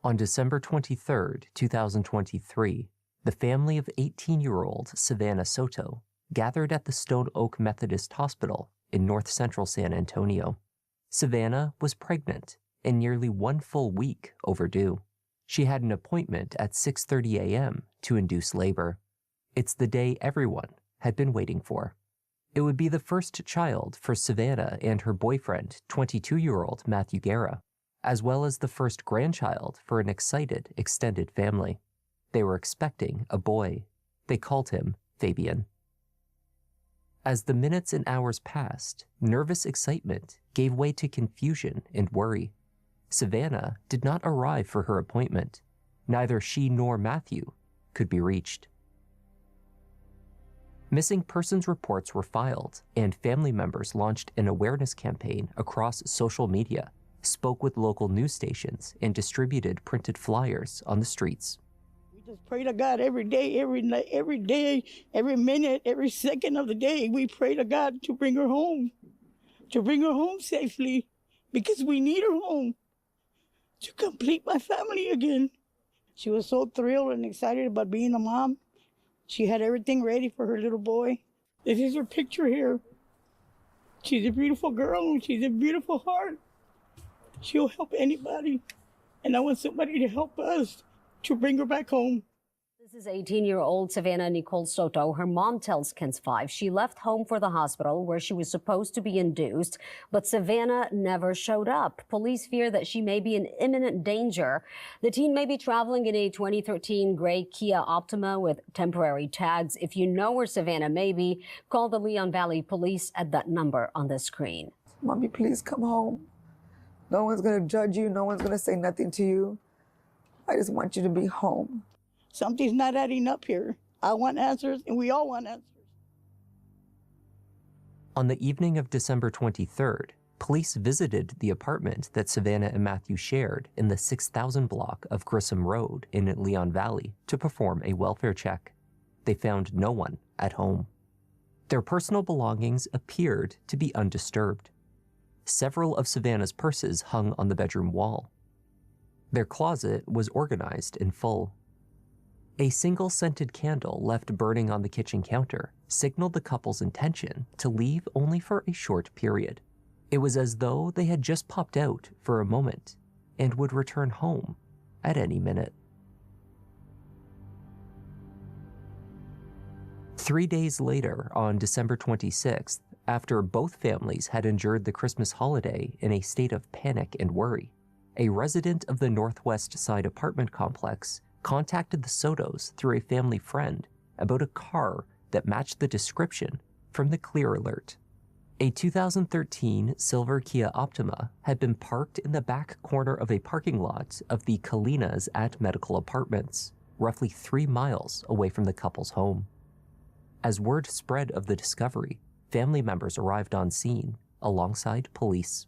On December 23, 2023, the family of 18-year-old Savannah Soto gathered at the Stone Oak Methodist Hospital in north central San Antonio. Savannah was pregnant and nearly 1 full week overdue. She had an appointment at 6:30 a.m. to induce labor. It's the day everyone had been waiting for. It would be the first child for Savannah and her boyfriend, 22-year-old Matthew Guerra, as well as the first grandchild for an excited extended family. They were expecting a boy. They called him Fabian. As the minutes and hours passed, nervous excitement gave way to confusion and worry. Savannah did not arrive for her appointment. Neither she nor Matthew could be reached. Missing persons reports were filed, and family members launched an awareness campaign across social media, spoke with local news stations, and distributed printed flyers on the streets. We just pray to God every day, every night, every day, every minute, every second of the day. We pray to God to bring her home safely, because we need her home to complete my family again. She was so thrilled and excited about being a mom. She had everything ready for her little boy. This is her picture here. She's a beautiful girl. She's a beautiful heart. She'll help anybody. And I want somebody to help us to bring her back home. This is 18-year-old Savannah Nicole Soto. Her mom tells KENS 5 she left home for the hospital where she was supposed to be induced, but Savannah never showed up. Police fear that she may be in imminent danger. The teen may be traveling in a 2013 gray Kia Optima with temporary tags. If you know where Savannah may be, call the Leon Valley Police at that number on the screen. Mommy, please come home. No one's going to judge you. No one's going to say nothing to you. I just want you to be home. Something's not adding up here. I want answers, and we all want answers. On the evening of December 23rd, police visited the apartment that Savannah and Matthew shared in the 6000 block of Grissom Road in Leon Valley to perform a welfare check. They found no one at home. Their personal belongings appeared to be undisturbed. Several of Savannah's purses hung on the bedroom wall. Their closet was organized in full. A single scented candle left burning on the kitchen counter signaled the couple's intention to leave only for a short period. It was as though they had just popped out for a moment and would return home at any minute. 3 days later, on December 26th, after both families had endured the Christmas holiday in a state of panic and worry, a resident of the Northwest Side apartment complex contacted the Sotos through a family friend about a car that matched the description from the Clear Alert. A 2013 silver Kia Optima had been parked in the back corner of a parking lot of the Kalinas at Medical Apartments, roughly 3 miles away from the couple's home. As word spread of the discovery, family members arrived on scene alongside police.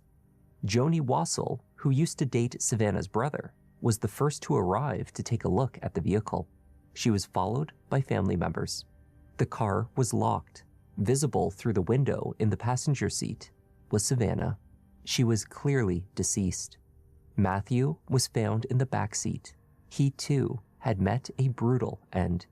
Joni Wassel, who used to date Savannah's brother, was the first to arrive to take a look at the vehicle. She was followed by family members. The car was locked. Visible through the window in the passenger seat was Savannah. She was clearly deceased. Matthew was found in the back seat. He too had met a brutal end.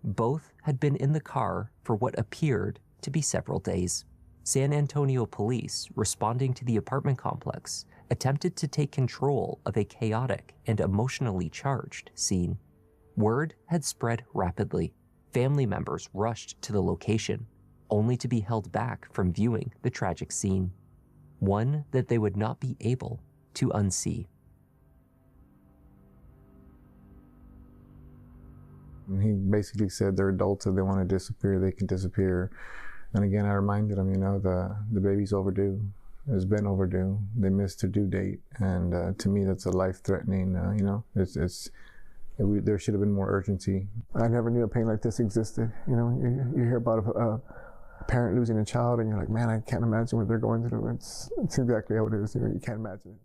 Both had been in the car for what appeared to be several days. San Antonio police, responding to the apartment complex, attempted to take control of a chaotic and emotionally charged scene. Word had spread rapidly. Family members rushed to the location, only to be held back from viewing the tragic scene, one that they would not be able to unsee. He basically said they're adults. If they want to disappear, they can disappear. And again, I reminded him, the baby's overdue. It's been overdue. They missed their due date, and to me, that's a life-threatening. There should have been more urgency. I never knew a pain like this existed. You hear about a parent losing a child, and you're like, man, I can't imagine what they're going through. It's exactly how it is. You can't imagine it.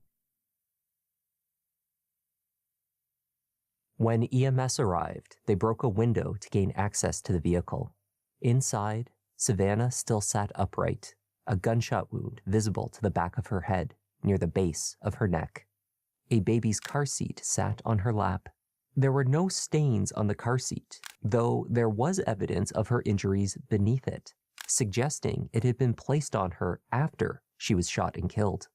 When EMS arrived, they broke a window to gain access to the vehicle. Inside, Savannah still sat upright, a gunshot wound visible to the back of her head near the base of her neck. A baby's car seat sat on her lap. There were no stains on the car seat, though there was evidence of her injuries beneath it, suggesting it had been placed on her after she was shot and killed.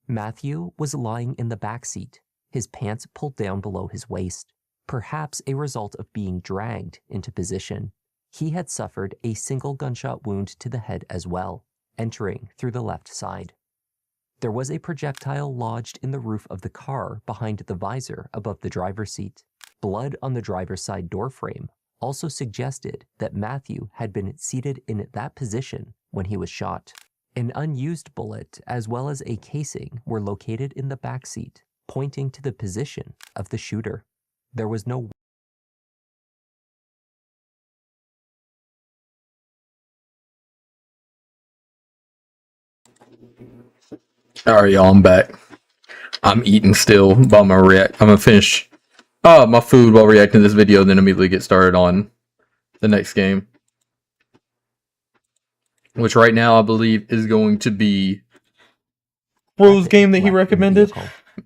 Matthew was lying in the back seat, his pants pulled down below his waist, perhaps a result of being dragged into position. He had suffered a single gunshot wound to the head as well, entering through the left side. There was a projectile lodged in the roof of the car behind the visor above the driver's seat. Blood on the driver's side door frame also suggested that Matthew had been seated in that position when he was shot. An unused bullet as well as a casing were located in the back seat, pointing to the position of the shooter. There was no Alright, y'all, I'm back. I'm eating still, but I'm gonna finish my food while reacting to this video, then immediately get started on the next game. Which right now I believe is going to be Bro's game that he recommended.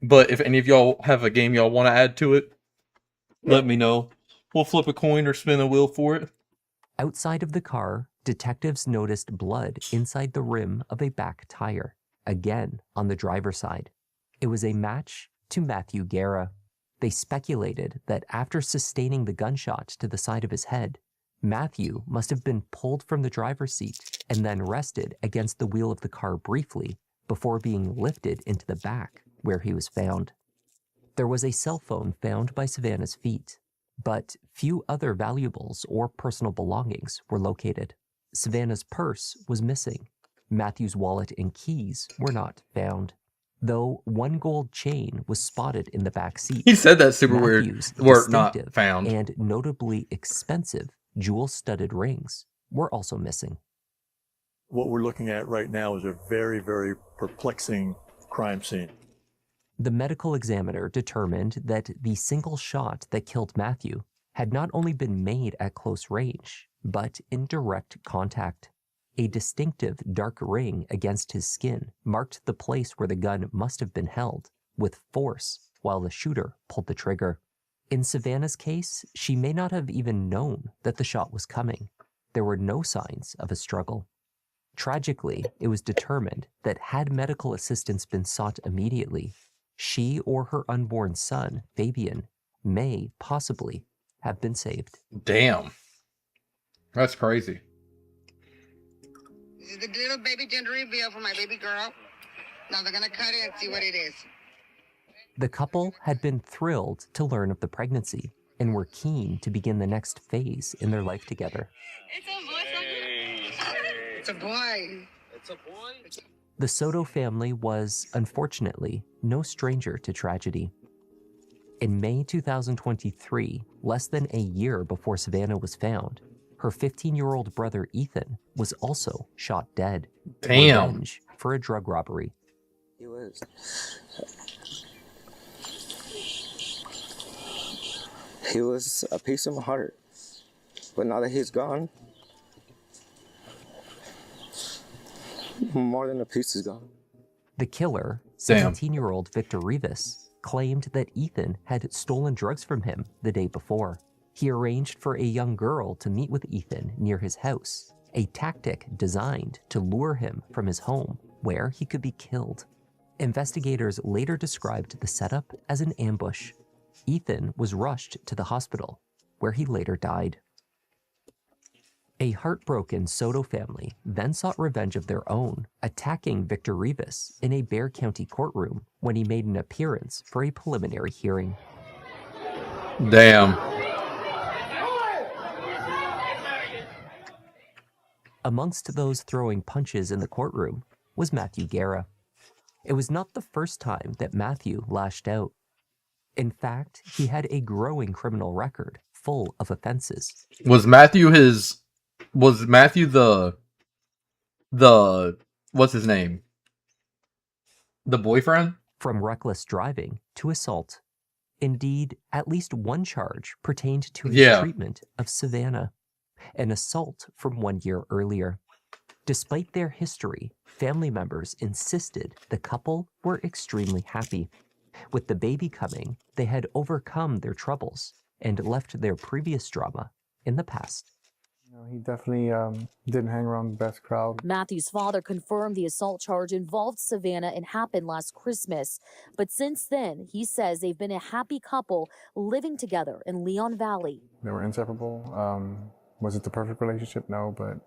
But if any of y'all have a game y'all want to add to it, let me know. We'll flip a coin or spin a wheel for it. Outside of the car, detectives noticed blood inside the rim of a back tire, again on the driver's side. It was a match to Matthew Guerra. They speculated that after sustaining the gunshot to the side of his head, Matthew must have been pulled from the driver's seat and then rested against the wheel of the car briefly before being lifted into the back, where he was found. There was a cell phone found by Savannah's feet, but few other valuables or personal belongings were located. Savannah's purse was missing. Matthew's wallet and keys were not found, though one gold chain was spotted in the back seat. He said that's super Matthew's weird. Were not distinctive found. And notably expensive jewel-studded rings were also missing. What we're looking at right now is a very, very perplexing crime scene. The medical examiner determined that the single shot that killed Matthew had not only been made at close range, but in direct contact. A distinctive dark ring against his skin marked the place where the gun must have been held, with force, while the shooter pulled the trigger. In Savannah's case, she may not have even known that the shot was coming. There were no signs of a struggle. Tragically, it was determined that had medical assistance been sought immediately, she or her unborn son, Fabian, may possibly have been saved. Damn. That's crazy. This is the little baby gender reveal for my baby girl. Now they're gonna cut it and see what it is. The couple had been thrilled to learn of the pregnancy and were keen to begin the next phase in their life together. It's a boy. It's a boy. The Soto family was, unfortunately, no stranger to tragedy. In May 2023, less than a year before Savannah was found, her 15-year-old brother Ethan was also shot dead. Damn. Revenge for a drug robbery. He was a piece of my heart, but now that he's gone, more than a piece is gone. The killer, 17-year-old Victor Rivas, claimed that Ethan had stolen drugs from him the day before. He arranged for a young girl to meet with Ethan near his house, a tactic designed to lure him from his home, where he could be killed. Investigators later described the setup as an ambush. Ethan was rushed to the hospital, where he later died. A heartbroken Soto family then sought revenge of their own, attacking Victor Rivas in a Bexar County courtroom when he made an appearance for a preliminary hearing. Damn. Amongst those throwing punches in the courtroom was Matthew Guerra. It was not the first time that Matthew lashed out. In fact, he had a growing criminal record full of offenses. Was Matthew the what's his name? The boyfriend? From reckless driving to assault. Indeed, at least one charge pertained to his treatment of Savannah, an assault from 1 year earlier. Despite their history, family members insisted the couple were extremely happy. With the baby coming, they had overcome their troubles and left their previous drama in the past. He definitely didn't hang around the best crowd. Matthew's father confirmed the assault charge involved Savannah and happened last Christmas. But since then, he says they've been a happy couple living together in Leon Valley. They were inseparable. Was it the perfect relationship? No, but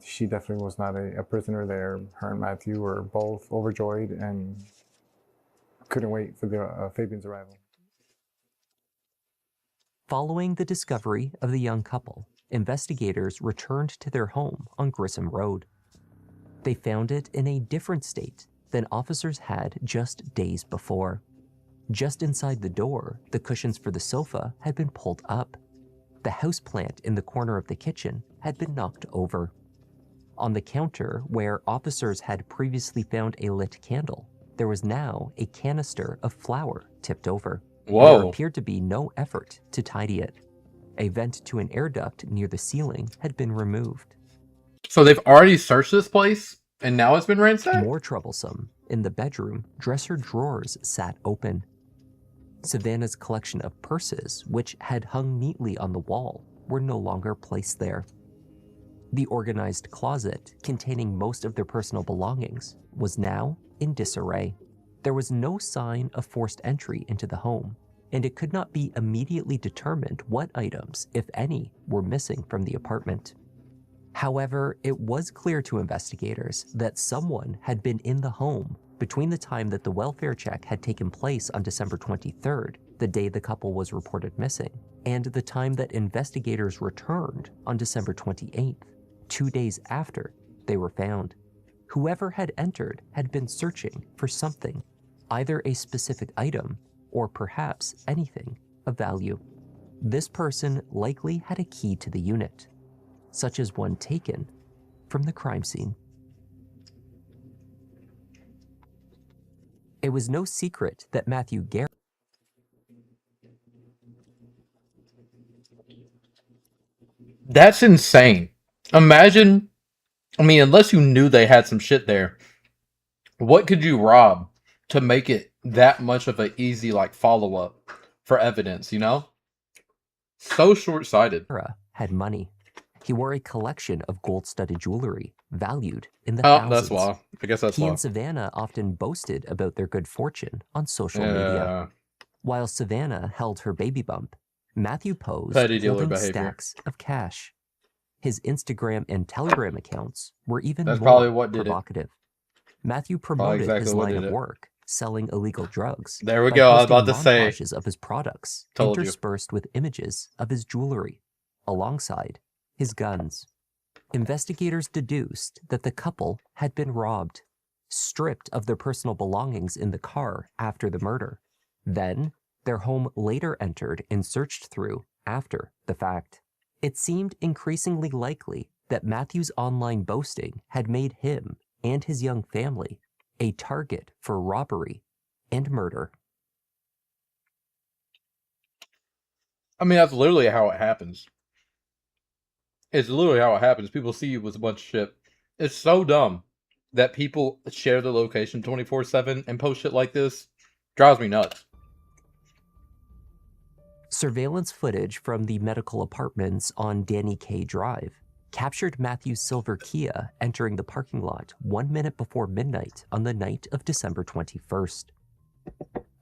she definitely was not a prisoner there. Her and Matthew were both overjoyed and couldn't wait for Fabian's arrival. Following the discovery of the young couple, investigators returned to their home on Grissom Road. They found it in a different state than officers had just days before. Just inside the door, the cushions for the sofa had been pulled up. The houseplant in the corner of the kitchen had been knocked over. On the counter, where officers had previously found a lit candle, there was now a canister of flour tipped over. Whoa. There appeared to be no effort to tidy it. A vent to an air duct near the ceiling had been removed. So they've already searched this place, and now it's been ransacked? More troublesome, in the bedroom, dresser drawers sat open. Savannah's collection of purses, which had hung neatly on the wall, were no longer placed there. The organized closet, containing most of their personal belongings, was now in disarray. There was no sign of forced entry into the home, and it could not be immediately determined what items, if any, were missing from the apartment. However, it was clear to investigators that someone had been in the home between the time that the welfare check had taken place on December 23rd, the day the couple was reported missing, and the time that investigators returned on December 28th, 2 days after they were found. Whoever had entered had been searching for something, either a specific item or perhaps anything of value. This person likely had a key to the unit, such as one taken from the crime scene. It was no secret that Matthew Garrett. That's insane. Imagine, unless you knew they had some shit there, what could you rob to make it that much of an easy, follow-up for evidence, So short-sighted. Had money. He wore a collection of gold-studded jewelry, valued in the thousands. That's why. I guess that's why. He and Savannah often boasted about their good fortune on social media. While Savannah held her baby bump, Matthew posed holding stacks of cash. His Instagram and Telegram accounts were even more provocative. Matthew promoted his line of work, selling illegal drugs. There we go. I was about to say. Montages of his products, Told interspersed with images of his jewelry, alongside his guns. Investigators deduced that the couple had been robbed, stripped of their personal belongings in the car after the murder. Then, their home later entered and searched through after the fact. It seemed increasingly likely that Matthew's online boasting had made him and his young family a target for robbery and murder. That's literally how it happens. It's literally how it happens. People see you with a bunch of shit. It's so dumb that people share the location 24/7 and post shit like this. Drives me nuts. Surveillance footage from the medical apartments on Danny K Drive captured Matthew's silver Kia entering the parking lot 1 minute before midnight on the night of December 21st.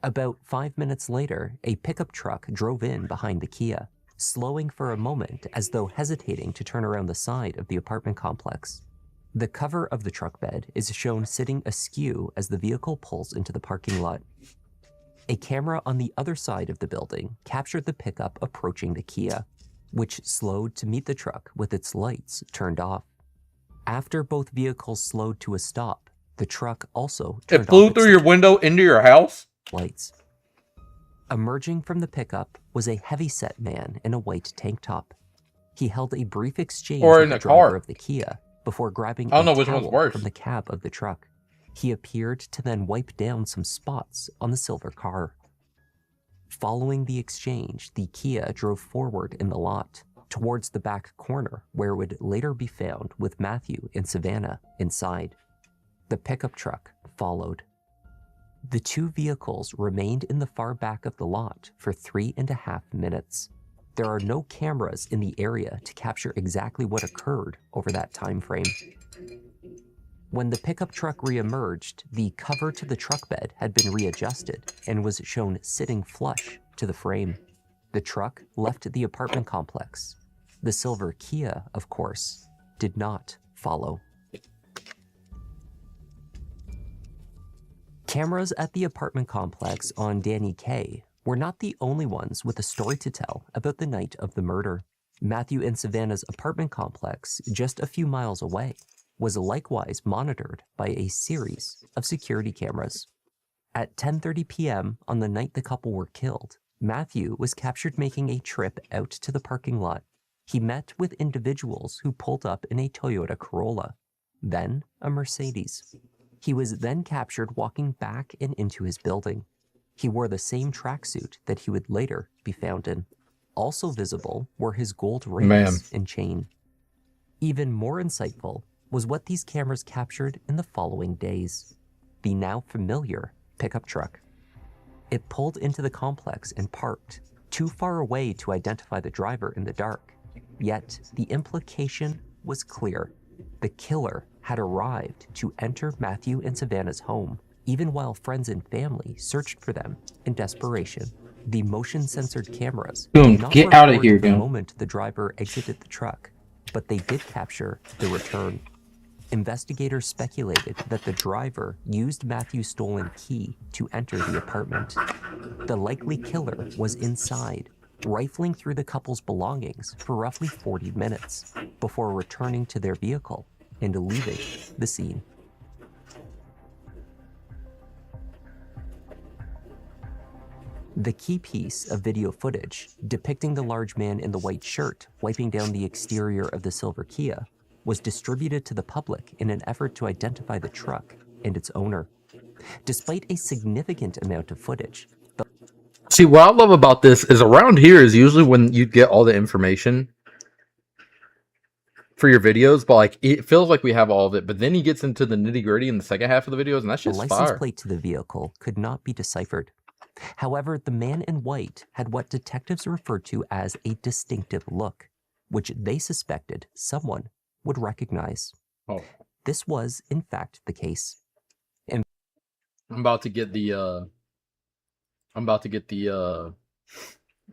About 5 minutes later, a pickup truck drove in behind the Kia, slowing for a moment as though hesitating to turn around the side of the apartment complex. The cover of the truck bed is shown sitting askew as the vehicle pulls into the parking lot. A camera on the other side of the building captured the pickup approaching the Kia, which slowed to meet the truck with its lights turned off. After both vehicles slowed to a stop, the truck also turned off. It flew through your window into your house? Lights. Emerging from the pickup was a heavy-set man in a white tank top. He held a brief exchange with the driver of the Kia before grabbing a towel from the cab of the truck. He appeared to then wipe down some spots on the silver car. Following the exchange, the Kia drove forward in the lot, towards the back corner, where it would later be found with Matthew and Savannah inside. The pickup truck followed. The two vehicles remained in the far back of the lot for 3.5 minutes. There are no cameras in the area to capture exactly what occurred over that time frame. When the pickup truck reemerged, the cover to the truck bed had been readjusted and was shown sitting flush to the frame. The truck left the apartment complex. The silver Kia, of course, did not follow. Cameras at the apartment complex on Danny K were not the only ones with a story to tell about the night of the murder. Matthew and Savannah's apartment complex, just a few miles away, was likewise monitored by a series of security cameras. At 10:30 p.m. on the night the couple were killed, Matthew was captured making a trip out to the parking lot. He met with individuals who pulled up in a Toyota Corolla, then a Mercedes. He was then captured walking back and into his building. He wore the same tracksuit that he would later be found in. Also visible were his gold rings and chain. Even more insightful was what these cameras captured in the following days. The now familiar pickup truck. It pulled into the complex and parked, too far away to identify the driver in the dark. Yet the implication was clear. The killer had arrived to enter Matthew and Savannah's home, even while friends and family searched for them in desperation. The motion-censored cameras did not get out of here, the Goon. moment the driver exited the truck, but they did capture the return. Investigators speculated that the driver used Matthew's stolen key to enter the apartment. The likely killer was inside, rifling through the couple's belongings for roughly 40 minutes before returning to their vehicle and leaving the scene. The key piece of video footage depicting the large man in the white shirt wiping down the exterior of the silver Kia was distributed to the public in an effort to identify the truck and its owner. Despite a significant amount of footage, See, what I love about this is around here is usually when you get all the information for your videos, but like it feels like we have all of it, but then he gets into the nitty-gritty in the second half of the videos, and that's the just license fire. plate to the vehicle could not be deciphered. However, the man in white had what detectives referred to as a distinctive look, which they suspected someone would recognize. Oh. This was, in fact, the case. I'm about to get the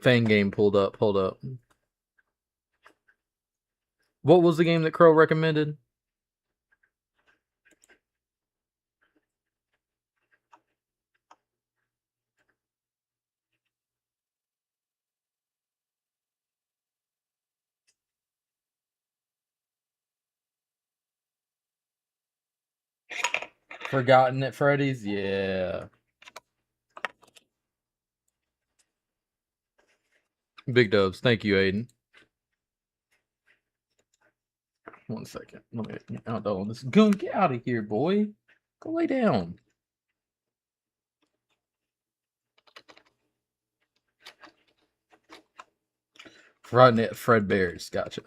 Fang game pulled up. Hold up. What was the game that Crow recommended? Forgotten at Freddy's? Yeah. Big dubs. Thank you, Aiden. 1 second. Let me out on this. Goon, get out of here, boy. Go lay down. Forgotten at FREDBEARS. Gotcha.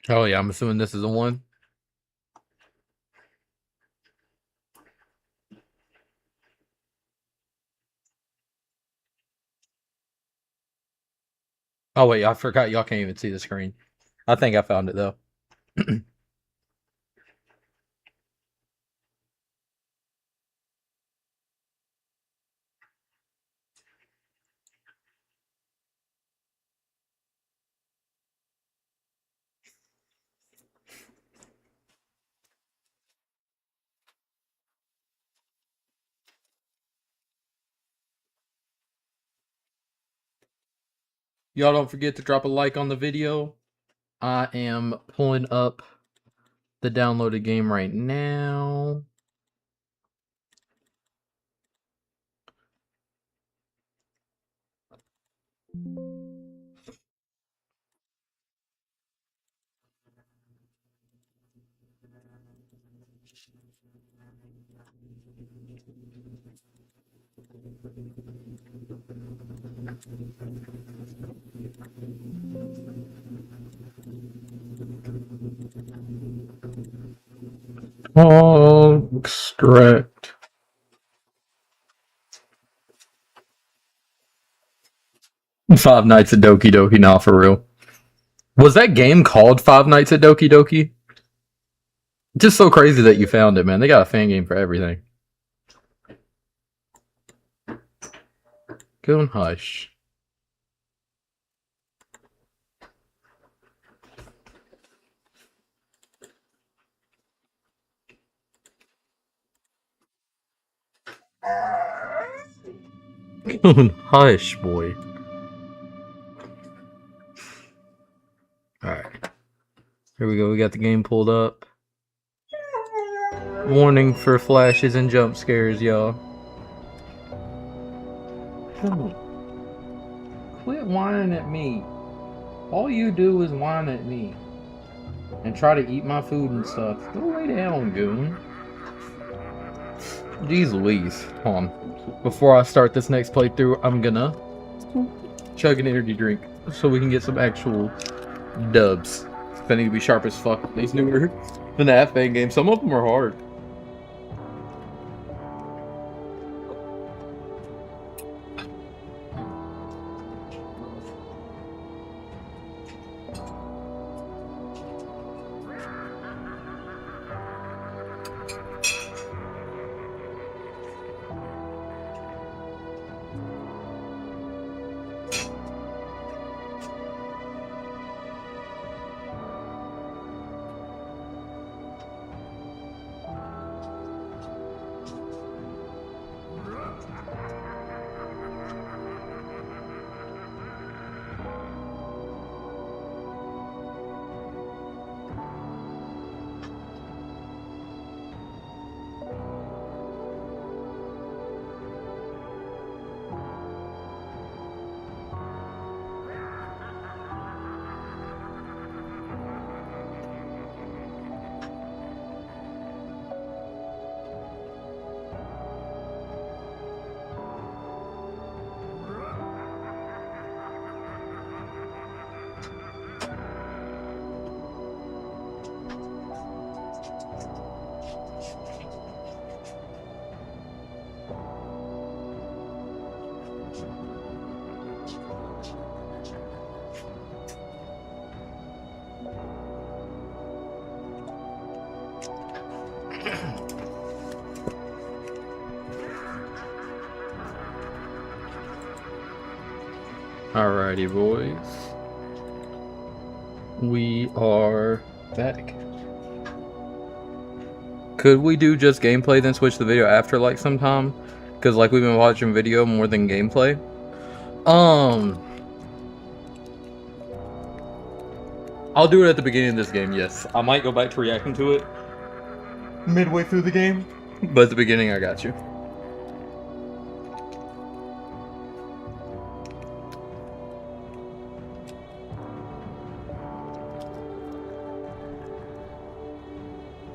Oh yeah, I'm assuming this is the one. Oh wait, I forgot y'all can't even see the screen. I think I found it though. Y'all don't forget to drop a like on the video. I am pulling up the downloaded game right now. Extract. Five Nights at Doki Doki, not for real. Was that game called Five Nights at Doki Doki? Just so crazy that you found it, man. They got a fan game for everything. Go and hush. Go and hush, boy. Alright. Here we go. We got the game pulled up. Warning for flashes and jump scares, y'all. Quit whining at me. All you do is whine at me. And try to eat my food and stuff. Go lay down, goon. Jeez Louise. Hold on. Before I start this next playthrough, I'm gonna chug an energy drink so we can get some actual dubs. I need to be sharp as fuck. These newer FNAF fan games, some of them are hard. Alrighty, boys. We are back. Could we do just gameplay then switch the video after like sometime? Because like we've been watching video more than gameplay. I'll do it at the beginning of this game, yes. I might go back to reacting to it midway through the game. But at the beginning, I got you.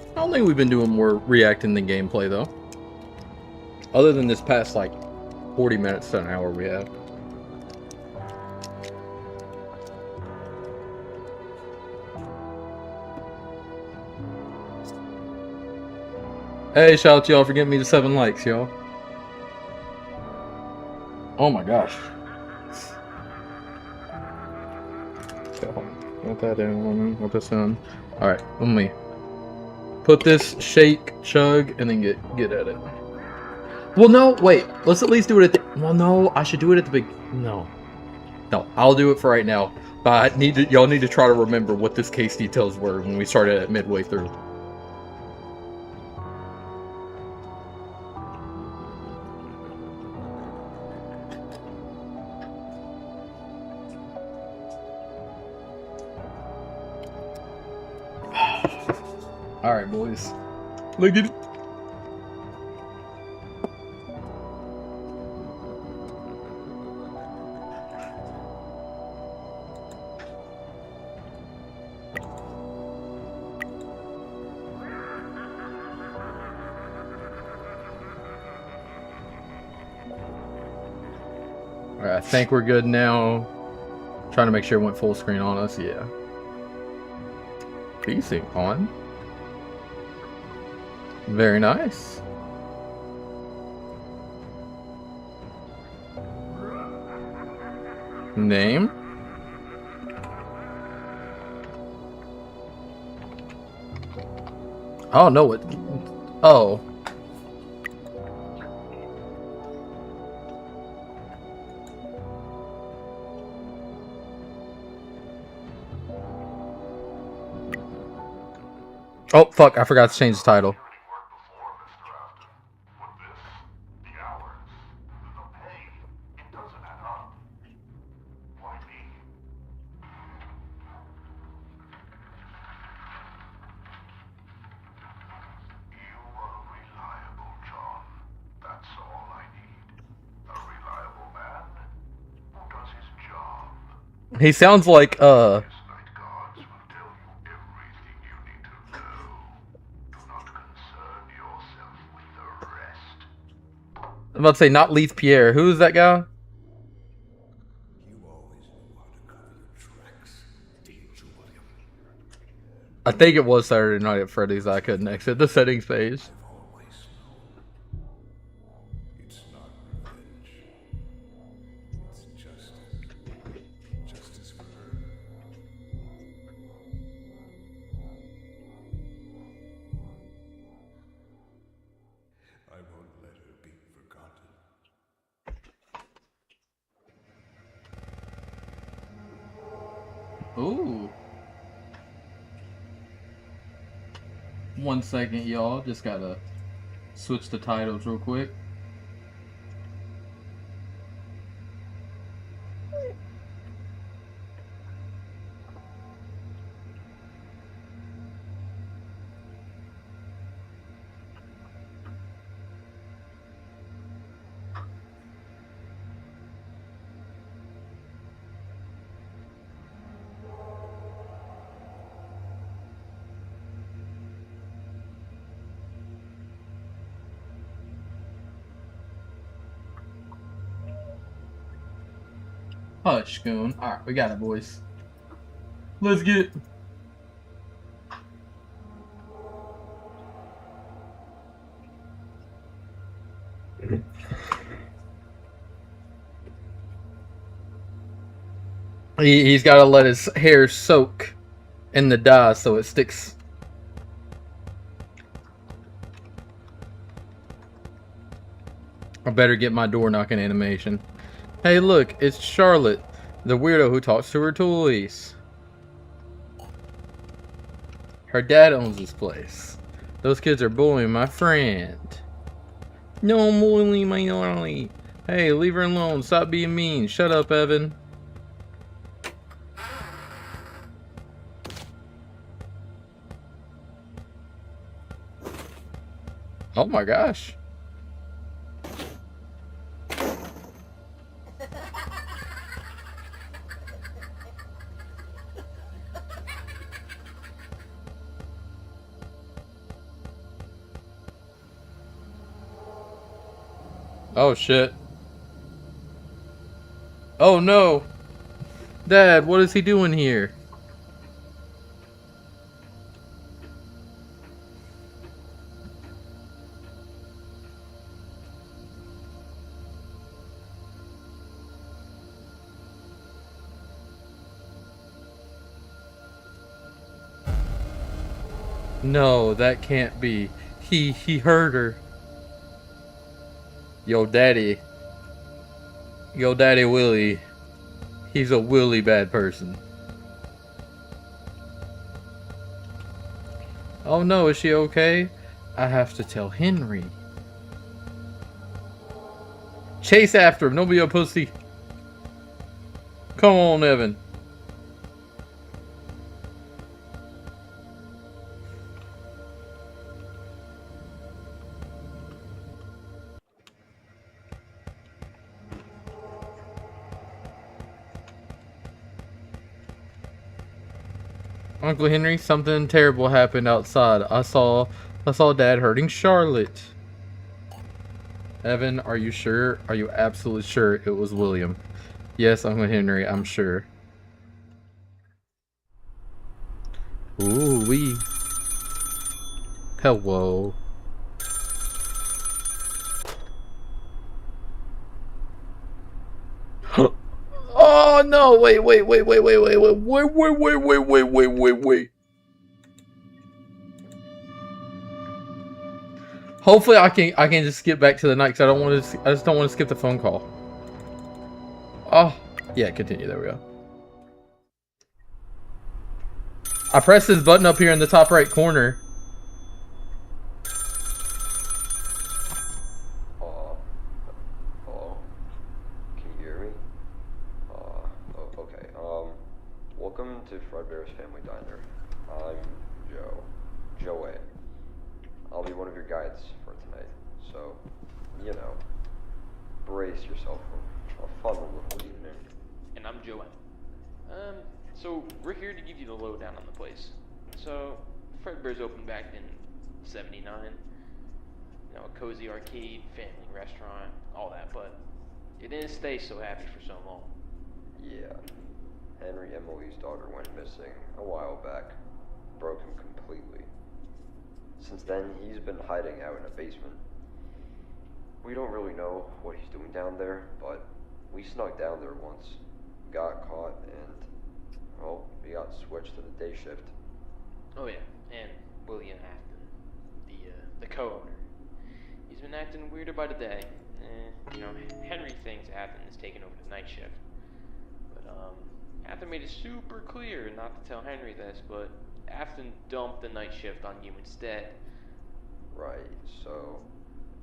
I don't think we've been doing more reacting than gameplay, though. Other than this past, like, 40 minutes to an hour we have. Hey, shout out to y'all for getting me to 7 likes, y'all. Oh my gosh. Okay, hold on. Put that in, put this in. Alright, let me put this, shake, chug, and then get at it. Well, no, wait. Let's at least do it at the... Well, no, I should do it at the big... No. No, I'll do it for right now. But I need to, y'all need to try to remember what this case details were when we started at midway through. Alright, boys. Look at it. Alright, I think we're good now. Trying to make sure it went full screen on us. Yeah. Piecing on. Very nice. Name. Oh no! It. Oh. Oh fuck! I forgot to change the title. He sounds like I'm about to say not Leith Pierre. Who is that guy? I think it was Saturday Night at Freddy's. I couldn't exit the settings page. Ooh. 1 second, y'all. Just gotta switch the titles real quick. Hush, Goon. Alright, we got it, boys. Let's get it. He's got to let his hair soak in the dye so it sticks. I better get my door knocking animation. Hey look, it's Charlotte, the weirdo who talks to her toys. Her dad owns this place. Those kids are bullying my friend. No, I'm bullying my Norley. Hey, leave her alone. Stop being mean. Shut up, Evan. Oh my gosh. Oh shit. Oh no. Dad, what is he doing here? No, that can't be. He hurt her. Yo daddy Willie, he's a Willie bad person. Oh no, is she okay? I have to tell Henry. Chase after him, don't be a pussy. Come on, Evan. Uncle Henry, something terrible happened outside. I saw Dad hurting Charlotte. Evan, are you sure? Are you absolutely sure it was William? Yes, Uncle Henry, I'm sure. Ooh wee. Hello. Oh no! Wait. Hopefully I can just skip back to the night because I just don't want to skip the phone call. Oh yeah, continue. There we go. I pressed this button up here in the top right corner. Hello? Can you hear me? Okay. Welcome to Fredbear's Family Diner. I'm Joey. I'll be one of your guides for tonight. So, you know, brace yourself for a fun little evening. And I'm Joanne. So we're here to give you the lowdown on the place. So, Fredbear's opened back in '79. You know, a cozy arcade, family restaurant, all that, but it didn't stay so happy for so long. Yeah. Henry Emily's daughter went missing a while back. Broke him completely. Since then, he's been hiding out in a basement. We don't really know what he's doing down there, but we snuck down there once, got caught, and, well, we got switched to the day shift. Oh yeah, and William Afton, the co-owner. He's been acting weirder by the day. You know, Henry thinks Afton is taking over the night shift. But, Afton made it super clear not to tell Henry this, but Afton dumped the night shift on you instead. Right, so,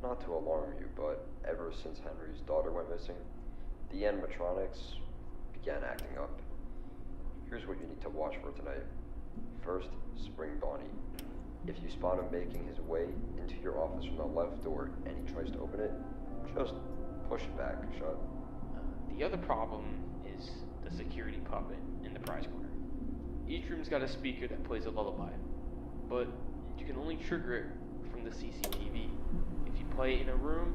not to alarm you, but ever since Henry's daughter went missing, the animatronics began acting up. Here's what you need to watch for tonight. First, Spring Bonnie. If you spot him making his way into your office from the left door and he tries to open it, just push it back shut. The other problem is the security puppet in the prize corner. Each room's got a speaker that plays a lullaby, but you can only trigger it from the CCTV. If you play it in a room,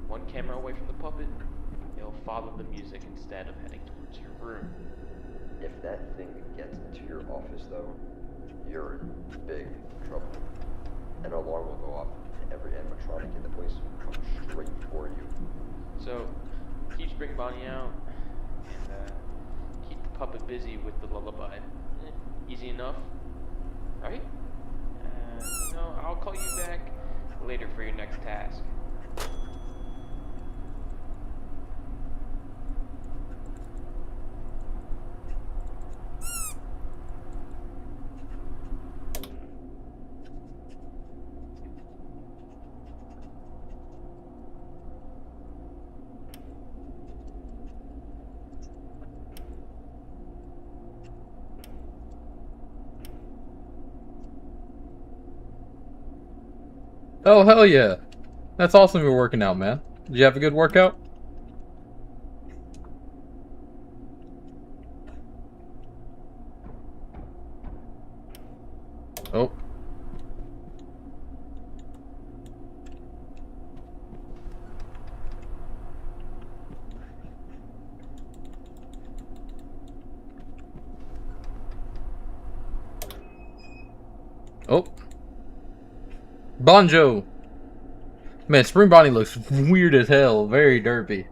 one camera away from the puppet, it'll follow the music instead of heading towards your room. If that thing gets into your office though, you're in big trouble. An alarm will go off and every animatronic in the place will come straight for you. So, keep Spring Bonnie out and keep the puppet busy with the lullaby. Easy enough, right? You know, I'll call you back later for your next task. Oh, hell yeah. That's awesome you're working out, man. Did you have a good workout? Oh. Oh. Bonjo! Man, Spring Bonnie looks weird as hell. Very derpy.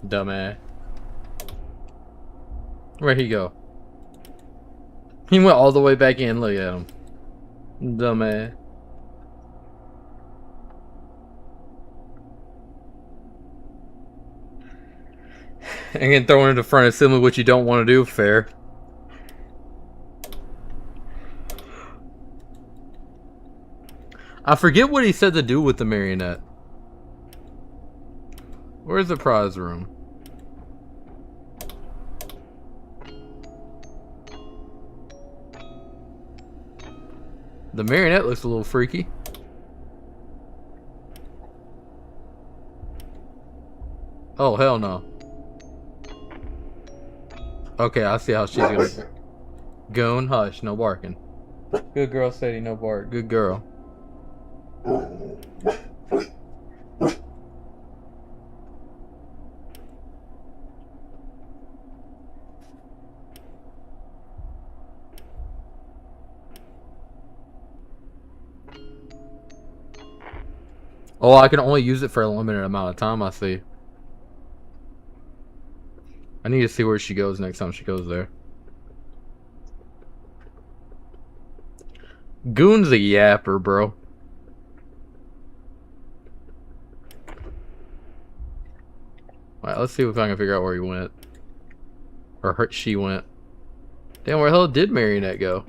Dumbass. Where'd he go? He went all the way back in. Look at him. Dumbass. And then throwing it in front of assembly, which you don't want to do. Fair. I forget what he said to do with the marionette. Where's the prize room? The marionette looks a little freaky. Oh, hell no. Okay, I see how she's gonna... Goon, hush, no barking. Good girl, Sadie, no bark. Good girl. Oh, I can only use it for a limited amount of time, I see. I need to see where she goes next time she goes there. Goon's a yapper, bro. Alright, let's see if I can figure out where he went. Or she went. Damn, where the hell did Marionette go?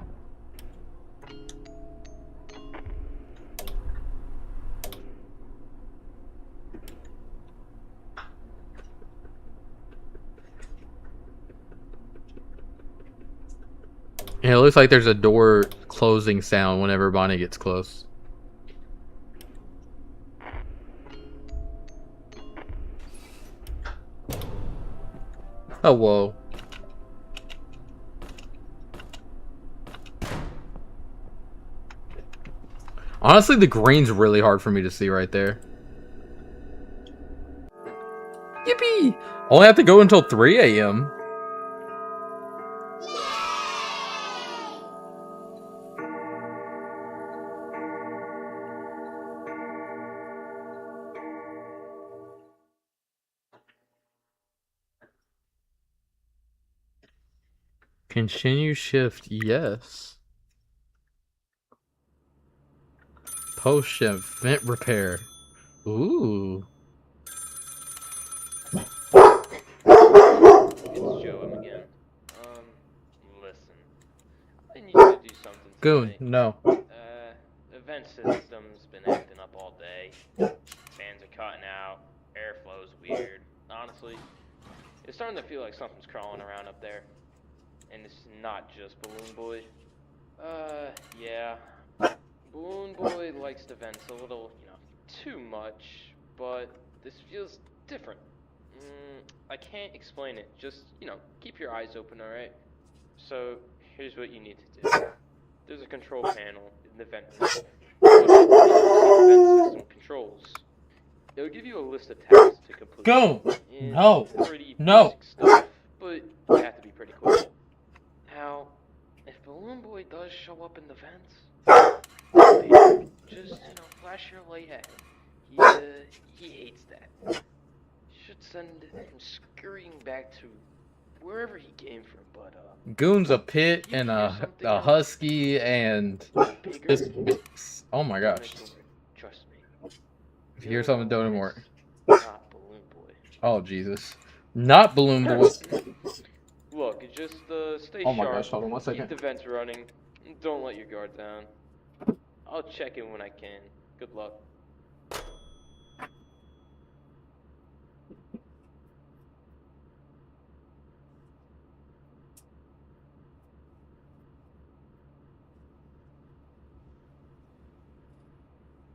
Yeah, it looks like there's a door closing sound whenever Bonnie gets close. Oh, whoa. Honestly, the green's really hard for me to see right there. Yippee! Only have to go until 3 a.m. Continue shift, yes. Post shift, vent repair. Ooh. It's Joe again. Listen. I need you to do something Goon, today. no. Event system's been acting up all day. Fans are cutting out. Airflow's weird. Honestly, it's starting to feel like something's crawling around up there. And it's not just Balloon Boy. Yeah. Balloon Boy likes the vents a little, too much, but this feels different. I can't explain it. Just, keep your eyes open, alright? So, here's what you need to do. There's a control panel in the vent room. Vent system controls. It'll give you a list of tasks to complete. Go! It's No! pretty No! basic stuff, but you have to be pretty quick. Now, if Balloon Boy does show up in the vents, just, flash your light at him. He hates that. Should send him scurrying back to wherever he came from, but, Goon's a pit and a husky and this. Oh my gosh. Trust me. If you hear something, don't even worry. Not Balloon Boy. Oh, Jesus. Not Balloon Boy. Look, just stay Oh my sharp. gosh, hold on 1 second. Keep the vents running. Don't let your guard down. I'll check in when I can. Good luck.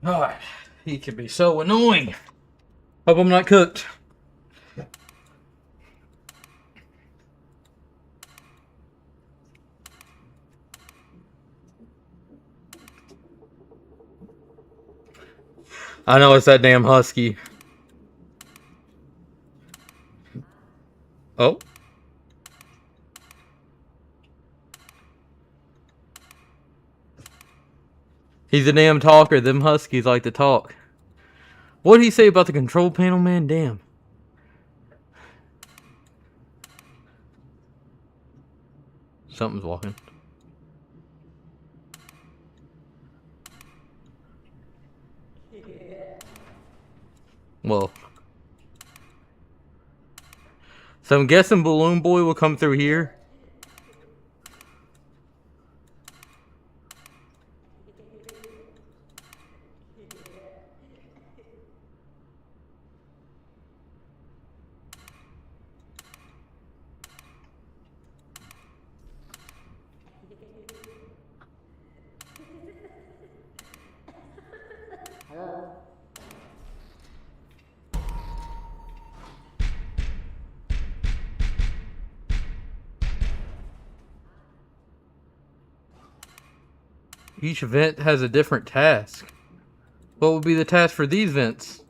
Oh, he can be so annoying. Hope I'm not cooked. I know it's that damn husky. Oh. He's a damn talker. Them huskies like to talk. What did he say about the control panel, man? Damn. Something's walking. Well. So I'm guessing Balloon Boy will come through here. Each vent has a different task. What would be the task for these vents?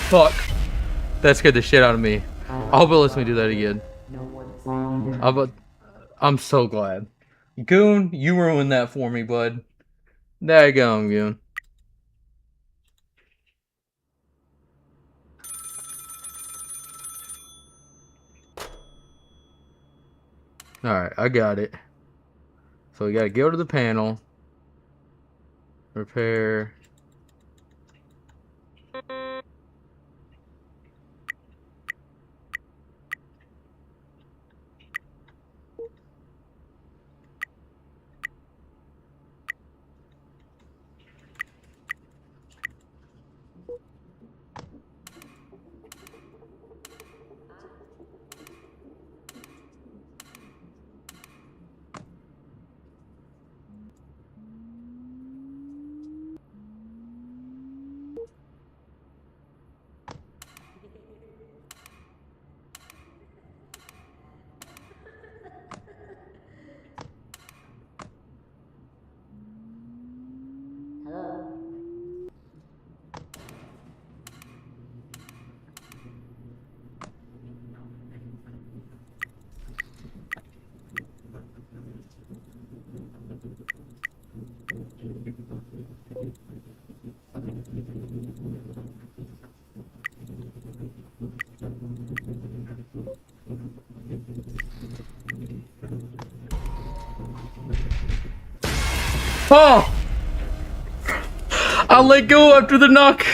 Fuck. That scared the shit out of me. I hope it lets me do that again. I'm so glad. Goon, you ruined that for me, bud. Daggum, Goon. Alright, I got it. So we gotta go to the panel. Repair. Oh! I let go after the knock.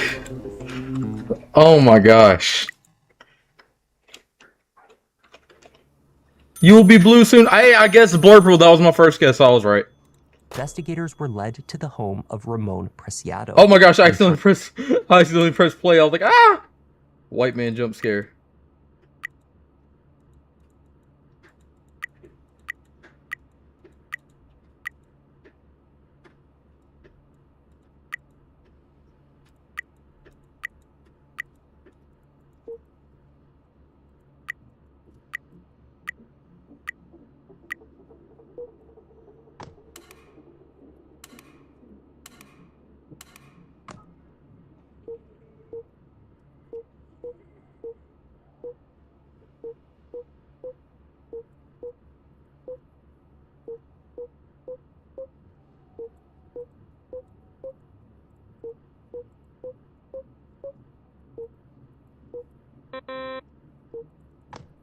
Oh my gosh. You will be blue soon. I guess blurb rule. That was my first guess. I was right. Investigators were led to the home of Ramon Preciado. Oh my gosh! I accidentally pressed play. I was like, ah! White man jump scare.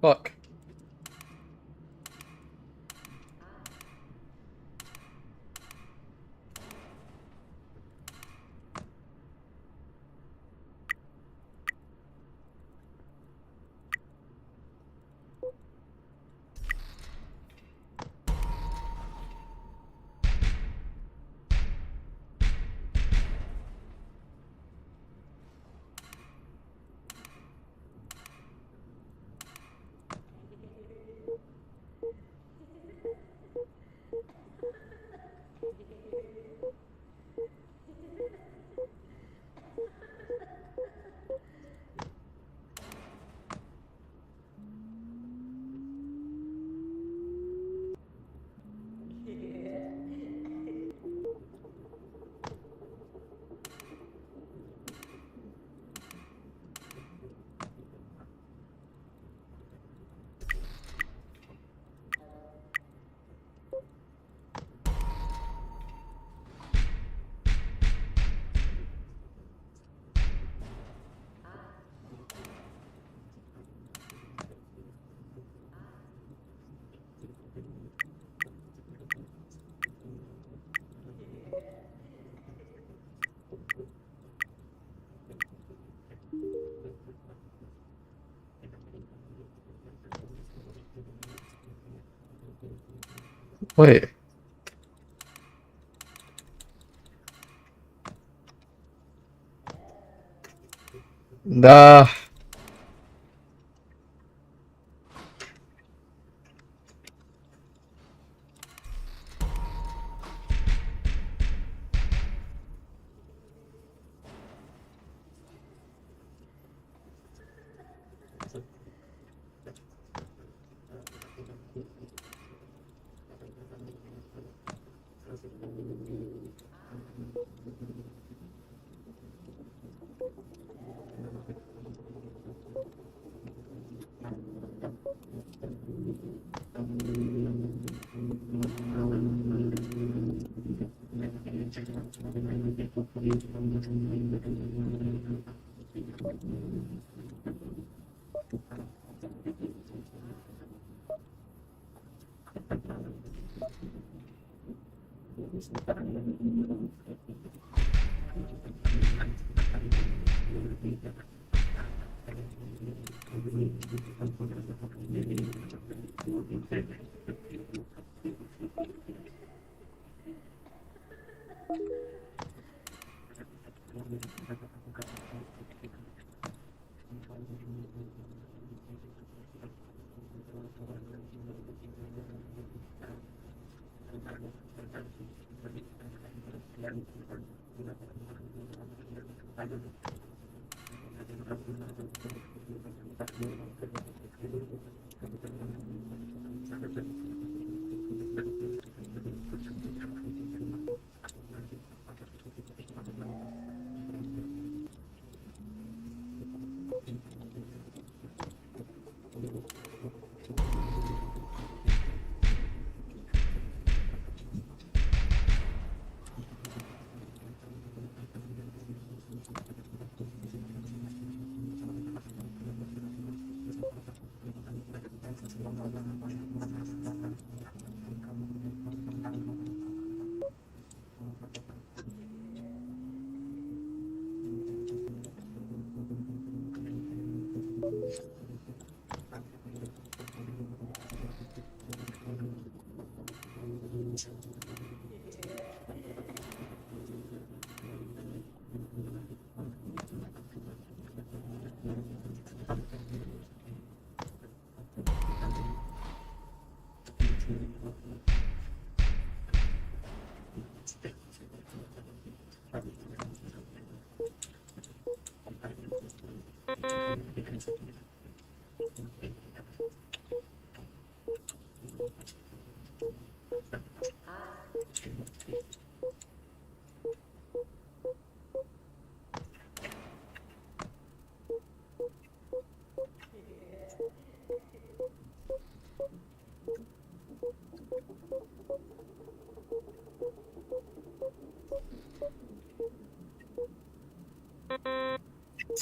Fuck. Wait.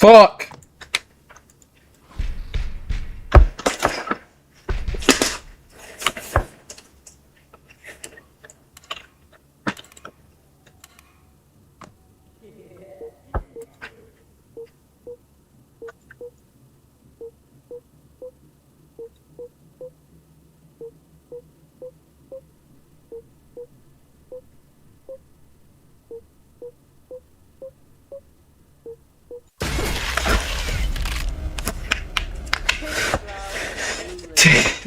Fuck!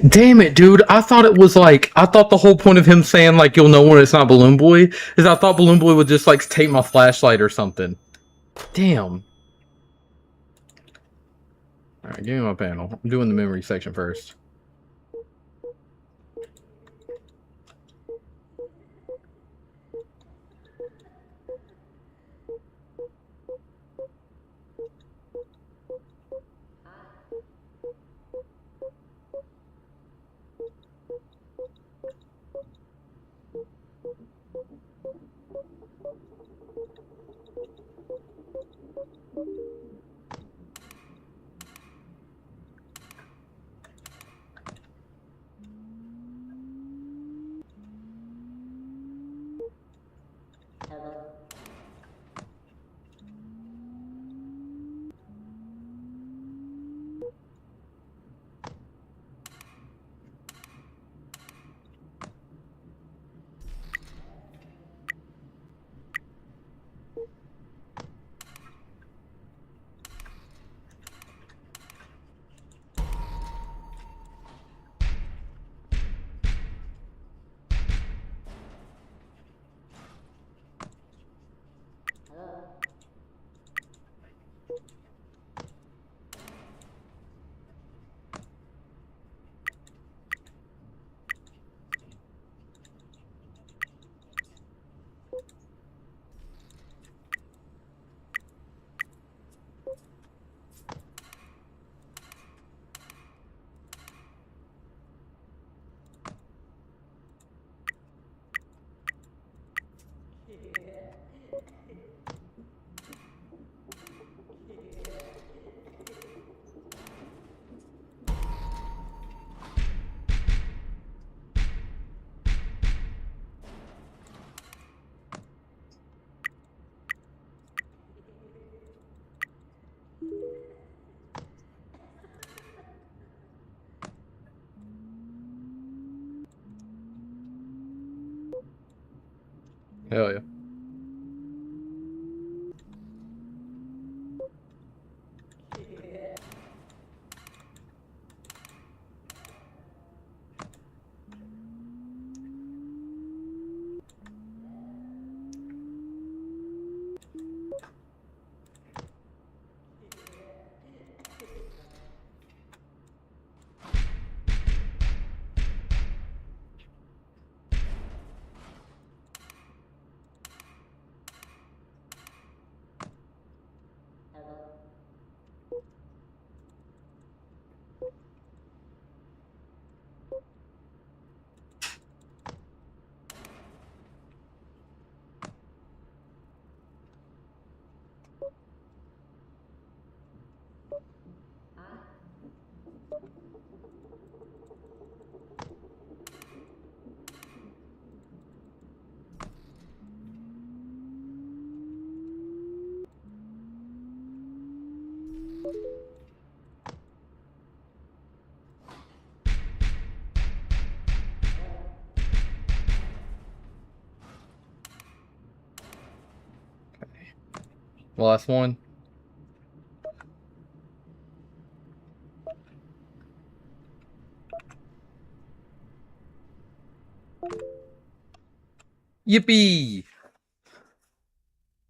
Damn it, dude. I thought it was like, I thought the whole point of him saying, like, you'll know when it's not Balloon Boy, is I thought Balloon Boy would just, like, take my flashlight or something. Damn. Alright, give me my panel. I'm doing the memory section first. Hell yeah. Last one. Yippee!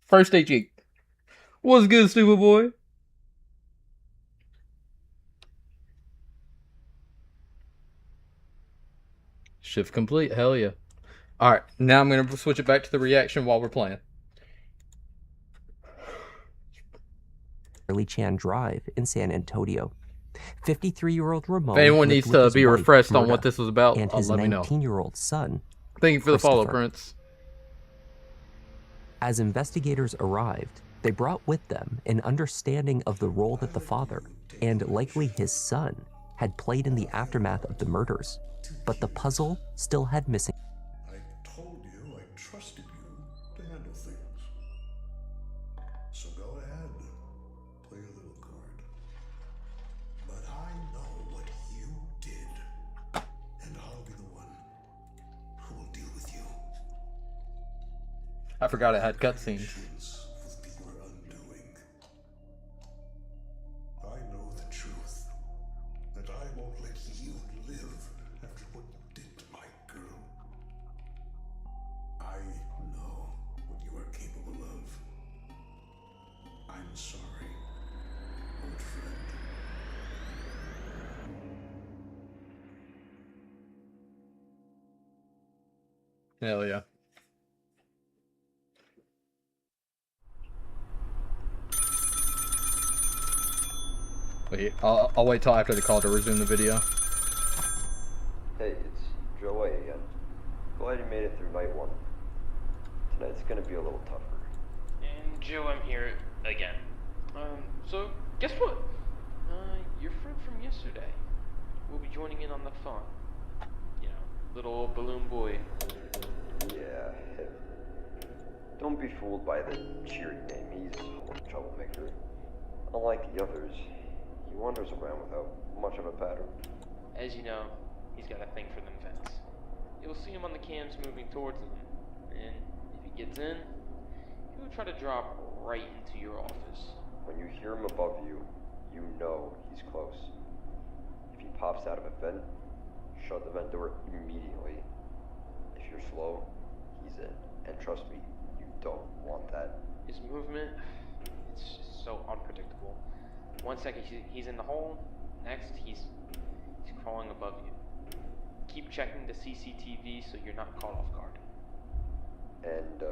First AG. What's good, stupid boy? Shift complete. Hell yeah. Alright, now I'm going to switch it back to the reaction while we're playing. Shirley Chan Drive in San Antonio. 53-year-old Ramon. If anyone needs to be refreshed on what this was about, and his let me know. 19-year-old son. Thank you for the follow, Prince. As investigators arrived, they brought with them an understanding of the role that the father, and likely his son, had played in the aftermath of the murders. But the puzzle still had missing. I told you I trusted you to handle things. So go ahead, play a little card. But I know what you did, and I'll be the one who will deal with you. I forgot it had cutscenes. I know the truth, that I won't let you live after what you did to my girl. I know what you are capable of. I'm sorry, old friend. Hell yeah. Wait, I'll wait till after the call to resume the video. Hey, it's Joey again. Glad you made it through night one. Tonight's gonna be a little tougher. And Joe, I'm here again. So guess what? Your friend from yesterday will be joining in on the fun. You know, little old balloon boy. Yeah, him. Don't be fooled by the cheery name. He's a troublemaker. Unlike the others, he wanders around without much of a pattern. As you know, he's got a thing for them vents. You'll see him on the cams moving towards them, and if he gets in, he'll try to drop right into your office. When you hear him above you, you know he's close. If he pops out of a vent, shut the vent door immediately. If you're slow, he's in. And trust me, you don't want that. His movement, it's just so unpredictable. 1 second he's in the hole, next he's crawling above you. Keep checking the CCTV so you're not caught off guard. And,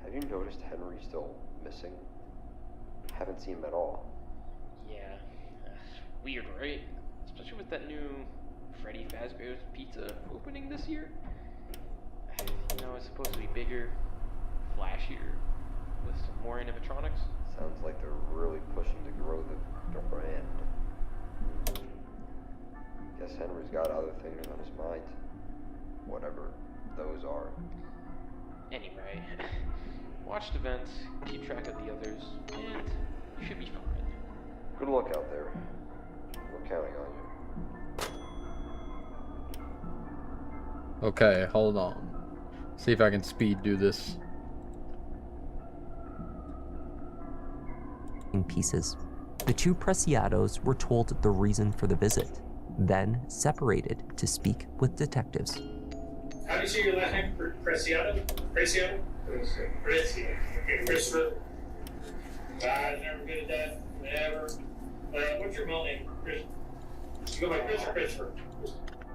have you noticed Henry's still missing? Haven't seen him at all. Yeah, weird, right? Especially with that new Freddy FazBear's Pizza opening this year. You know, it's supposed to be bigger, flashier, with some more animatronics. Sounds like they're really pushing to grow the brand. Guess Henry's got other things on his mind. Whatever those are. Anyway, watch the vents, keep track of the others, and you should be fine. Good luck out there. We're counting on you. Okay, hold on. See if I can speed do this. In pieces. The two Preciados were told the reason for the visit, then separated to speak with detectives. How do you say your last name? Preciado? Preciado? Preciado. Okay, Christopher. I've never good at that. Never. What's your middle name? Chris. You go by Chris or Christopher?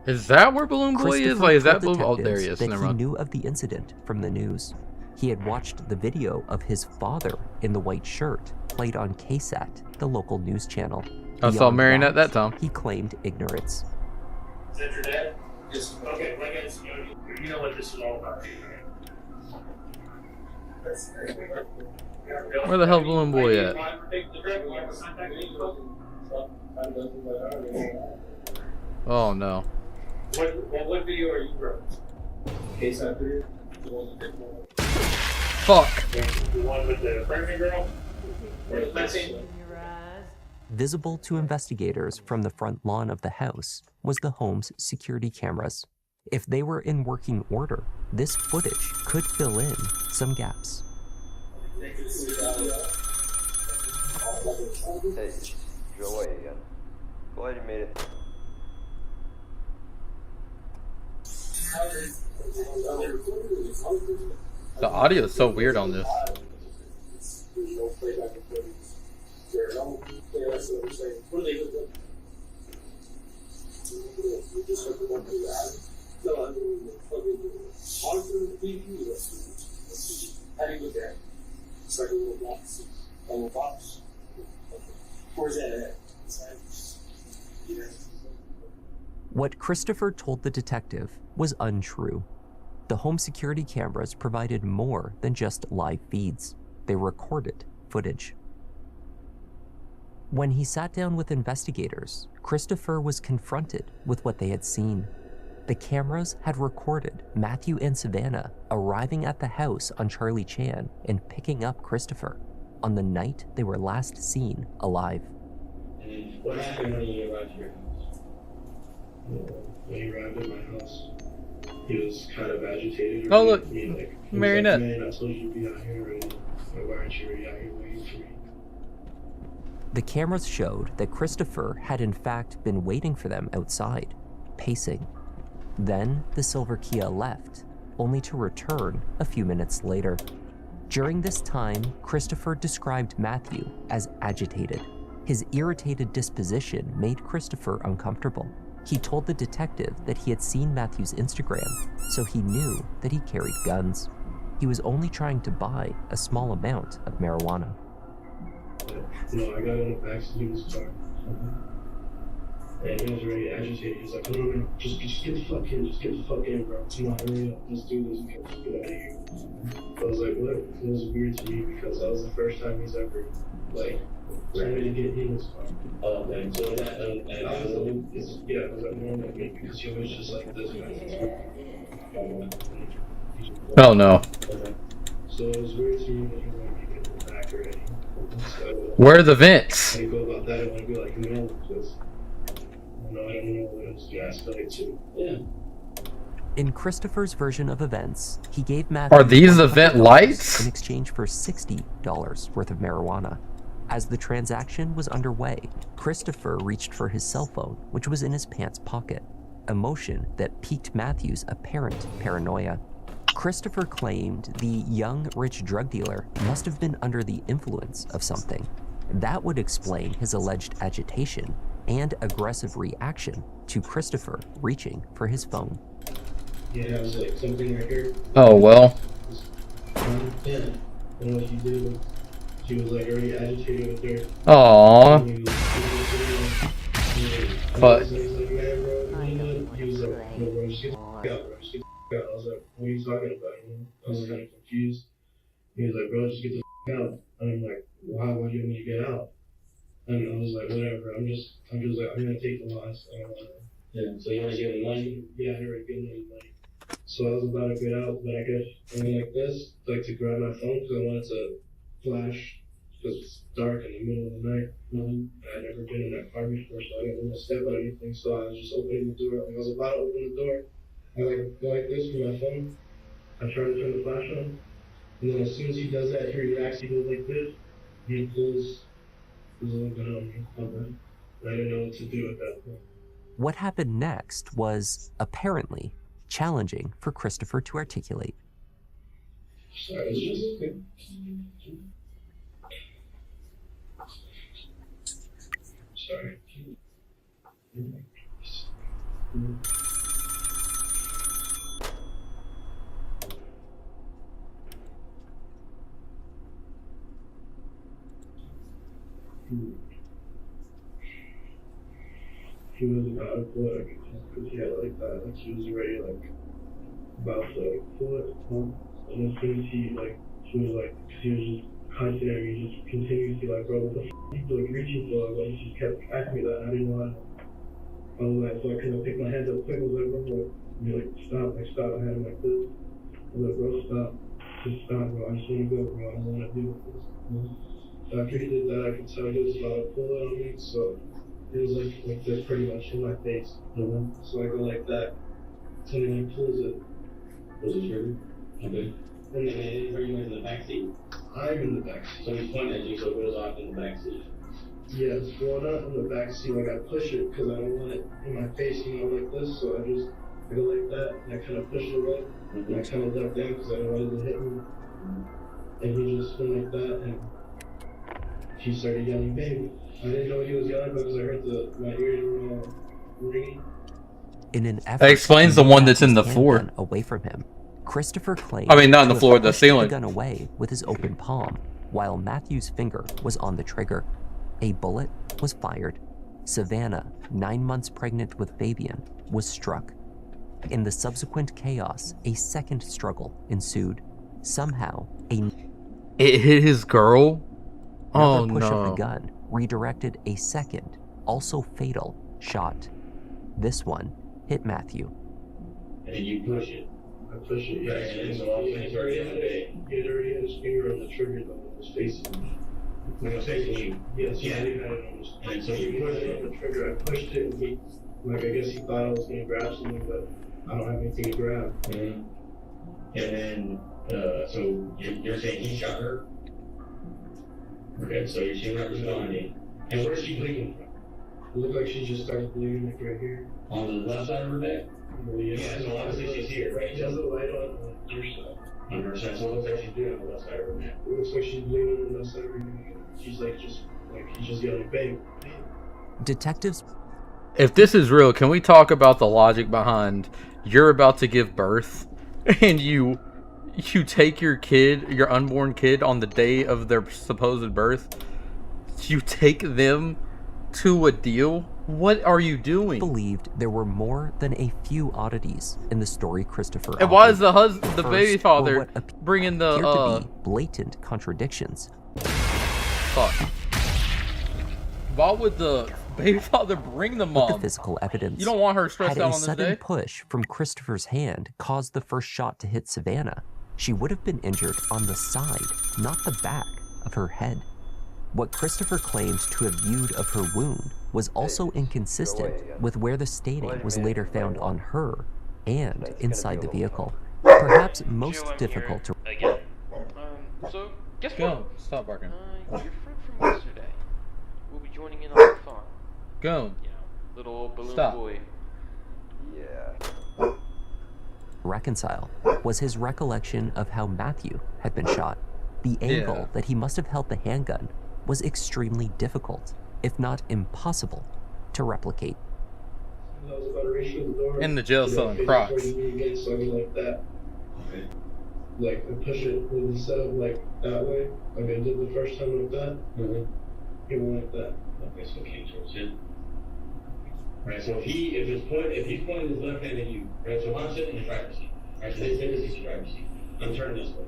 Is that where Balloon Boy is? Like, is that Balloon? Oh, there he is. That Never he mind. knew of the incident from the news. He had watched the video of his father in the white shirt played on KSAT, the local news channel. I saw Beyond Marionette that time. He claimed ignorance. Is that your dad? Yes. Okay, well, I guess you know what this is all about. Where the hell's Balloon Boy at? Oh no. What video are you from? KSAT video? Fuck. The one with the pregnant girl? Messing? Visible to investigators from the front lawn of the house was the home's security cameras. If they were in working order, this footage could fill in some gaps. Hey, Joey again. Glad you made it. The audio is so weird on this. What Christopher told the detective was untrue. The home security cameras provided more than just live feeds. They recorded footage. When he sat down with investigators, Christopher was confronted with what they had seen. The cameras had recorded Matthew and Savannah arriving at the house on Charlie Chan and picking up Christopher on the night they were last seen alive. What happened when you arrived at your house? When you arrived at my house, he was kind of agitated. Oh look, like, Marionette. Like, man, I told you to be out here already. Why aren't you already out here waiting for me? The cameras showed that Christopher had in fact been waiting for them outside, pacing. Then the silver Kia left, only to return a few minutes later. During this time, Christopher described Matthew as agitated. His irritated disposition made Christopher uncomfortable. He told the detective that he had seen Matthew's Instagram, so he knew that he carried guns. He was only trying to buy a small amount of marijuana. I got in the backseat of his car. And he was very agitated. He's like, no, just get the fuck in, bro. Come on, hurry up, let's do this, we gotta get out of here. I was like, what? It was weird to me because that was the first time he's ever, like, told me to get in his car. And so that, and I was like, yeah, it was like normal to me because he was just like this guy. Oh no. So it was weird to me that he wanted me to get in the back already. So, Where are the vents? how do you go about that? I want to be like, no, because I don't know what else to escalate to. Yeah. In Christopher's version of events, he gave Matthew Are these the vent $100 lights? in exchange for $60 worth of marijuana. As the transaction was underway, Christopher reached for his cell phone, which was in his pants pocket, a motion that piqued Matthew's apparent paranoia. Christopher claimed the young, rich drug dealer must have been under the influence of something. That would explain his alleged agitation and aggressive reaction to Christopher reaching for his phone. Yeah, it was like something right here. Oh well. Yeah. And what he did, he was like already agitated with her. Aww. But He was like, man, bro, he was like, no, bro, just get the fuck out, bro. Just get the fuck out. I was like, what are you talking about? You know? I was kind of confused. He was like, bro, just get the fuck out. And I'm like, why do you want me to get out? And I was like, whatever. I'm just like, I'm gonna take the loss. I don't wanna. Yeah. So you wanna give me money? Yeah, I already given me money. So I was about to get out, but I went like this, like to grab my phone because I wanted to flash because it's dark in the middle of the night. I'd never been in that car before, so I didn't want to step on anything. So I was just opening the door. Like I was about to open the door. I like go like this with my phone. I try to turn the flash on, and then as soon as he does that, he reacts, he goes like this, and he pulls his little gun on me. And I didn't know what to do at that point. What happened next was apparently challenging for Christopher to articulate. Sorry, it's just... Sorry. He was about to pull it, because he had like that, like he was already like about to like pull it, and as soon as he was just hunting at me, just continuously like, bro, what the f*** you like reaching for? Like, he just kept asking me that, and I didn't want to. I was like, so I couldn't pick my hands up quick. I was like, bro, stop, stop. I had him like this. I was like, bro, stop, just stop, bro. I just want to go, bro. I don't want to deal with this. So after he did that, I could tell he was about to pull it on me, so it was like this pretty much in my face. So I go like that, and then he pulls it. Was it trigger? Okay. And then are you in the back seat? I'm in the back seat. So he's pointing at you, so it goes off in the back seat. Yes, well, not in the back seat, like I push it because I don't want it in my face, like this, so I go like that, and I kind of push it away, and I kind of duck down because I don't want it to hit me. And he just went like that, and he started yelling, baby. I didn't know what he was yelling because I heard my ears were all ringing. In an effort That explains the one that's in the floor. Away from him, Christopher claimed I mean, not in the to floor, have the pushed ceiling. the gun away with his open palm, while Matthew's finger was on the trigger. A bullet was fired. Savannah, 9 months pregnant with Fabian, was struck. In the subsequent chaos, a second struggle ensued. Somehow, it hit his girl? Oh push of the no. gun redirected a second, also fatal, shot. This one hit Matthew. And then you push it. I push it, yeah. And then so all of a sudden it's already in the bag. He had already had his finger on the trigger, though, and was facing me. When it was facing you? Yes, Yeah. he had it on his And so you pushed pushed it on the trigger. I pushed it, and he, like, I guess he thought I was going to grab something, but I don't have anything to grab. And then, so you're saying he shot her? Okay, so she's not responding. And where's she bleeding from? It looked like she just started bleeding, like right here. On the left side of her back? Yeah, so obviously she's here, right? She has a light on her side. On her side, so it looks like she's bleeding on the left side of her neck. It looks like she's bleeding on the left side of her neck. She's he's just yelling, babe. Detectives. If this is real, can we talk about the logic behind you're about to give birth and you take your kid, your unborn kid, on the day of their supposed birth? You take them to a deal? What are you doing? Believed there were more than a few oddities in the story Christopher. And why is the First, baby father were what bringing the appeared to be blatant contradictions? Fuck. Why would the baby father bring the mom? But the physical evidence. You don't want her stressed had out a on this sudden day? push from Christopher's hand caused the first shot to hit Savannah. She would have been injured on the side, not the back of her head. What Christopher claimed to have viewed of her wound was also inconsistent with where the staining was later found on her and inside the vehicle. Perhaps most difficult to... Again. So, guess Go. what? Stop barking. Your friend from yesterday will be joining in on the fun. Go. You know, little old balloon Stop. boy. Yeah. reconcile was his recollection of how Matthew had been shot. The angle that he must have held the handgun was extremely difficult, if not impossible, to replicate. I was about to reach for the door. In the jail cell in Crocs. Again, so I go like that. Okay. Like, I push it instead of like that way, like I did the first time like that. He went like that. Okay, so it came towards him. Right, so if he's pointing his left hand at you, right, so I'm sitting in the driver's seat, right, so this is the driver's seat. I'm turning this way,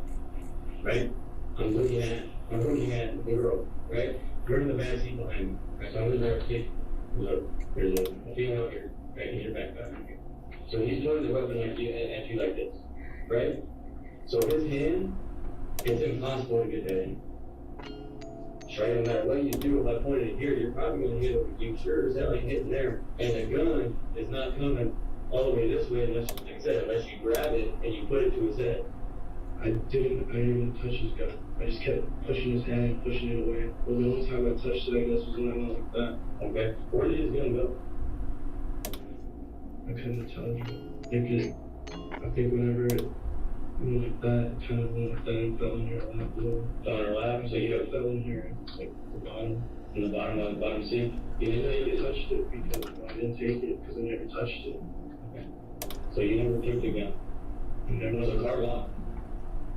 right? I'm looking at the girl, right? You're in the back seat behind me, right? So I'm in the driver's seat. Look, there's a female here, right, in your backpack. So he's pointing the weapon at you like this, right? So his hand, it's impossible to get that in. Right, no matter what you do, if I pointed it here, you're probably going to hit it. You sure as hell ain't hitting there. And the gun is not coming all the way this way unless, like I said, unless you grab it and you put it to his head. I didn't even touch his gun. I just kept pushing his hand, pushing it away. Well, the only time I touched it, I guess, was when I went like that. Okay. Where did his gun go? I couldn't tell you. I think whenever it went like that, it kind of went like that and fell in your lap a little. Fell in her lap, so you got fell in here, like the bottom. in the bottom seat? You didn't touch it because I didn't take it because I never touched it. Okay. So you never took the gun? Was the car locked?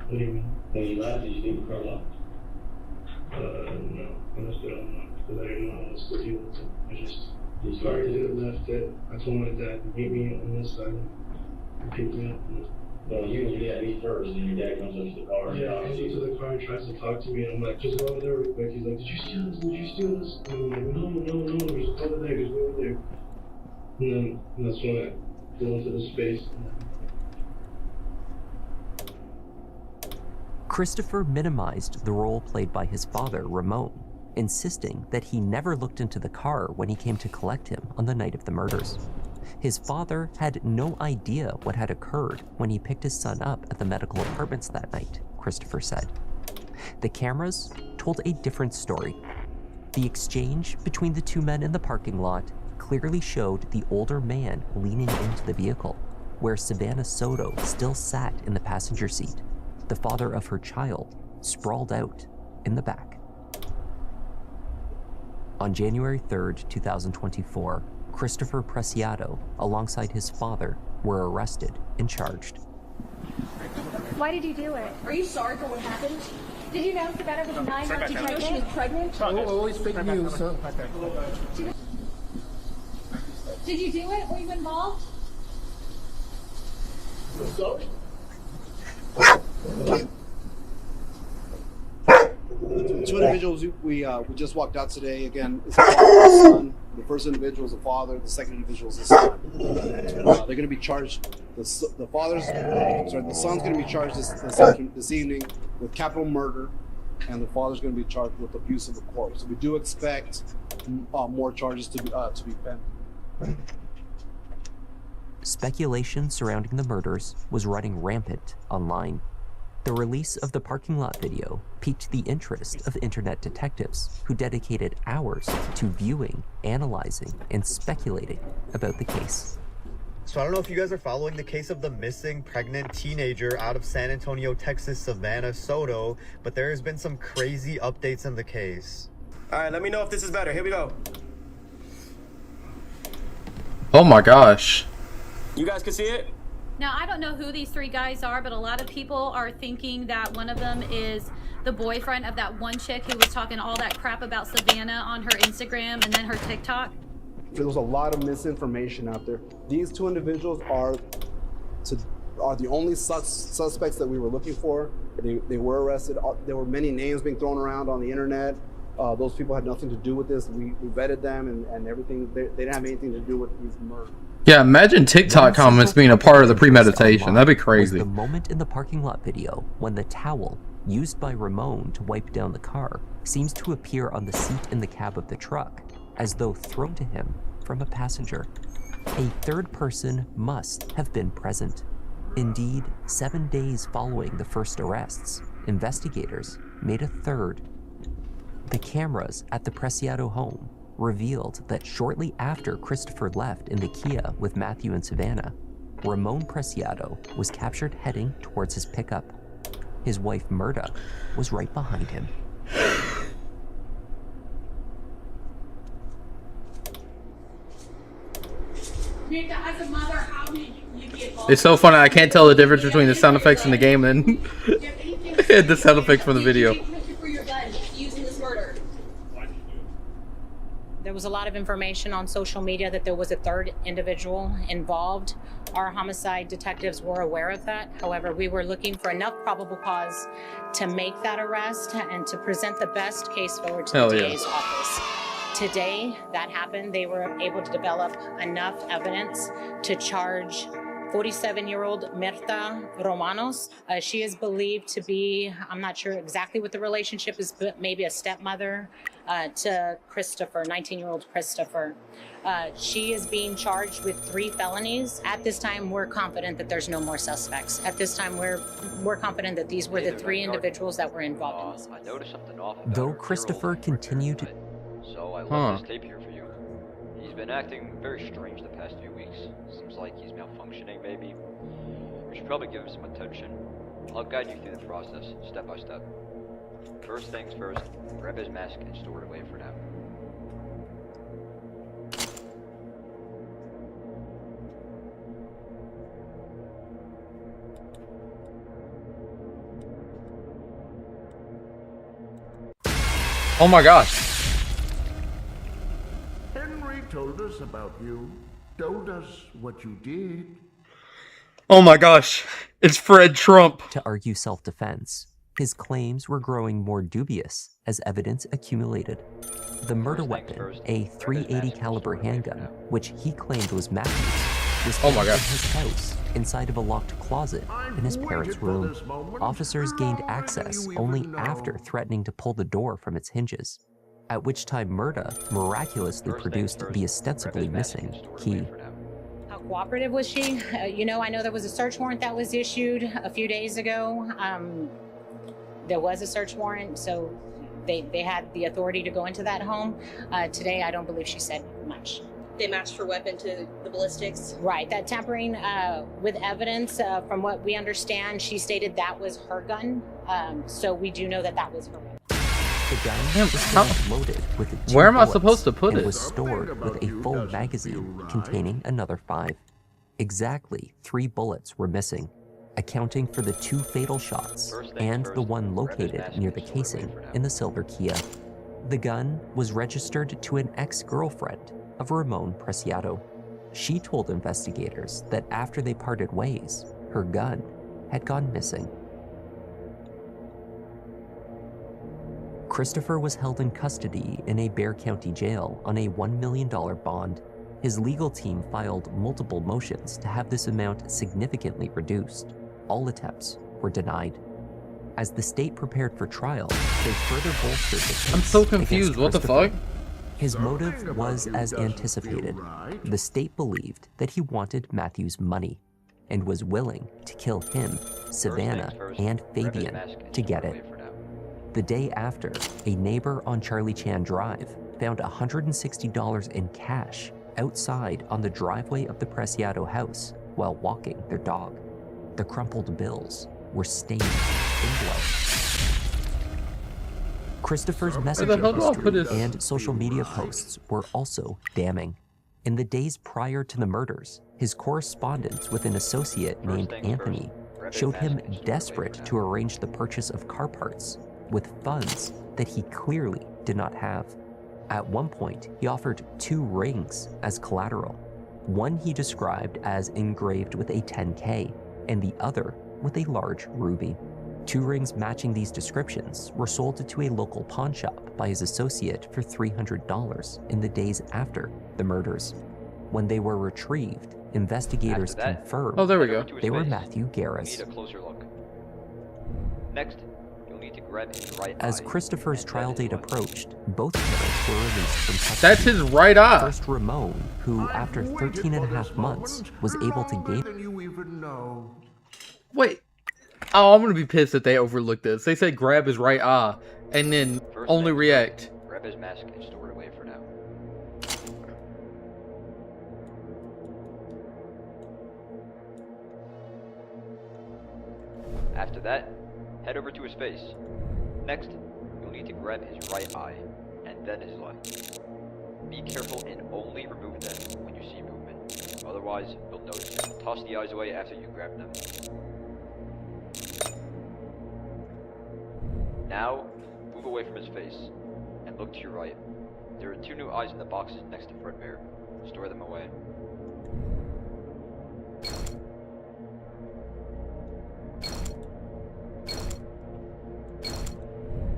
What do you mean? When you left, did you leave the car locked? No. I left it unlocked because I didn't know how else to deal with it. I just You started it, left it. I told my dad to meet me on this side and pick me up. Well, you and your dad meet first, and your dad comes up to the car. Yeah, he comes to the car and tries to talk to me, and I'm like, just go over there real quick. He's like, did you steal this? Did you steal this? And I'm like, no, there's over there, there's over there. And then that's when I go into the space. Christopher minimized the role played by his father, Ramon, insisting that he never looked into the car when he came to collect him on the night of the murders. His father had no idea what had occurred when he picked his son up at the medical apartments that night, Christopher said. The cameras told a different story. The exchange between the two men in the parking lot clearly showed the older man leaning into the vehicle, where Savannah Soto still sat in the passenger seat, the father of her child sprawled out in the back. On January 3rd, 2024, Christopher Preciado, alongside his father, were arrested and charged. Why did you do it? Are you sorry for what happened? Did you know Savannah was 9 months pregnant? Did you know she was pregnant? Always fake news, so. Did you do it? Were you involved? Two individuals we just walked out today. Again, it's a father and a son. The first individual is the father. The second individual is the son. They're going to be charged. The son's going to be charged this evening with capital murder, and the father's going to be charged with abuse of a corpse. So we do expect more charges to be pending. Speculation surrounding the murders was running rampant online. The release of the parking lot video piqued the interest of internet detectives who dedicated hours to viewing, analyzing, and speculating about the case. So I don't know if you guys are following the case of the missing pregnant teenager out of San Antonio, Texas, Savannah Soto, but there has been some crazy updates in the case. All right, let me know if this is better. Here we go. Oh my gosh. You guys can see it? Now, I don't know who these three guys are, but a lot of people are thinking that one of them is the boyfriend of that one chick who was talking all that crap about Savannah on her Instagram and then her TikTok. There was a lot of misinformation out there. These two individuals are the only suspects that we were looking for. They were arrested. There were many names being thrown around on the internet. Those people had nothing to do with this. We vetted them and everything. They didn't have anything to do with these murders. Yeah, imagine TikTok comments being a part of the premeditation. That'd be crazy. The moment in the parking lot video when the towel used by Ramon to wipe down the car seems to appear on the seat in the cab of the truck, as though thrown to him from a passenger. A third person must have been present. Indeed, 7 days following the first arrests, investigators made a third. The cameras at the Preciado home revealed that shortly after Christopher left in the Kia with Matthew and Savannah, Ramon Preciado was captured heading towards his pickup. His wife, Murda, was right behind him. As a mother, how did you get involved? It's so funny. I can't tell the difference between the sound effects in the game and the sound effects from the video. There was a lot of information on social media that there was a third individual involved. Our homicide detectives were aware of that. However, we were looking for enough probable cause to make that arrest and to present the best case forward to the DA's office. Today, that happened. They were able to develop enough evidence to charge 47-year-old Mirta Romanos. She is believed to be, I'm not sure exactly what the relationship is, but maybe a stepmother to Christopher, 19-year-old Christopher. She is being charged with 3 felonies. At this time, we're confident that there's no more suspects. At this time, we're confident that these were the 3 individuals that were involved in this. I noticed something off about Though her Christopher continued... So I left this tape here for you. He's been acting very strange the past few weeks. Seems like he's malfunctioning, maybe. We should probably give him some attention. I'll guide you through the process, step by step. First things first, grab his mask and store it away for now. Oh my gosh. Henry told us about you, told us what you did. Oh my gosh. It's Fred Trump. To argue self-defense, his claims were growing more dubious as evidence accumulated. The murder weapon, a .380 caliber handgun, which he claimed was Matthew's, was found in his house inside of a locked closet in his parents' room. Officers gained access only after threatening to pull the door from its hinges, at which time Murda miraculously produced the ostensibly missing key. How cooperative was she? You know, I know there was a search warrant that was issued a few days ago. There was a search warrant, so they had the authority to go into that home. Today, I don't believe she said much. They matched her weapon to the ballistics? Right, that tampering with evidence, from what we understand, she stated that was her gun. So we do know that that was her weapon. The gun was loaded with 2 Where am I bullets supposed to put and it? was stored with a full magazine containing another 5. Exactly 3 bullets were missing, accounting for the 2 fatal shots and the one located near the casing in the silver Kia. The gun was registered to an ex-girlfriend of Ramon Preciado. She told investigators that after they parted ways, her gun had gone missing. Christopher was held in custody in a Bexar County jail on a $1 million bond. His legal team filed multiple motions to have this amount significantly reduced. All attempts were denied. As the state prepared for trial, they further bolstered the case. I'm so confused. What the fuck? His motive was as anticipated. The state believed that he wanted Matthew's money and was willing to kill him, Savannah, and Fabian to get it. The day after, a neighbor on Charlie Chan Drive found $160 in cash outside on the driveway of the Preciado house while walking their dog. The crumpled bills were stained in blood. Christopher's messaging history and social media posts were also damning. In the days prior to the murders, his correspondence with an associate named Anthony showed him desperate to arrange the purchase of car parts with funds that he clearly did not have. At one point, he offered 2 rings as collateral. One he described as engraved with a 10K, and the other with a large ruby. 2 rings matching these descriptions were sold to a local pawn shop by his associate for $300 in the days after the murders. When they were retrieved, investigators confirmed they were Matthew Garris. Next, you'll need to grab his right As eye. Christopher's trial date approached, both parents were released from custody. That's his right eye. First Ramon, who after 13 and a half months was able to gain... Wait. Oh, I'm gonna be pissed if they overlook this. They say grab his right eye and then only react. Grab his mask and store it away for now. After that, head over to his face. Next, you'll need to grab his right eye, and then his left. Be careful and only remove them when you see movement. Otherwise, you'll notice. Toss the eyes away after you grab them. Now, move away from his face, and look to your right. There are 2 new eyes in the boxes next to Fredbear. Store them away.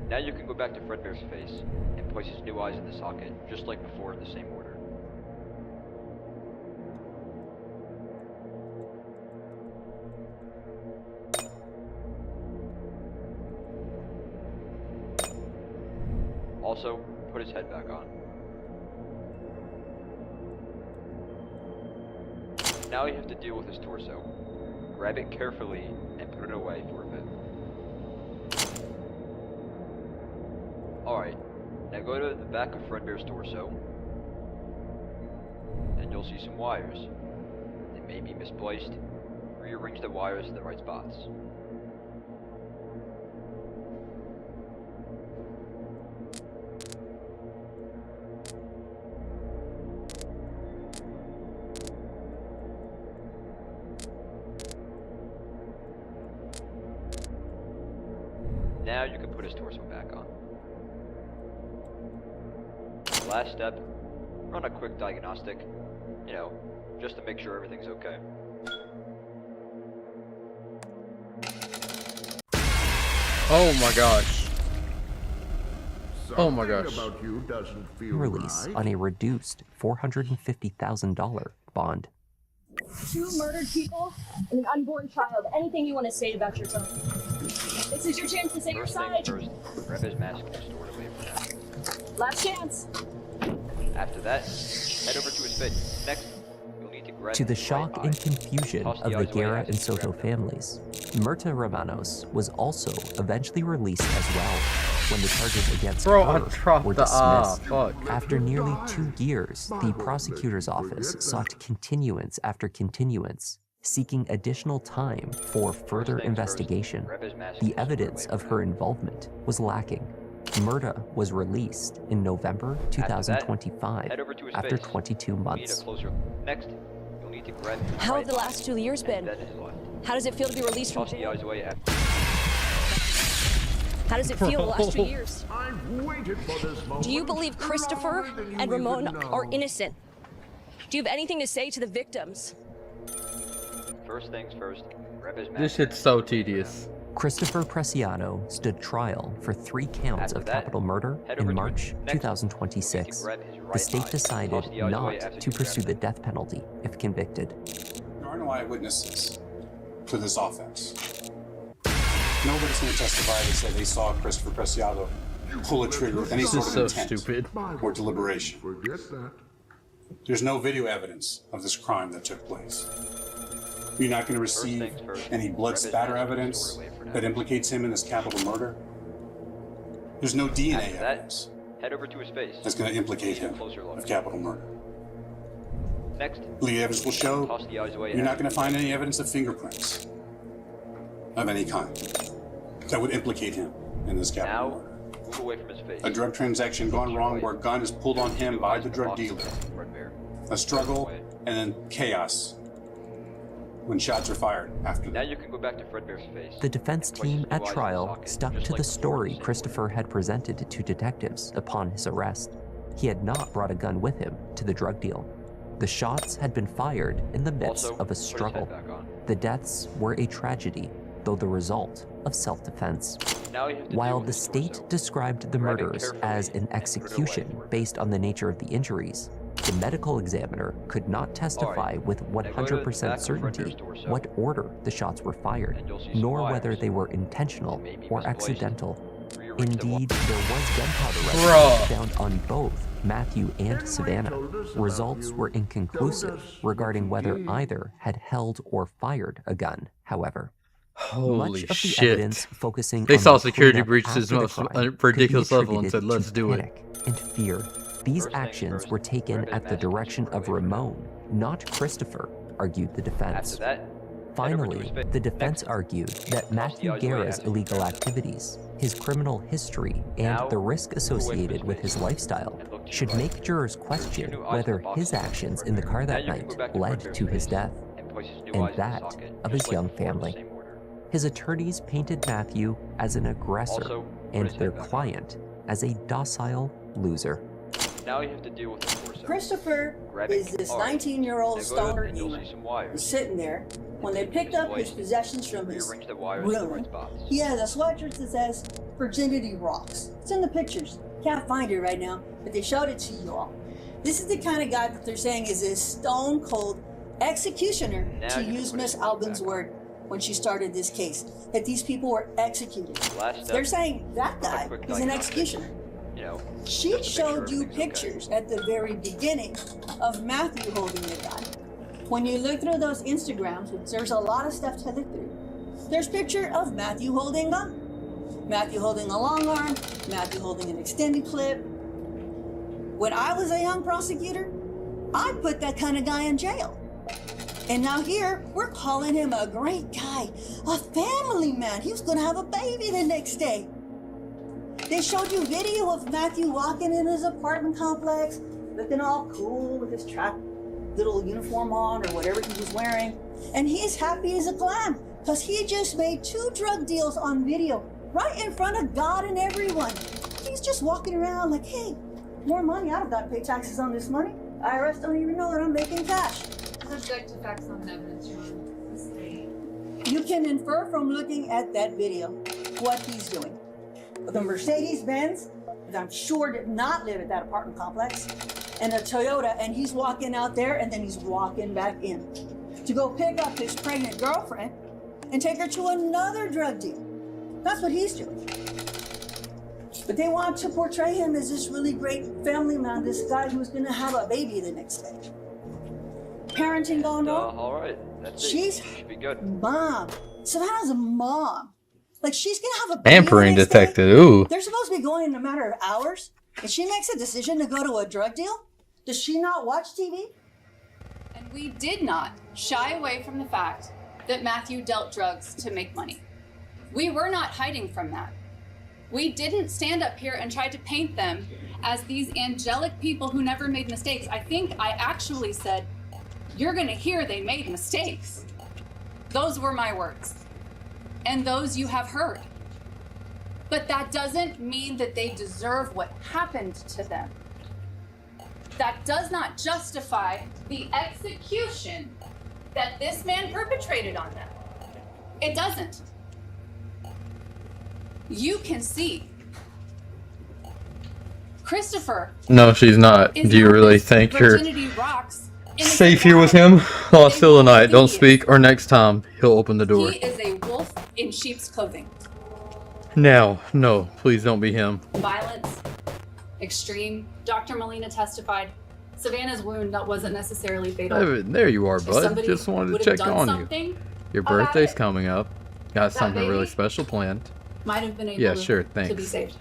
Now you can go back to Fredbear's face, and place his new eyes in the socket, just like before in the same order. Also, put his head back on. Now you have to deal with his torso. Grab it carefully and put it away for a bit. Alright, now go to the back of Fredbear's torso, and you'll see some wires. They may be misplaced. Rearrange the wires in the right spots. Now you can put his torso back on. Last step, run a quick diagnostic, you know, just to make sure everything's okay. Oh my gosh. Oh my gosh. About you doesn't feel Release right. on a reduced $450,000 bond. 2 murdered people and an unborn child. Anything you want to say about yourself? This is your chance to say your First side. things first, grab his mask and store it away for now. Last chance. After that, head over to his face. Next, you'll need to grab To the his shock right and eye. confusion Toss of the the eyes away Guerra after and you Soto grab them. families, Myrta Romanos was also eventually released as well when the charges against Bro, her I dropped were the dismissed. fuck. After nearly 2 years, the prosecutor's office sought continuance after continuance, seeking additional time for further investigation. The evidence of her involvement was lacking. Myrta was released in November 2025 Head over to his after face. 22 You'll need a months. closer. Next, you'll need to grab his How right have the eye last 2 years and been? then his left. How does it feel to be released from Toss the jail? eyes away after. How does it feel the last 2 years? I've waited for this moment. Do you believe Christopher longer than you and Ramon even know. are innocent? Do you have anything to say to the victims? First things first, grab his mask. This shit's so tedious. Christopher Preciado stood trial for 3 counts After of that, capital murder head over in to March next. 2026. grab his The right state eye. decided Toss the eyes away not after to you pursue grab the them. death penalty if convicted. There are no eyewitnesses to this offense. Nobody's going to testify to say they saw Christopher Preciado pull a trigger with any This sort is of so intent stupid. or deliberation. Forget that. There's no video evidence of this crime that took place. You're not going to receive things first, any blood grab his spatter mask and evidence store it away for now. that implicates him in this capital murder. There's no DNA After that, evidence head over to his face. that's going to implicate Take a him closer look. of capital murder. Next, The evidence will show toss the eyes away you're not after going to find any evidence of fingerprints of any kind that would implicate him in this capital Now, murder. move away from his face. A drug transaction gone wrong where a gun is pulled on him by the drug dealer. Fredbear. A struggle and then chaos when shots are fired after Now that. you can go back to Fredbear's face. The defense and place his team blue at eyes in the trial socket, stuck just to like the before, story same Christopher had presented to detectives upon his arrest. He had not brought a gun with him to the drug deal. The shots had been fired in the midst Also, of a put his head struggle. back on. The deaths were a tragedy, though the result of self-defense. Now you have to While deal the with his state torso. described the Grab it murders carefully as an and put it away execution for a bit. based on the nature of the injuries, the medical examiner could not testify with Now go to the back 100% of certainty Fredbear's torso. what order the shots were fired, And you'll see some nor wires. whether they were intentional They may be or misplaced. accidental. Rearrange the Indeed, there was gunpowder Bruh. residue found on both Matthew and Savannah. told us about Results you. were inconclusive Told us regarding what whether you did. either had held or fired a gun, however. Holy Much of the shit. evidence focusing They on saw the security cleanup breaches after the most crime could be ridiculous level and attributed said, "Let's to do it." panic and fear. These First things actions first, were taken grab his at the mask and direction store it of away for now. Ramon, not Christopher, argued the defense. After that, head over to Finally, his face. the defense Next, argued that the Matthew eyes away Guerra's after you illegal grab them. activities, his criminal history, and Now, the risk move away from associated his with face his lifestyle and look to your should right. make jurors question new eyes in whether the box his on the actions left. in the car Now that you can night go back to led Fredbear's to his face death, and place his new and eyes in the that socket, of just his like young before in the family. same order. His attorneys painted Matthew as an aggressor Also, put and his head their back on. client as a docile loser. Now you have to deal with his torso. Christopher Grab is it. this All right. 19-year-old Now go to- stoner and you'll gamer. see some wires. He's sitting there. When they picked up his Misplaced. possessions from his Rearrange the wires in the room, right spots. he has a sweatshirt that says Virginity Rocks. It's in the pictures. Can't find it right now, but they showed it to you all. This is the kind of guy that they're saying is a stone cold executioner, Now to you can use put Miss his Albin's back on. word when she started this case, that these people were executed. Last step, They're saying that run a guy quick is an diagnostic. executioner. You you know. She showed you pictures at the very beginning of Matthew holding the gun. When you look through those Instagrams, there's a lot of stuff to look through. There's a picture of Matthew holding a gun, Matthew holding a long arm, Matthew holding an extended clip. When I was a young prosecutor, I put that kind of guy in jail. And now here, we're calling him a great guy, a family man. He was gonna have a baby the next day. They showed you video of Matthew walking in his apartment complex, looking all cool with his track little uniform on or whatever he was wearing. And he's happy as a clam because he just made 2 drug deals on video right in front of God and everyone. He's just walking around like, hey, more money. I don't got to pay taxes on this money. IRS don't even know that I'm making cash. Subject to facts on evidence, Your Honor. You can infer from looking at that video what he's doing. The Mercedes-Benz, that I'm sure did not live at that apartment complex, and a Toyota, and he's walking out there and then he's walking back in to go pick up his pregnant girlfriend and take her to another drug deal. That's what he's doing. But they want to portray him as this really great family man, this guy who's gonna have a baby the next day. Parenting gone wrong? All right. That's She's it. Should be good. mom. Savannah's a mom. Like, she's gonna have a baby Pampering the next day. detective. Ooh. They're supposed to be going in a matter of hours, and she makes a decision to go to a drug deal? Does she not watch TV? And we did not shy away from the fact that Matthew dealt drugs to make money. We were not hiding from that. We didn't stand up here and try to paint them as these angelic people who never made mistakes. I think I actually said, you're gonna hear they made mistakes. Those were my words. And those you have heard. But that doesn't mean that they deserve what happened to them. That does not justify the execution that this man perpetrated on them. It doesn't. You can see Christopher. No, she's not. is Do you not really this think you're virginity rocks in the safe here with him? Oh, still the night. Don't speak, or next time he'll open the door. He is a wolf in sheep's clothing. Now, no, please don't be him. Violence, extreme. Dr. Molina testified. Savannah's wound that wasn't necessarily fatal. There you are, If bud. somebody Just wanted would to have check done on you. something Your about birthday's it, coming up. Got something really baby special planned. might have been able Yeah, to, sure, to be thanks. saved.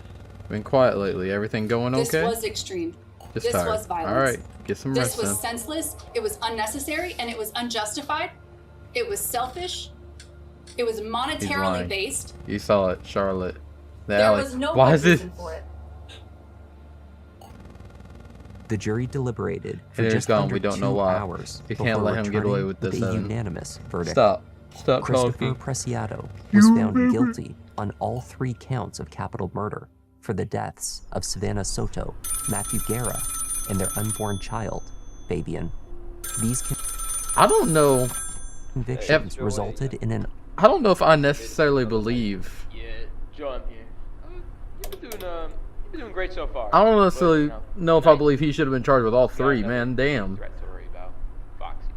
Been quiet lately. Everything going This okay? was extreme. Just this tired. was violence. All right, get some This rest was then. senseless. It was unnecessary, and it was unjustified. It was selfish. It was He's monetarily lying. based. You saw it, Charlotte. There Alex. was no Why good is it? reason for it. The jury deliberated for Henry's just gone. under We don't 2 know why. hours You can't before let him get away returning with this, a Evan. unanimous verdict. Stop. Stop Christopher talking. Preciado was found guilty on all 3 counts of capital murder for the deaths of Savannah Soto, Matthew Guerra, and their unborn child, Fabian. These I don't know. convictions resulted in an I don't know if I necessarily believe. Yeah, Joe, I'm here. You've been doing great so far. I don't necessarily But, know if I believe he should have been charged with all 3, man. Damn. threat to worry about. Foxy.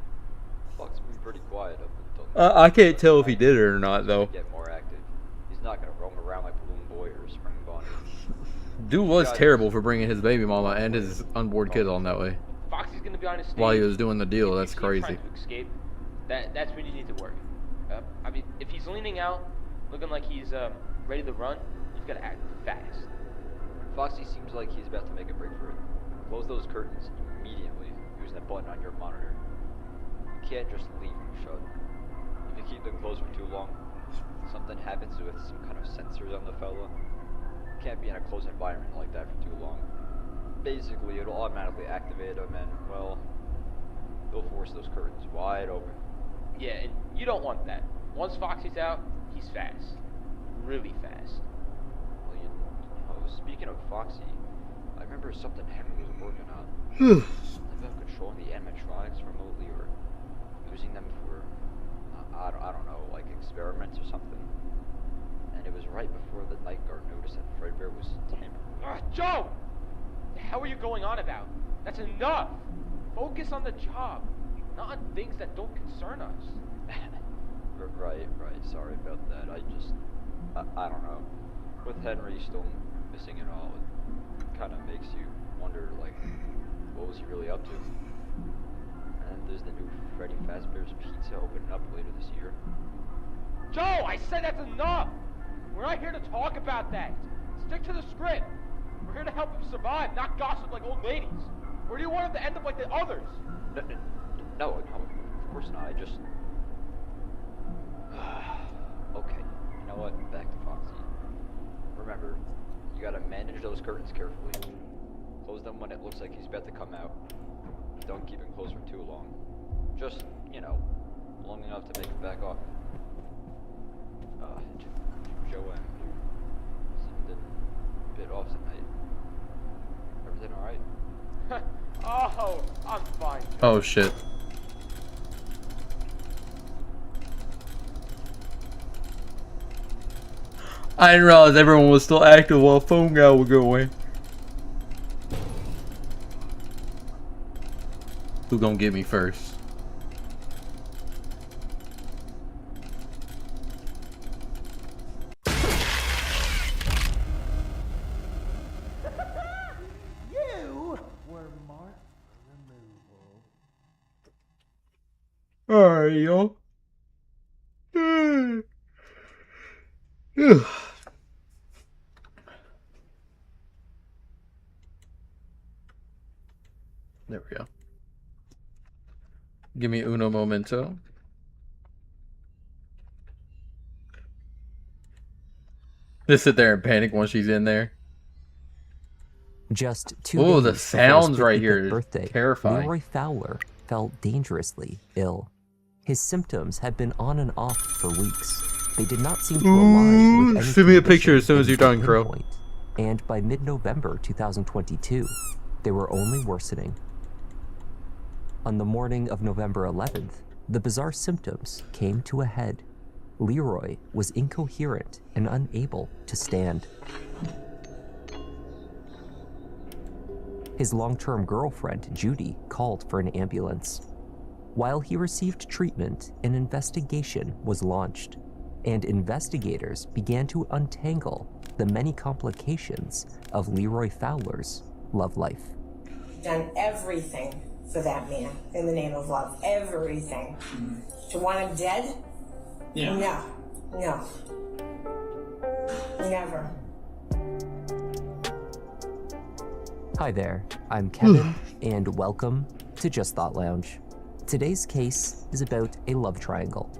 Fox's been pretty quiet up until I can't tell if he did it or not, though. get more active. He's not gonna roam around like Balloon Boy or Spring Bonnie. Dude was terrible for bringing his baby mama and his unborn kid on that way. Foxy's gonna be on his stage. While he was doing the deal. That's If he's crazy. trying to escape, that's when you need to worry. I mean, if he's leaning out, looking like he's ready to run, you've got to act fast. Foxy seems like he's about to make a break for it. Close those curtains immediately using the button on your monitor. You can't just leave them shut. If you keep them closed for too long, something happens with some kind of sensors on the fella. You can't be in a closed environment like that for too long. Basically, it'll automatically activate them and, well, they'll force those curtains wide open. Yeah, and you don't want that. Once Foxy's out, he's fast. Really fast. Well, you know, speaking of Foxy, I remember something Henry was working on. Something about controlling the animatronics remotely or using them for, I don't know, like experiments or something. And it was right before the night guard noticed that Fredbear was tampering. Joe! The hell are you going on about? That's enough! Focus on the job, not on things that don't concern us. Right, sorry about that. I don't know. With Henry still missing and all, it kind of makes you wonder, like, what was he really up to? And there's the new Freddy Fazbear's Pizza opening up later this year. Joe, I said that's enough! We're not here to talk about that. Stick to the script. We're here to help him survive, not gossip like old ladies. Or do you want him to end up like the others? No, of course not. I just... Okay, you know what? Back to Foxy. Remember, you gotta manage those curtains carefully. Close them when it looks like he's about to come out. Don't keep him closed for too long. Just, you know, long enough to make him back off. Joe and seemed a bit off tonight. Everything alright? Oh, I'm fine. Oh shit. I didn't realize everyone was still active while phone guy was going. Who gonna get me first? You were marked for removal. Alright, yo. There we go. Give me uno momento. Just sit there and panic once she's in there. Just 2 Oh, days the before his sounds right 55th here is birthday, terrifying. Leroy Fowler felt dangerously ill. His symptoms had been on and off for weeks. They did not seem to align with any Send me a condition picture as soon as you're done, Crow. pinpoint. And by mid-November 2022, they were only worsening. On the morning of November 11th, the bizarre symptoms came to a head. Leroy was incoherent and unable to stand. His long-term girlfriend, Judy, called for an ambulance. While he received treatment, an investigation was launched, and investigators began to untangle the many complications of Leroy Fowler's love life. Done everything for that man in the name of love. Everything. To want him dead? Yeah. No. Never. Hi there, I'm Kevin, and welcome to Just Thought Lounge. Today's case is about a love triangle,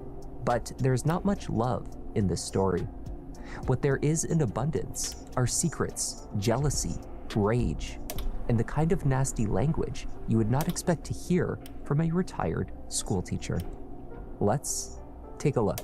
but there's not much love in this story. What there is in abundance are secrets, jealousy, rage, and the kind of nasty language you would not expect to hear from a retired school teacher. Let's take a look.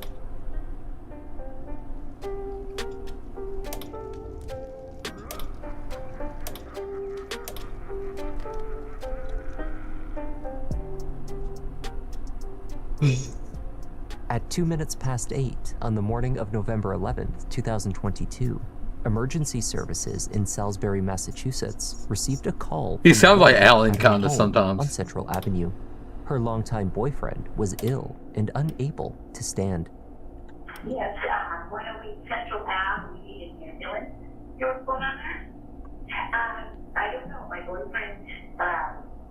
At 2 minutes past 8 on the morning of November 11th, 2022, emergency services in Salisbury, Massachusetts received a call. He sounds like Alan at her kinda home sometimes. On Central Avenue. Her longtime boyfriend was ill and unable to stand. Yes, 108 Central Ave, we need an ambulance. You know what's going on there? I don't know. My boyfriend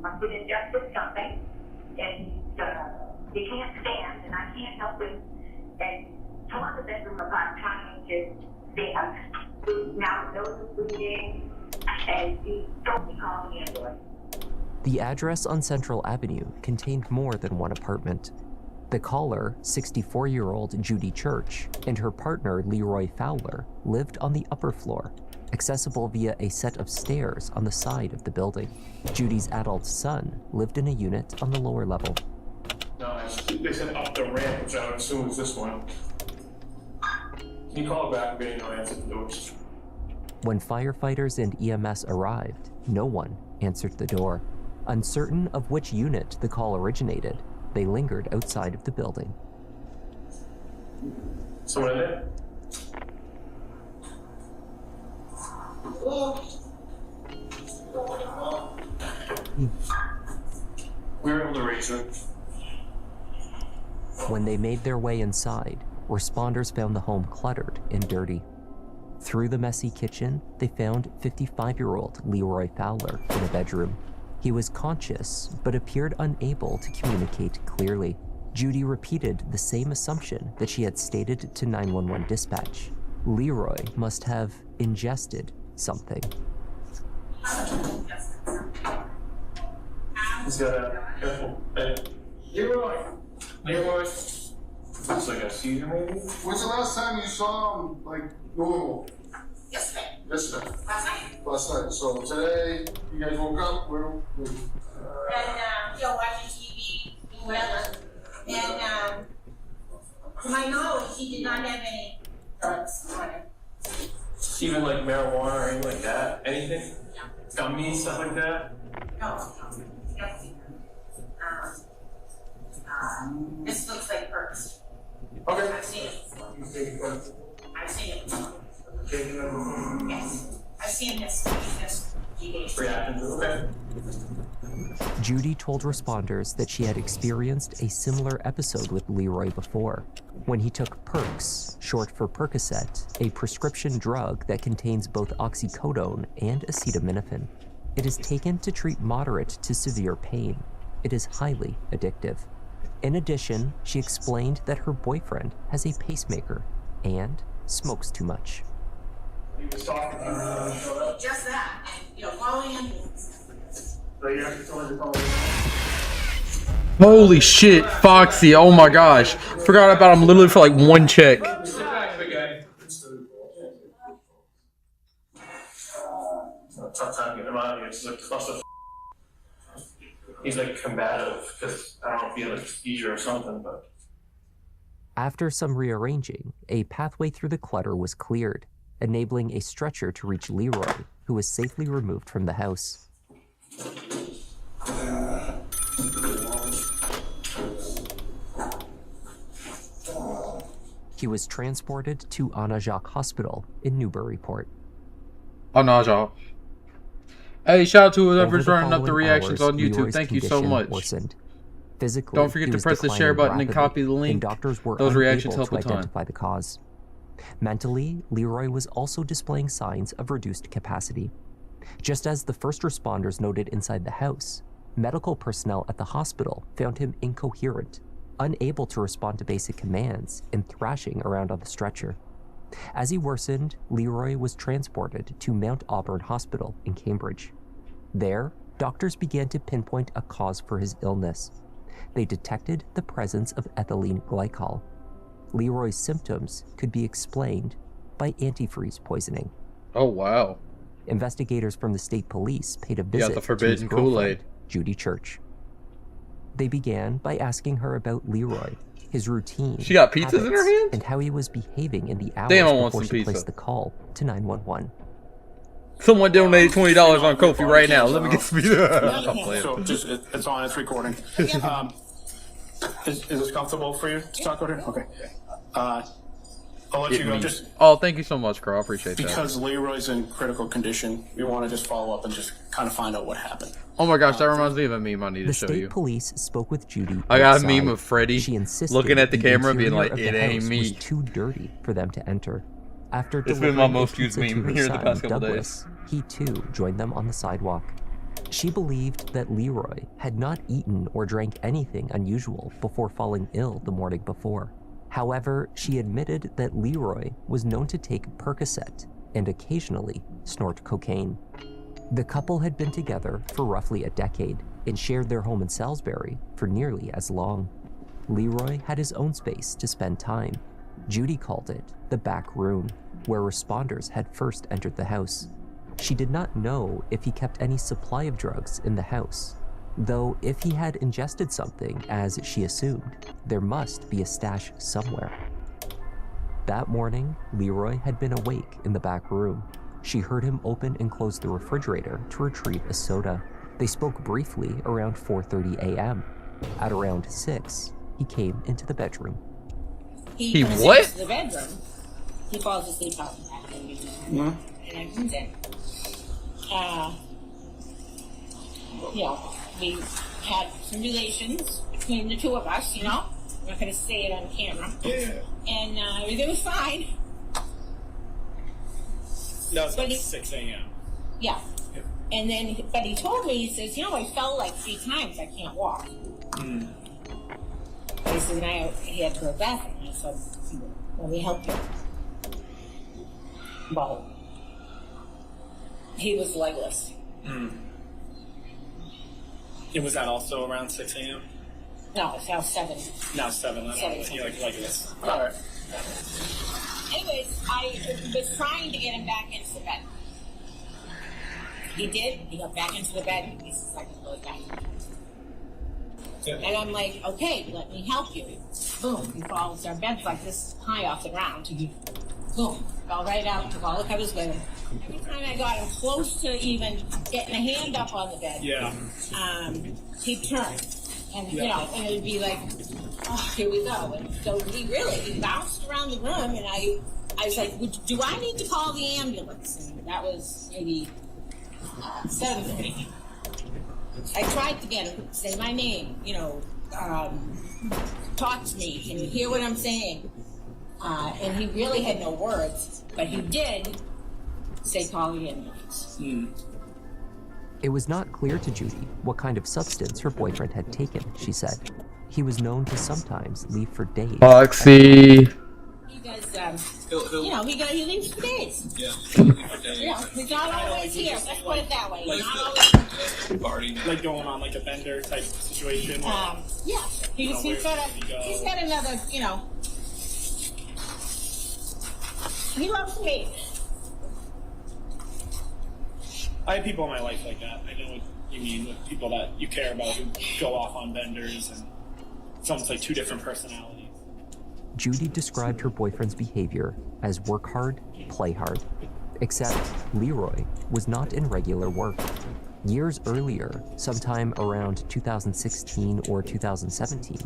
must have ingested something, and he can't stand, and I can't help him. And come on the bedroom about trying to stand. Now his nose is bleeding, and he told me call the ambulance. The address on Central Avenue contained more than one apartment. The caller, 64-year-old Judy Church, and her partner Leroy Fowler lived on the upper floor, accessible via a set of stairs on the side of the building. Judy's adult son lived in a unit on the lower level. No, they said up the ramp, which I would assume is this one. Can you call back? Getting no answer to the doors. When firefighters and EMS arrived, no one answered the door. Uncertain of which unit the call originated, they lingered outside of the building. Someone in there? We were able to raise her. When they made their way inside, responders found the home cluttered and dirty. Through the messy kitchen, they found 55-year-old Leroy Fowler in a bedroom. He was conscious, but appeared unable to communicate clearly. Judy repeated the same assumption that she had stated to 911 dispatch. Leroy must have ingested something. He's got a careful. Leroy! Leroy! Looks like a seizure maybe? When's the last time you saw him, like, normal? Yesterday. Yesterday. Last night. Last night. So today, you guys woke up, where? And, watching TV, whatever. And, to my knowledge, he did not have any drugs on him. Even like marijuana or anything like that? Anything? Gummies, stuff like that? No. This looks like perks. Okay. I've seen it before. I've seen it before. Yes. I've seen this. Reacting to okay. Judy told responders that she had experienced a similar episode with Leroy before, when he took Perks, short for Percocet, a prescription drug that contains both oxycodone and acetaminophen. It is taken to treat moderate to severe pain. It is highly addictive. In addition, she explained that her boyfriend has a pacemaker and smokes too much. He was talking to Just that. Following him. So you actually told him to call me. Holy shit, Foxy, oh my gosh. Forgot about him literally for like one check. Tough time getting him out of here. It's like cluster. He's like combative because I don't know if he had like a seizure or something, but. After some rearranging, a pathway through the clutter was cleared, enabling a stretcher to reach Leroy, who was safely removed from the house. He was transported to Anajac Hospital in Newburyport. Anajac. Hey, shout out to whoever's Over the running up the following reactions hours, on YouTube. Leroy's Thank you so condition much. worsened. Physically, Don't forget he to was press the share declining button and rapidly, copy the link. doctors were Those reactions unable help to a ton. identify the cause. Mentally, Leroy was also displaying signs of reduced capacity. Just as the first responders noted inside the house, medical personnel at the hospital found him incoherent, unable to respond to basic commands, and thrashing around on the stretcher. As he worsened, Leroy was transported to Mount Auburn Hospital in Cambridge. There, doctors began to pinpoint a cause for his illness. They detected the presence of ethylene glycol. Leroy's symptoms could be explained by antifreeze poisoning. Oh, wow. Investigators from the state police paid a visit the to forbidden his girlfriend, Kool-Aid. Judy Church. They began by asking her about Leroy, his routine, She got pizzas in her habits, hands? and how he was behaving in the hours Damn, I want before some she pizza. placed the call to 911. Someone donated $20 on Ko-fi right now. Let me get some pizza. So just it's on, it's recording. Is this comfortable for you to talk over here? Okay. I'll let you go. Just Oh, thank you so much, Carl. I appreciate that. because Leroy's in critical condition, we want to just follow up and just kind of find out what happened. Oh my gosh, that reminds me of a meme I need to The show state you. police spoke with Judy. I got a outside. meme of Freddy She insisted looking at the camera being interior like, of the "It ain't house me." was too dirty for them to enter. After It's been delivering my a most used pizza to meme her here the son, past couple Douglas, he too joined them on the sidewalk. She believed that Leroy had not eaten or drank anything unusual before falling ill the morning before. However, she admitted that Leroy was known to take Percocet and occasionally snort cocaine. The couple had been together for roughly a decade and shared their home in Salisbury for nearly as long. Leroy had his own space to spend time. Judy called it the back room, where responders had first entered the house. She did not know if he kept any supply of drugs in the house, though if he had ingested something, as she assumed, there must be a stash somewhere. That morning, Leroy had been awake in the back room. She heard him open and close the refrigerator to retrieve a soda. They spoke briefly around 4:30 a.m. At around 6, he came into the bedroom. He comes what? into the bedroom. He falls asleep out in the back room. And I comes in. We had some relations between the two of us, I'm not going to say it on camera. Yeah. And everything was fine. That was But at he- 6 a.m. Yeah. And then, but he told me, he says, I fell like 3 times. I can't walk. Mm. He said, he had to go to the bathroom. I said, let me help you. Well, he was legless. Mm. It was that also around 6 a.m.? No, it's now 7. Now 7. I don't know. You're like this. All right. Anyways, I was trying to get him back into the bed. He did. He got back into the bed. He says, I can go back. And I'm like, okay, let me help you. Boom. He falls. Our bed's like this high off the ground. Boom. Fell right out. Took all the covers with him. Every time I got him close to even getting a hand up on the bed, he'd turn. And, and it'd be like, oh, here we go. And so he bounced around the room, and I was like, do I need to call the ambulance? And that was maybe 7:30. I tried to get him to say my name, talk to me. Can you hear what I'm saying? And he really had no words, but he did say call the ambulance. It was not clear to Judy what kind of substance her boyfriend had taken, she said. He was known to sometimes leave for days. Foxy. He does, he leaves for days. Yeah. He's not always here. Let's put it that way. He's not always Party. Like going on like a bender type situation. yeah. He's got another, he loves me. I have people in my life like that. I know what you mean with people that you care about who go off on benders, and it's almost like 2 different personalities. Judy described her boyfriend's behavior as work hard, play hard. Except Leroy was not in regular work. Years earlier, sometime around 2016 or 2017,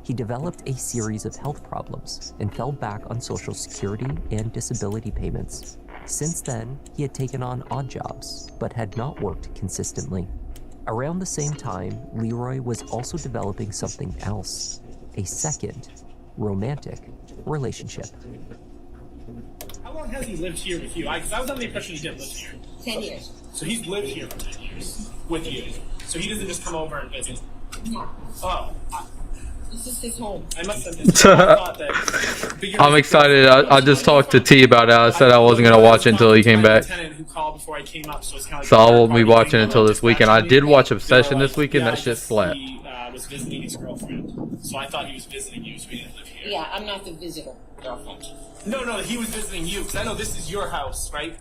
he developed a series of health problems and fell back on Social Security and disability payments. Since then, he had taken on odd jobs, but had not worked consistently. Around the same time, Leroy was also developing something else, a second, romantic relationship. How long has he lived here with you? Because I was under the impression he didn't live here. 10 years. So he's lived here for 10 years with you. So he doesn't just come over and visit. No. Oh. This is his home. I must have missed it. I thought that. I'm excited. I just talked to T about it. I said I wasn't going to watch it until he came back. Who called before I came up, so it's kind of So I won't be watching until this weekend. I did watch Obsession this weekend. That shit slapped. He was visiting his girlfriend. So I thought he was visiting you, so he didn't live here. Yeah, I'm not the visitor. Girlfriend. No, he was visiting you, because I know this is your house, right?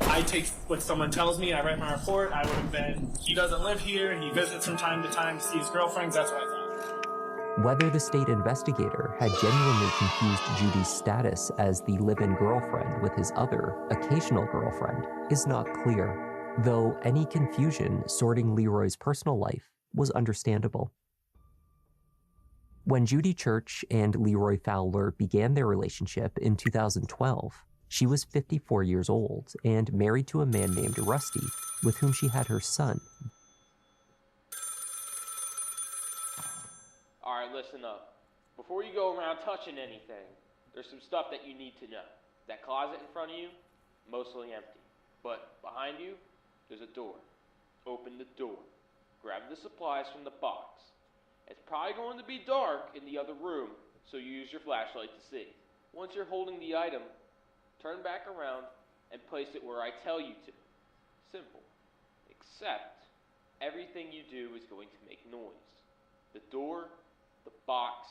I take what someone tells me, I write my report, I would have been, he doesn't live here, he visits from time to time to see his girlfriends, that's what I thought. Whether the state investigator had genuinely confused Judy's status as the live-in girlfriend with his other, occasional girlfriend is not clear, though any confusion sorting Leroy's personal life was understandable. When Judy Church and Leroy Fowler began their relationship in 2012, she was 54 years old and married to a man named Rusty, with whom she had her son. Alright, listen up. Before you go around touching anything, there's some stuff that you need to know. That closet in front of you, mostly empty. But behind you, there's a door. Open the door. Grab the supplies from the box. It's probably going to be dark in the other room, so you use your flashlight to see. Once you're holding the item, turn back around and place it where I tell you to. Simple. Except, everything you do is going to make noise. The door, the box,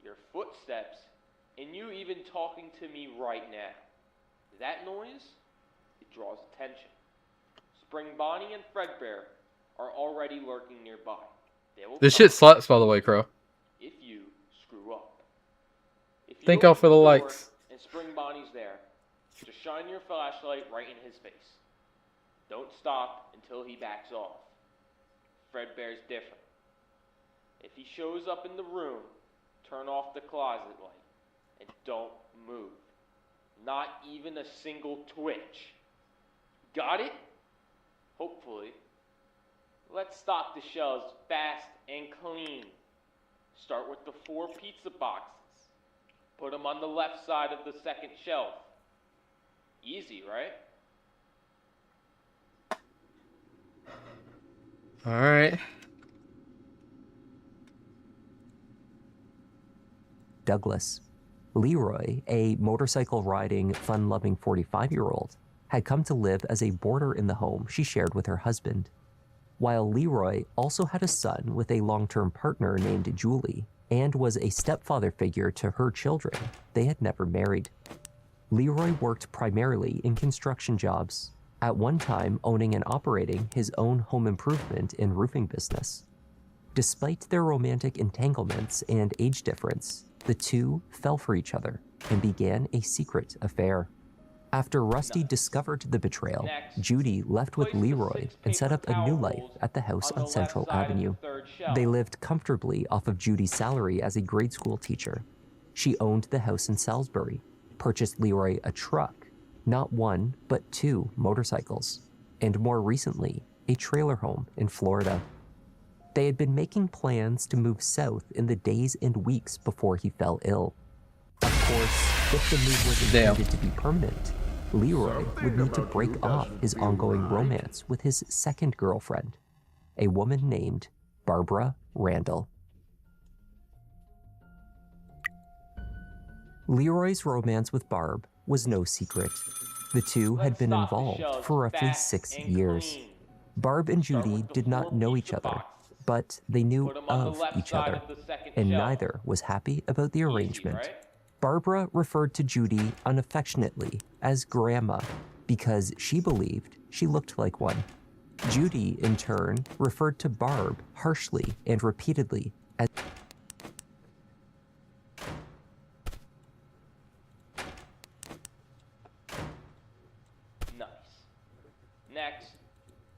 your footsteps, and you even talking to me right now. That noise, it draws attention. Spring Bonnie and Fredbear are already lurking nearby. They will This come shit slaps, by the way, Crow. if you screw up. If you Thank open y'all for the door likes. And Spring Bonnie's there, just shine your flashlight right in his face. Don't stop until he backs off. Fredbear's different. If he shows up in the room, turn off the closet light and don't move. Not even a single twitch. Got it? Hopefully. Let's stock the shelves fast and clean. Start with the 4 pizza boxes. Put them on the left side of the second shelf. Easy, right? Alright. Douglas. Leroy, a motorcycle-riding, fun-loving 45-year-old, had come to live as a boarder in the home she shared with her husband. While Leroy also had a son with a long-term partner named Julie and was a stepfather figure to her children, they had never married. Leroy worked primarily in construction jobs, at one time owning and operating his own home improvement and roofing business. Despite their romantic entanglements and age difference, the two fell for each other and began a secret affair. After Rusty discovered the betrayal, Judy left with Leroy and set up a new life at the house on Central Avenue. They lived comfortably off of Judy's salary as a grade school teacher. She owned the house in Salisbury, purchased Leroy a truck, not one, but 2 motorcycles, and more recently, a trailer home in Florida. They had been making plans to move south in the days and weeks before he fell ill. Of course, if the move was intended to be permanent, Leroy would need to break off his ongoing romance with his second girlfriend, a woman named Barbara Randall. Leroy's romance with Barb was no secret. The two had been involved for roughly 6 years. Barb and Judy did not know each other, but they knew of each other, and neither was happy about the arrangement. Barbara referred to Judy unaffectionately as Grandma because she believed she looked like one. Judy, in turn, referred to Barb harshly and repeatedly as Nice. Next,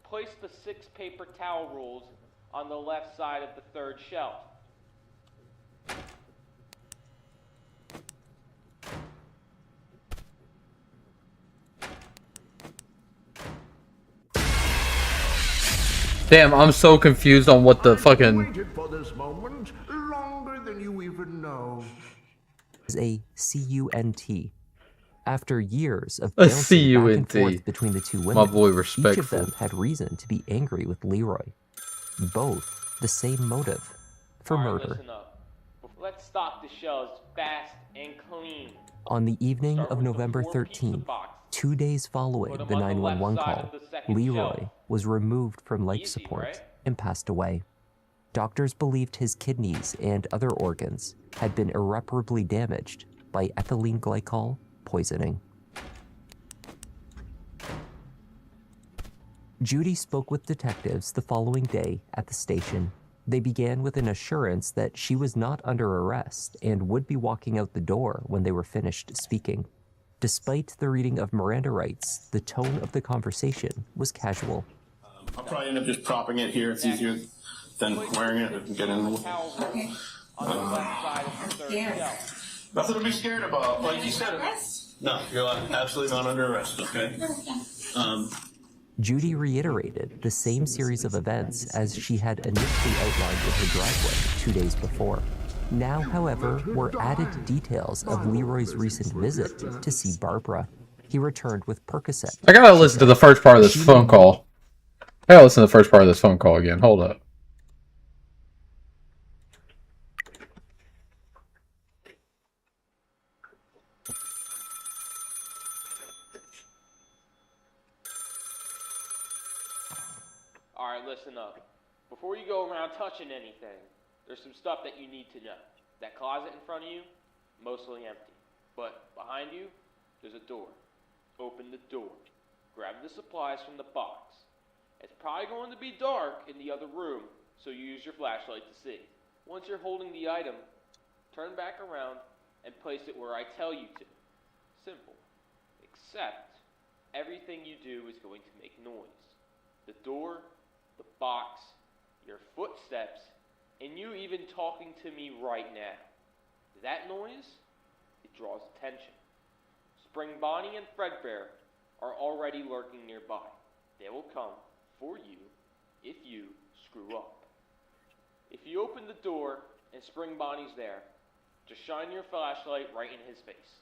place the 6 paper towel rolls on the left side of the 3rd shelf. Damn, I'm so confused on what the fucking... Waited for this moment longer than you even know. Is a CUNT. After years of A bouncing back and CUNT. forth between the two women, My boy, each of respectful. them had reason to be angry with Leroy. Both the same motive for murder. Listen up. Let's stock the shelves fast and clean. On the evening of November 13th, 2 days following the 911 call, Leroy was removed from life support and passed away. Doctors believed his kidneys and other organs had been irreparably damaged by ethylene glycol poisoning. Judy spoke with detectives the following day at the station. They began with an assurance that she was not under arrest and would be walking out the door when they were finished speaking. Despite the reading of Miranda rights, the tone of the conversation was casual. I'll probably end up just propping it here. It's easier than wearing it and get in the Okay. On the left side of the 3rd shelf. Nothing to be scared about. Like you said. No, you're absolutely not under arrest, okay? Judy reiterated the same series of events as she had initially outlined in her driveway 2 days before. Now, however, were added details of Leroy's recent visit to see Barbara. He returned with Percocet. I gotta listen to the first part of this phone call. I gotta listen to the first part of this phone call again. Hold up. Alright, listen up. Before you go around touching anything, there's some stuff that you need to know. That closet in front of you, mostly empty. But behind you, there's a door. Open the door. Grab the supplies from the box. It's probably going to be dark in the other room, so use your flashlight to see. Once you're holding the item, turn back around and place it where I tell you to. Simple. Except, everything you do is going to make noise. The door, the box, your footsteps, and you even talking to me right now. That noise, it draws attention. Spring Bonnie and Fredbear are already lurking nearby. They will come for you if you screw up. If you open the door and Spring Bonnie's there, just shine your flashlight right in his face.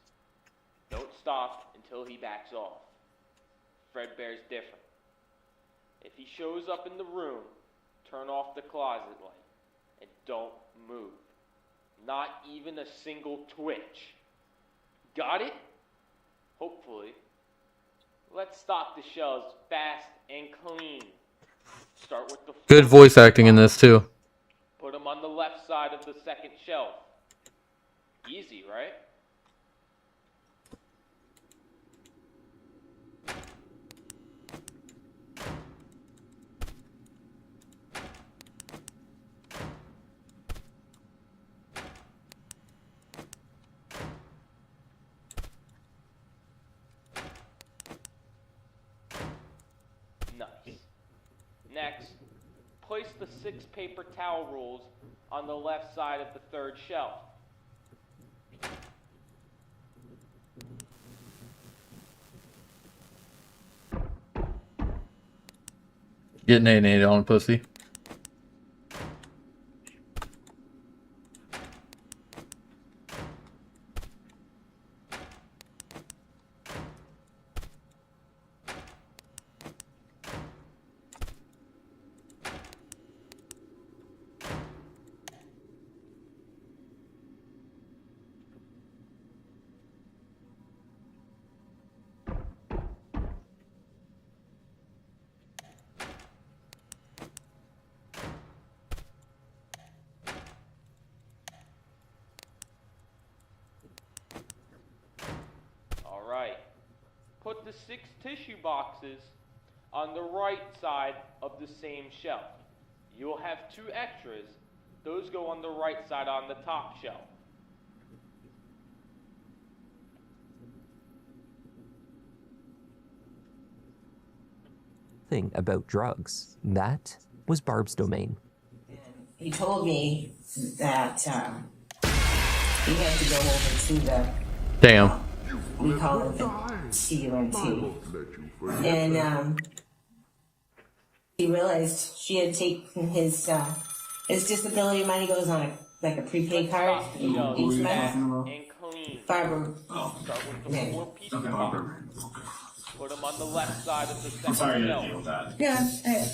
Don't stop until he backs off. Fredbear's different. If he shows up in the room, turn off the closet light and don't move. Not even a single twitch. Got it? Hopefully. Let's stock the shelves fast and clean. Start with the Good voice acting in this too. Put them on the left side of the second shelf. Easy, right? Nice. Next, place the 6 paper towel rolls on the left side of the third shelf. Getting A on pussy. Alright. Put the 6 tissue boxes on the right side of the same shelf. You'll have 2 extras. Those go on the right side on the top shelf. Thing about drugs. That was Barb's domain. He told me that he had to go over to the, Damn. we call it the CUNT. And he realized she had taken his disability money goes on like a prepaid card each month. Barbara. Start with the 4 pieces box. Put them on the left side of the second I'm sorry you had shelf. to deal with that. Yeah,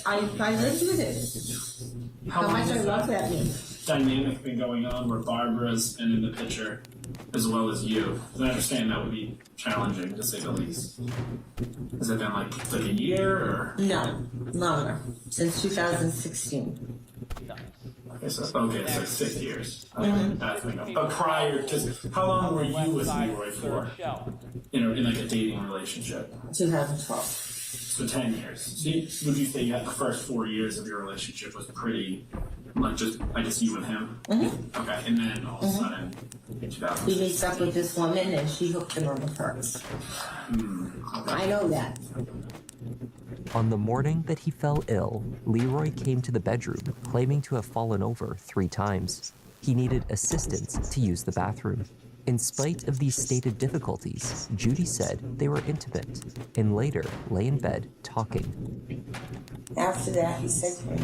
I lived with it. How much I love that name. Dynamic been going on where Barbara's been in the picture as well as you. I understand that would be challenging to say the least. Has it been like a year or? No, longer. Since 2016. Okay, so 6 years. That's but prior to, how long were you with Leroy for? In like a dating relationship? 2012. So 10 years. So would you say you had the first 4 years of your relationship was pretty, like just, I guess you and him? Mm-hmm. Okay, and then all of a sudden, in 2000. He meets up with this woman and she hooked him on the perks. Okay. I know that. On the morning that he fell ill, Leroy came to the bedroom claiming to have fallen over 3 times. He needed assistance to use the bathroom. In spite of these stated difficulties, Judy said they were intimate and later lay in bed talking. After that, he said to me,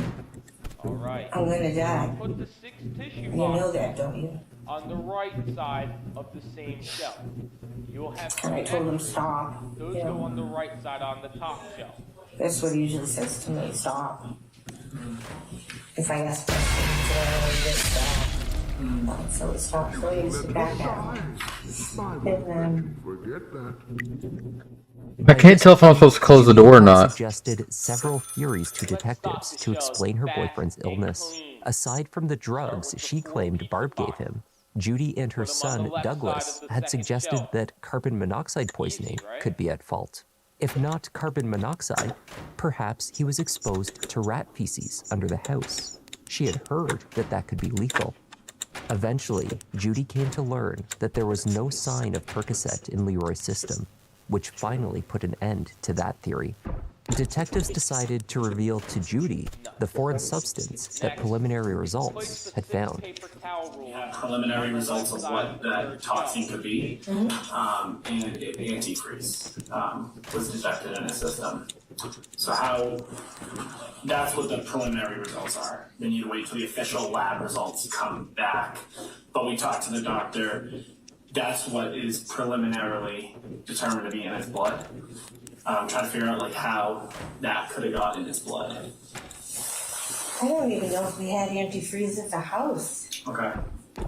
Alright. I'm gonna die. Put the 6 tissue You know boxes that, don't you? on the right side of the same shelf. You'll have 2 And I told him extras. stop. Those go on the right side on the top shelf. That's what he usually says to me, stop. If I ask questions, just stop. So he stopped, so he used to back out. And I can't tell if I'm supposed to close the door or not. Suggested several theories to detectives to explain her boyfriend's illness. Aside from the drugs she claimed Barb gave him, Judy and her son, Douglas, had suggested that carbon monoxide poisoning could be at fault. If not carbon monoxide, perhaps he was exposed to rat feces under the house. She had heard that that could be lethal. Eventually, Judy came to learn that there was no sign of Percocet in Leroy's system, which finally put an end to that theory. Detectives decided to reveal to Judy the foreign substance that preliminary results had found. We have preliminary results of what that toxin could be, and antifreeze was detected in his system. So that's what the preliminary results are. They need to wait for the official lab results to come back. But we talked to the doctor. that's what is preliminarily determined to be in his blood. I'm trying to figure out like how that could have got in his blood. I don't even know if we had antifreeze at the house. Okay.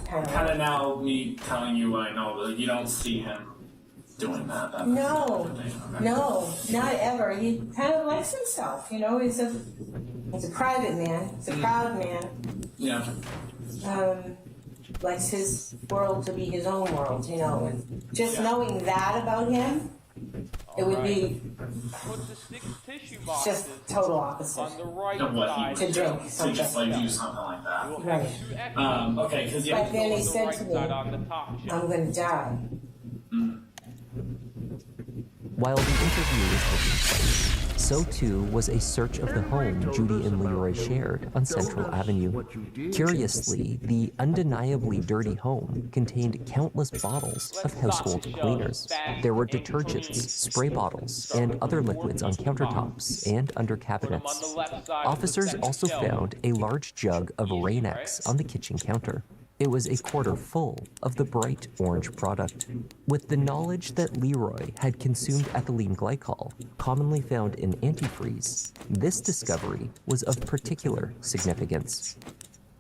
Kind of now me telling you what I know, like, you don't see him doing that. No, no, not ever. He kind of likes himself, you know. He's a private man. He's a proud man. Yeah. Likes his world to be his own world, you know. And just knowing that about him, it would be just total opposite Of what he to drink to something. just like do something like that. Right. Okay, because yeah. But then he said to me, I'm going to die. While the interview was taking place, so too was a search of the home Judy and Leroy shared on Central Avenue. Curiously, the undeniably dirty home contained countless bottles of household cleaners. There were detergents, spray bottles, and other liquids on countertops and under cabinets. Officers also found a large jug of Rain-X on the kitchen counter. It was a quarter full of the bright orange product. With the knowledge that Leroy had consumed ethylene glycol, commonly found in antifreeze, this discovery was of particular significance.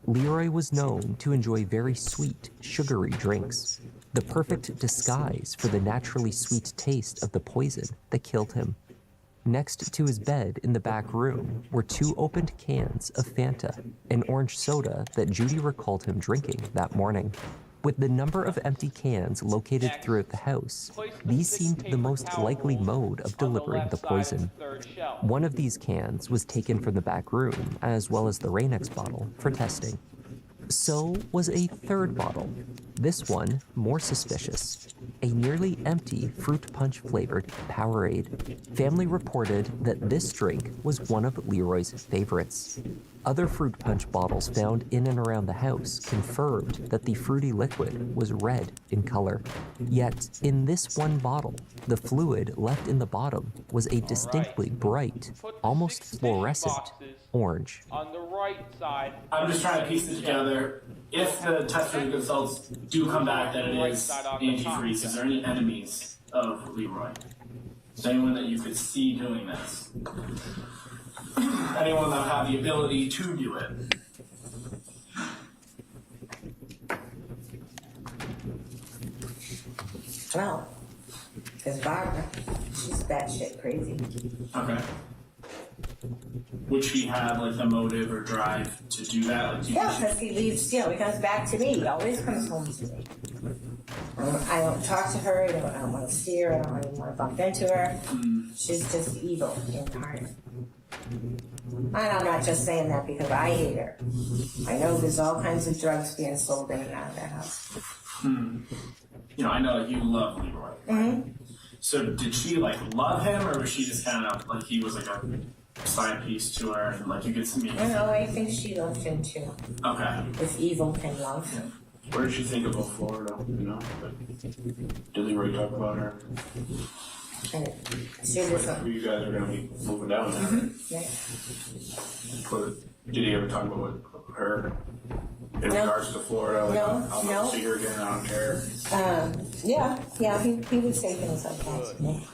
Leroy was known to enjoy very sweet, sugary drinks, the perfect disguise for the naturally sweet taste of the poison that killed him. Next to his bed in the back room were 2 opened cans of Fanta, an orange soda that Judy recalled him drinking that morning. With the number of empty cans located throughout the house, these seemed the most likely mode of delivering the poison. One of these cans was taken from the back room, as well as the Rain-X bottle, for testing. So was a third bottle. This one more suspicious. A nearly empty fruit punch flavored Powerade. Family reported that this drink was one of Leroy's favorites. Other fruit punch bottles found in and around the house confirmed that the fruity liquid was red in color. Yet, in this one bottle, the fluid left in the bottom was a distinctly bright, almost fluorescent orange. On the right side. I'm just trying to piece it together. If the test results do come back that it is antifreeze, is there any enemies of Leroy? Is there anyone that you could see doing this? Anyone that have the ability to do it? Well, there's Barbara. She's batshit crazy. Okay. Would she have like the motive or drive to do that? Like, Yeah, because he leaves, you know, he comes back to me. He always comes home to me. I don't talk to her. I don't want to see her. I don't even want to bump into her. She's just evil in heart. And I'm not just saying that because I hate her. I know there's all kinds of drugs being sold in and out of that house. You know, I know you love Leroy. Mm-hmm. So did she like love him, or was she just kind of like he was like a side piece to her, and like you get to meet? No, I think she loved him too. Okay. If evil can love him. What did she think about Florida? You know, did Leroy talk about her? And she was You guys are gonna be moving down there. yeah. Did he ever talk about her in regards to Florida? Like, I'll never see her again. I don't care. Yeah, he would say things like that to me.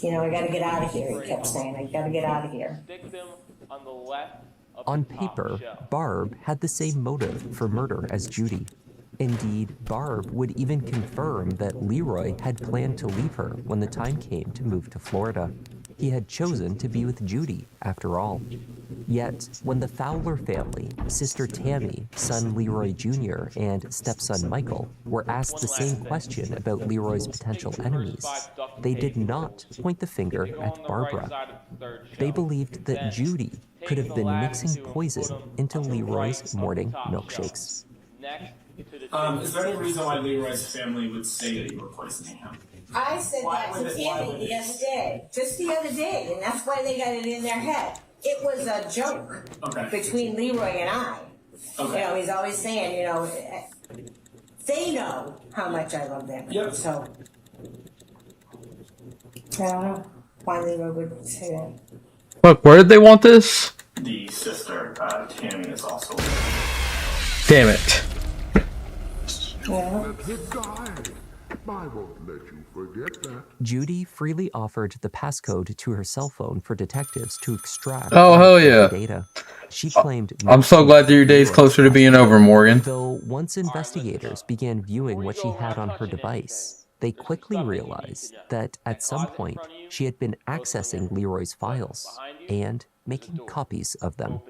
You know, I gotta get out of here, he kept saying. I gotta get out of here. Stick them on the left. On paper, Barb had the same motive for murder as Judy. Indeed, Barb would even confirm that Leroy had planned to leave her when the time came to move to Florida. He had chosen to be with Judy, after all. Yet, when the Fowler family, sister Tammy, son Leroy Jr., and stepson Michael were asked the same question about Leroy's potential enemies, they did not point the finger at Barbara. They believed that Judy could have been mixing poison into Leroy's morning milkshakes. Is there any reason why Leroy's family would say that you were poisoning him? I said that to Tammy the other day, just the other day, and that's why they got it in their head. It was a joke between Leroy and I. You know, he's always saying, you know, they know how much I love them. Yep. So, I don't know why Leroy would say that. Look, where did they want this? The sister, Tammy, is also. Damn it. Let her die. I won't let you forget that. Judy freely offered the passcode to her cell phone for detectives to extract Oh, hell yeah. data. She claimed I'm so glad that your day's closer to being over, Morgan. Though once investigators began viewing what she had on her device, they quickly realized that at some point she had been accessing Leroy's files and making copies of them.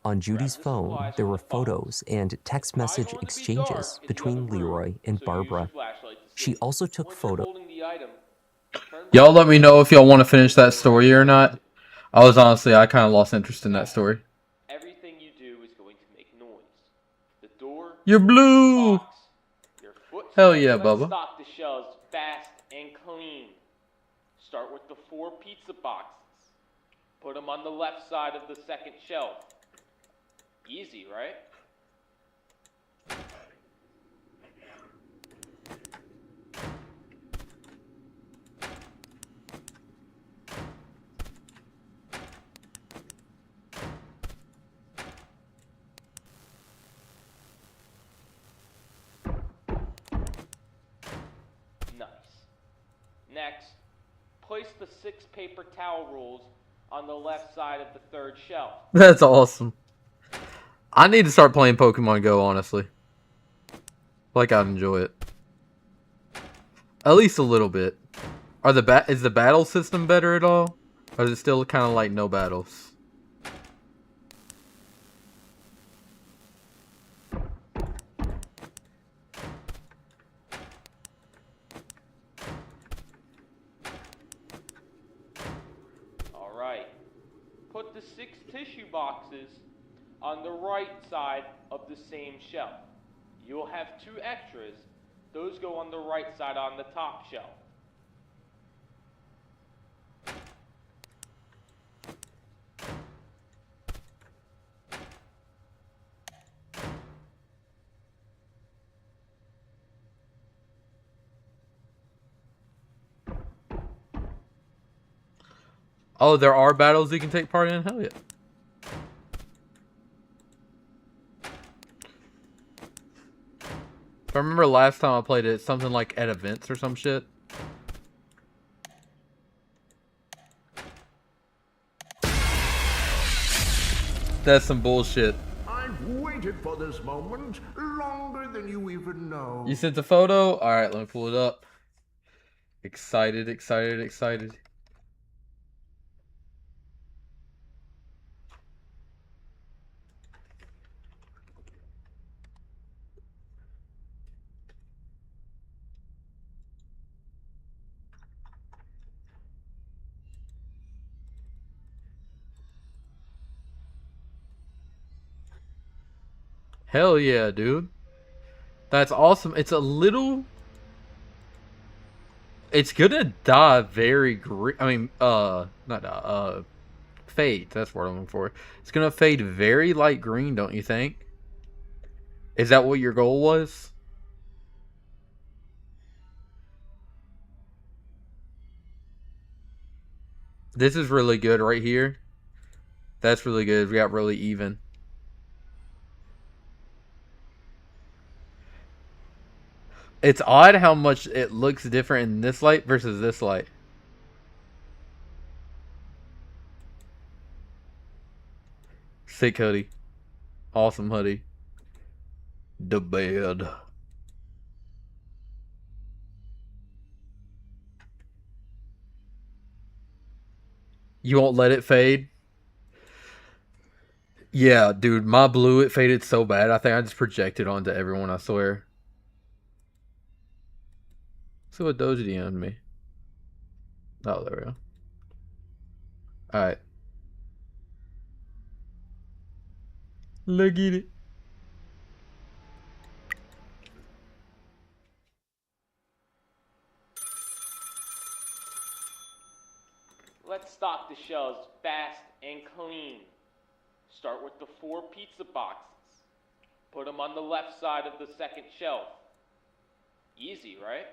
On Judy's phone, there were photos and text message exchanges between Leroy and Barbara. She also took photos. Y'all let me know if y'all want to finish that story or not. I kind of lost interest in that story. Everything you do is going to make noise. The door, You're blue. box, your footsteps. Hell yeah, Let's Bubba. stock the shelves fast and clean. Start with the 4 pizza boxes. Put them on the left side of the second shelf. Easy, right? Nice. Next, place the 6 paper towel rolls on the left side of the third shelf. That's awesome. I need to start playing Pokemon Go, honestly. Like, I'd enjoy it. At least a little bit. Is the battle system better at all? Or is it still kind of like no battles? Alright. Put the 6 tissue boxes on the right side of the same shelf. You'll have 2 extras. Those go on the right side on the top shelf. Oh, there are battles you can take part in? Hell yeah. If I remember last time I played it, something like at events or some shit. That's some bullshit. I've waited for this moment longer than you even know. You sent the photo? Alright, let me pull it up. Excited, excited, excited. Hell yeah, dude. That's awesome. It's a little... It's gonna die very green. I mean, not die, fade. That's what I'm looking for. It's gonna fade very light green, don't you think? Is that what your goal was? This is really good right here. That's really good. We got really even. It's odd how much it looks different in this light versus this light. Sick hoodie. Awesome hoodie. The bed. You won't let it fade? Yeah, dude, my blue, it faded so bad. I think I just projected onto everyone, I swear. See what Doge DM'd me. Oh, there we go. Alright. Look at it. Let's stock the shelves fast and clean. Start with the 4 pizza boxes. Put them on the left side of the second shelf. Easy, right?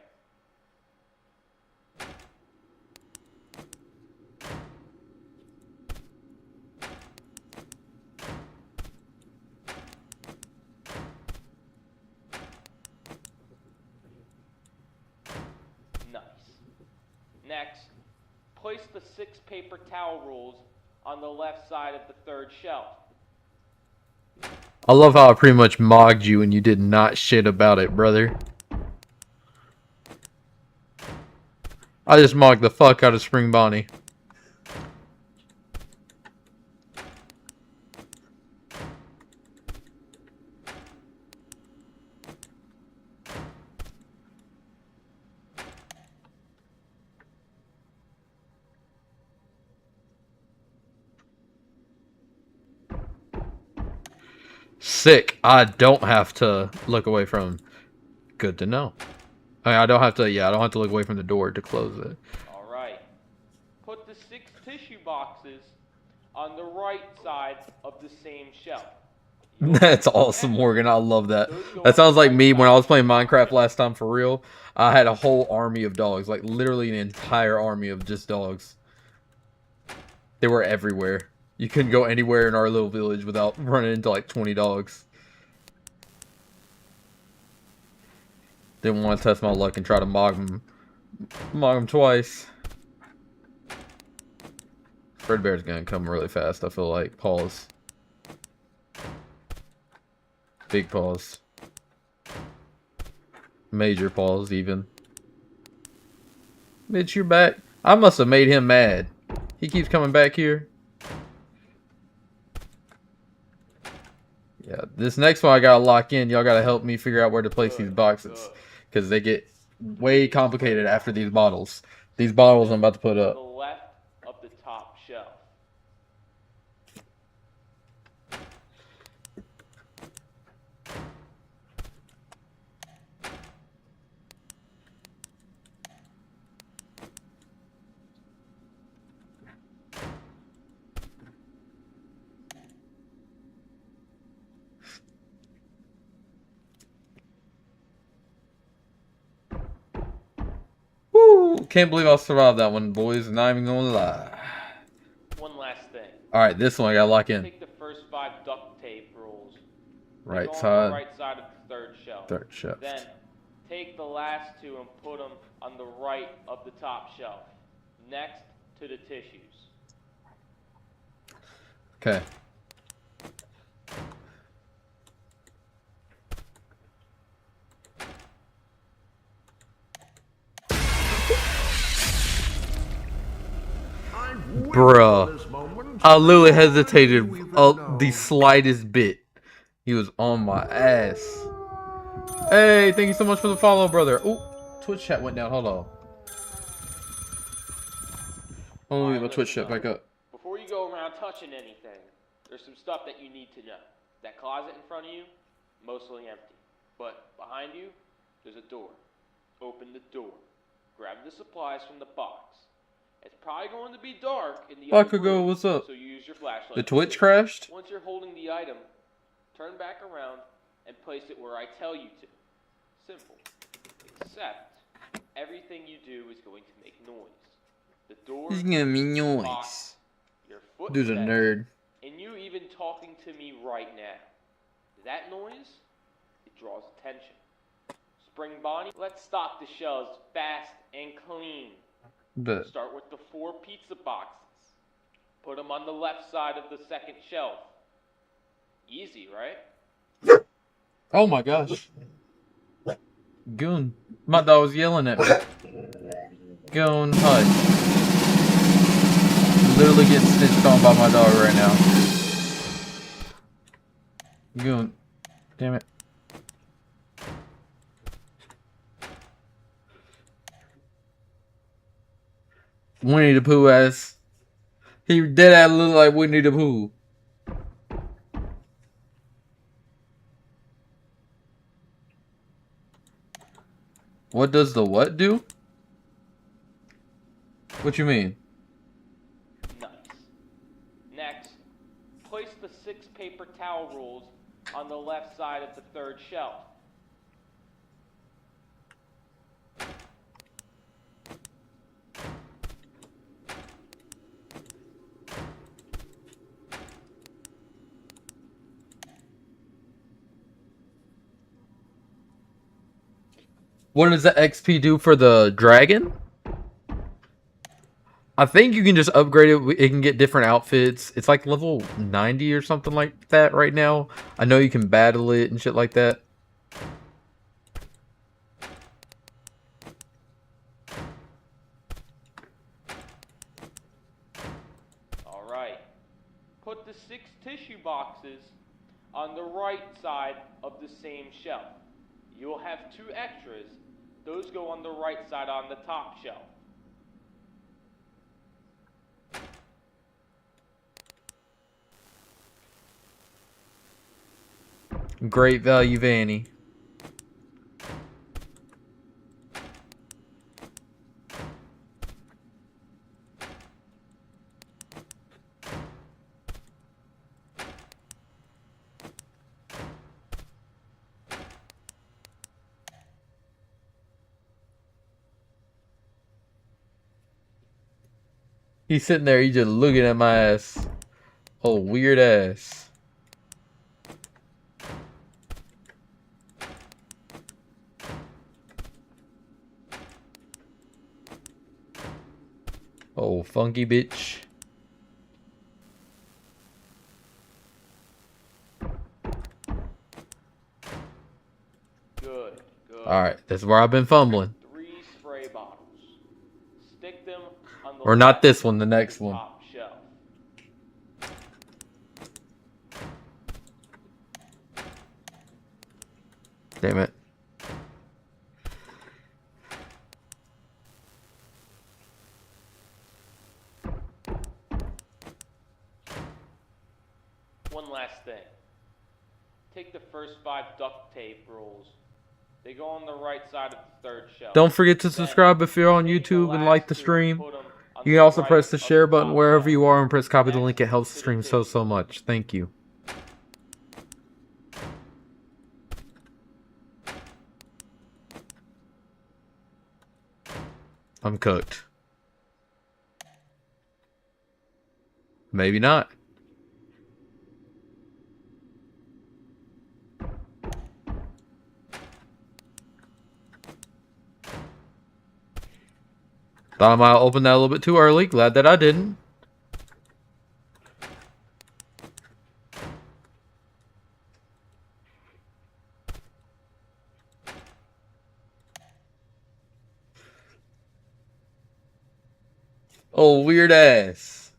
Next, place the 6 paper towel rolls on the left side of the 3rd shelf. I love how I pretty much mogged you and you did not shit about it, brother. I just mogged the fuck out of Spring Bonnie. Sick. I don't have to look away from. Good to know. I don't have to. Yeah, I don't have to look away from the door to close it. All right. Put the 6 tissue boxes on the right side of the same shelf. That's awesome, Morgan. I love that. That sounds like me when I was playing Minecraft last time for real. I had a whole army of dogs, like literally an entire army of just dogs. They were everywhere. You couldn't go anywhere in our little village without running into like 20 dogs. Didn't want to test my luck and try to mog them twice. Fredbear's gonna come really fast, I feel like. Pause. Big pause. Major pause, even. Mitch, you're back. I must have made him mad. He keeps coming back here. Yeah, this next one I gotta lock in. Y'all gotta help me figure out where to place these boxes. Because they get way complicated after these bottles. These bottles I'm about to put up. The left of the top shelf. Woo! Can't believe I survived that one, boys. Not even gonna lie. One last thing. Alright, this one I gotta lock in. Take the first 5 duct tape rolls. Right Go on side. the right side of the 3rd shelf. 3rd shelf. Then take the last 2 and put them on the right of the top shelf. Next to the tissues. Okay. Bruh. I literally hesitated the slightest bit. He was on my ass. Hey, thank you so much for the follow, brother. Oh, Twitch chat went down. Hold on. Let me get my Twitch chat back up. Before you go around touching anything, there's some stuff that you need to know. That closet in front of you, mostly empty. But behind you, there's a door. Open the door. Grab the supplies from the box. It's probably going to be dark in the other room, what's up? so use your flashlight. The Twitch crashed? Once you're holding the item, turn back around and place it where I tell you to. Simple. Except, everything you do is going to make noise. The door, He's gonna make the noise. box, your Dude's a footsteps, nerd. and you even talking to me right now. That noise, it draws attention. Spring Bonnie, let's stock the shelves fast and clean. Bet. Start with the 4 pizza boxes. Put them on the left side of the 2nd shelf. Easy, right? Oh my gosh. Goon. My dog was yelling at me. Goon, hush. Literally getting stitched on by my dog right now. Goon. Damn it. Winnie the Pooh ass. He dead ass look like Winnie the Pooh. What does the what do? What you mean? Nice. Next, place the 6 paper towel rolls on the left side of the 3rd shelf. What does the XP do for the dragon? I think you can just upgrade it. It can get different outfits. It's like level 90 or something like that right now. I know you can battle it and shit like that. Alright. Put the 6 tissue boxes on the right side of the same shelf. You will have 2 extras. Those go on the right side on the top shelf. Great value, Vanny. He's sitting there, he's just looking at my ass. Oh, weird ass. Oh, funky bitch. Good. Alright, that's where I've been fumbling. 3 spray bottles. Stick them on the Or not this one, the next one. top shelf. Damn it. One last thing. Take the first 5 duct tape rolls. They go on the right side of the 3rd shelf. Don't forget to subscribe if you're on YouTube and like the stream. You can also press the share button wherever you are and press copy the link. It helps the stream so much. Thank you. I'm cooked. Maybe not. Thought I might have opened that a little bit too early. Glad that I didn't. Oh, weird ass.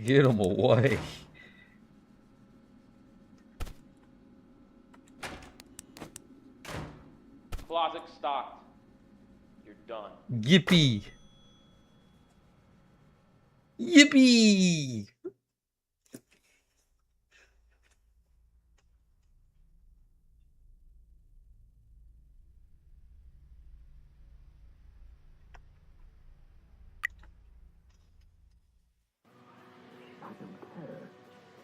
Get him away. Closet stocked. You're done. Yippee. Yippee.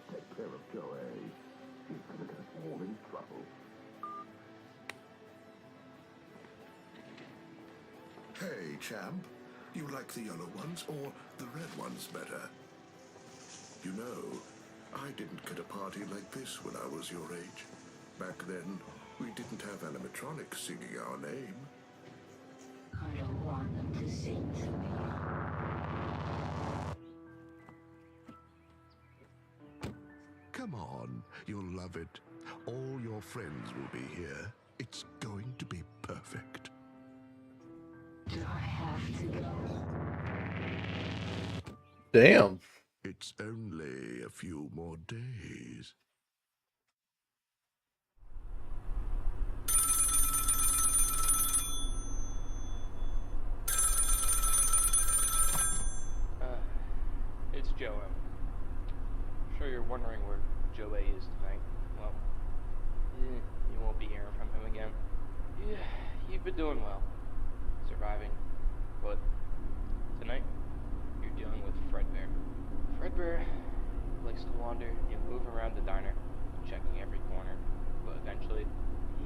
Take care of Joey. He's gonna get us all in trouble. Hey, champ. You like the yellow ones or the red ones better? You know, I didn't get a party like this when I was your age. Back then, we didn't have animatronics singing our name. I don't want them to sing to me. Come on, you'll love it. All your friends will be here. It's going to be perfect. Do I have to go? Damn. It's only a few more days. It's Joe. I'm sure you're wondering where Joey is tonight. Well, you won't be hearing from him again. Yeah, you've been doing well. Surviving. But tonight, you're dealing with Fredbear. Fredbear likes to wander and move around the diner, checking every corner. But eventually,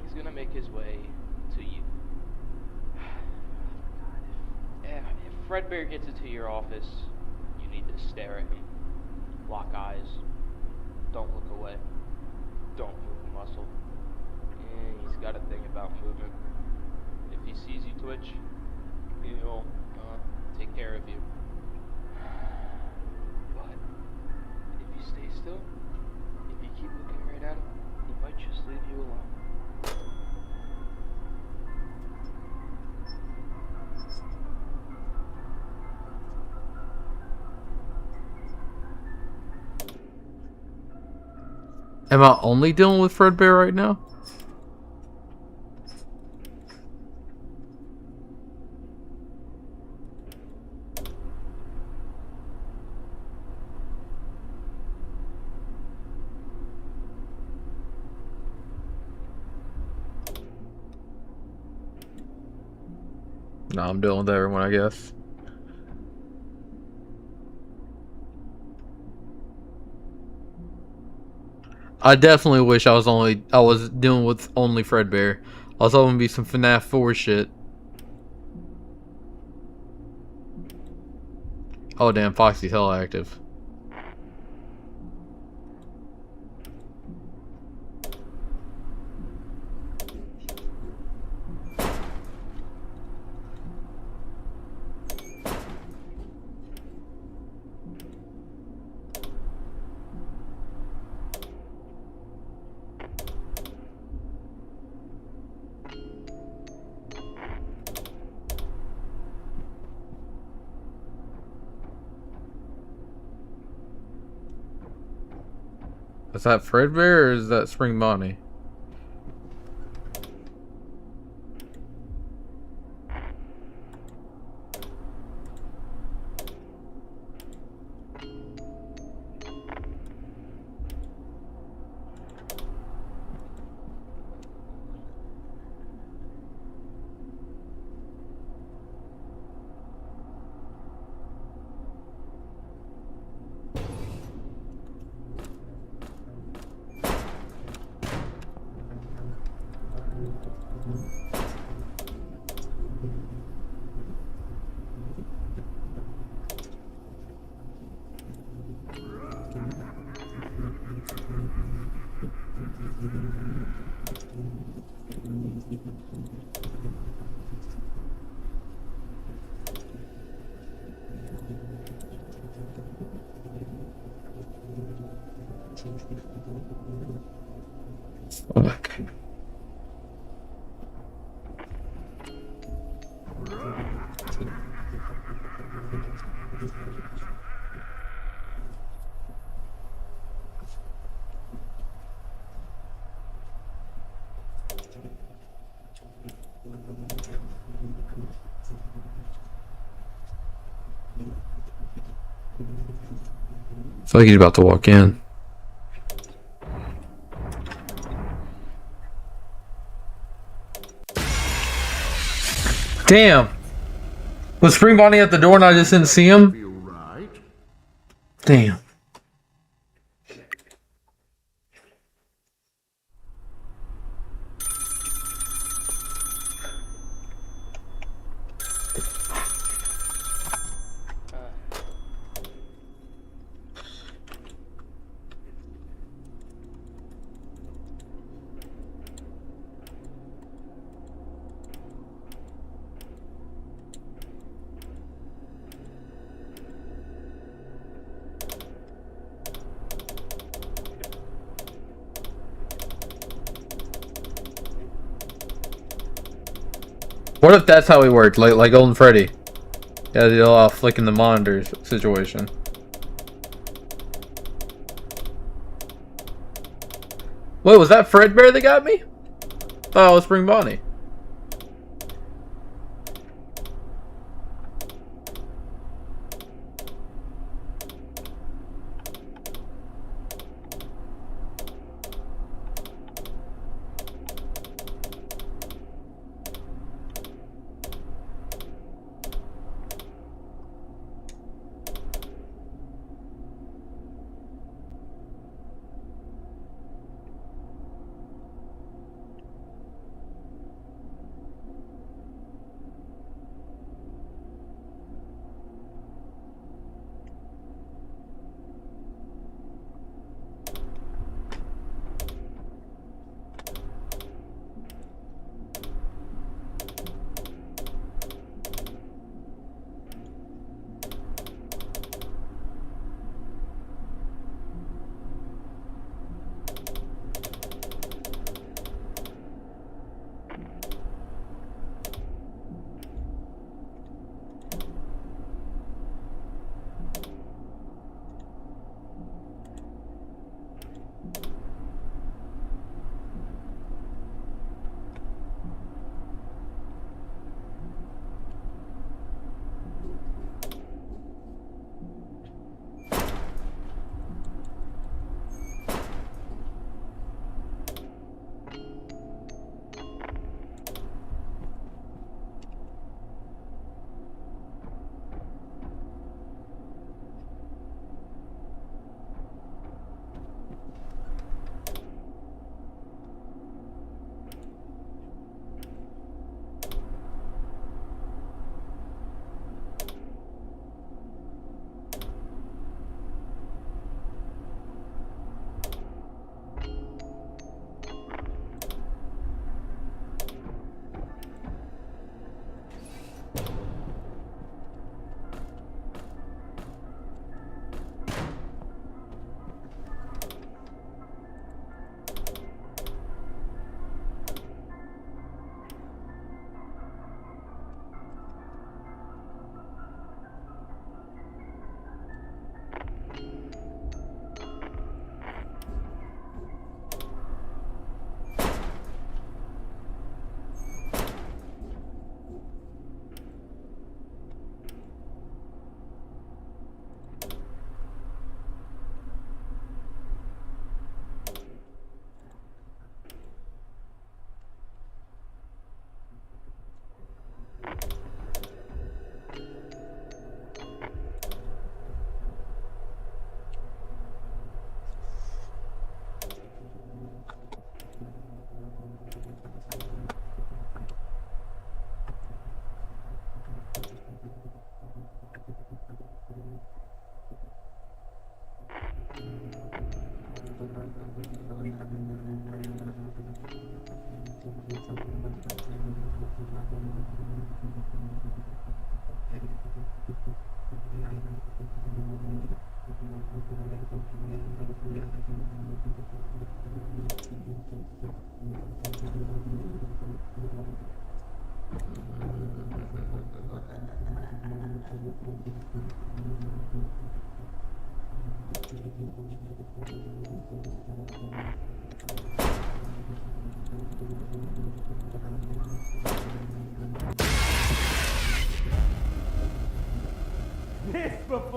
he's gonna make his way to you. If Fredbear gets into your office, you need to stare at him. Lock eyes. Don't look away. Don't move a muscle. And he's got a thing about moving. If he sees you twitch, Am I only dealing with Fredbear right now? No, I'm dealing with everyone, I guess. I definitely wish I was dealing with only Fredbear. I was hoping it'd be some FNAF 4 shit. Oh damn, Foxy's hell active. Is that Fredbear or is that Spring Bonnie? Okay. I feel like he's about to walk in. Damn! Was Spring Bonnie at the door and I just didn't see him? Damn. What if that's how he worked, like old Freddy? Yeah, the flicking the monitors situation. Wait, was that Fredbear that got me? Oh, it was Spring Bonnie.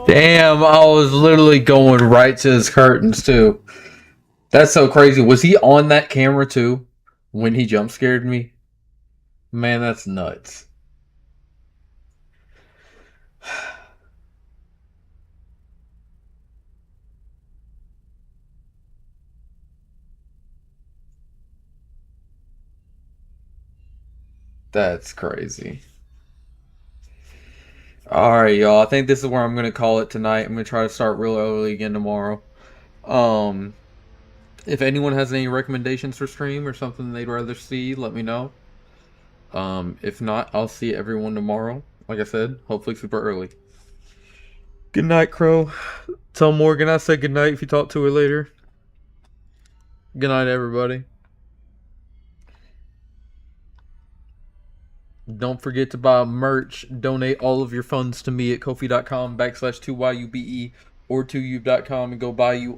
Damn, I was literally going right to his curtains too. That's so crazy. Was he on that camera too when he jump scared me? Man, that's nuts. That's crazy. Alright, y'all. I think this is where I'm going to call it tonight. I'm going to try to start real early again tomorrow. If anyone has any recommendations for stream or something they'd rather see, let me know. If not, I'll see everyone tomorrow. Like I said, hopefully super early. Good night, Crow. Tell Morgan I said good night if you talk to her later. Good night, everybody. Don't forget to buy merch. Donate all of your funds to me at kofi.com/2yube or 2ube.com and go buy you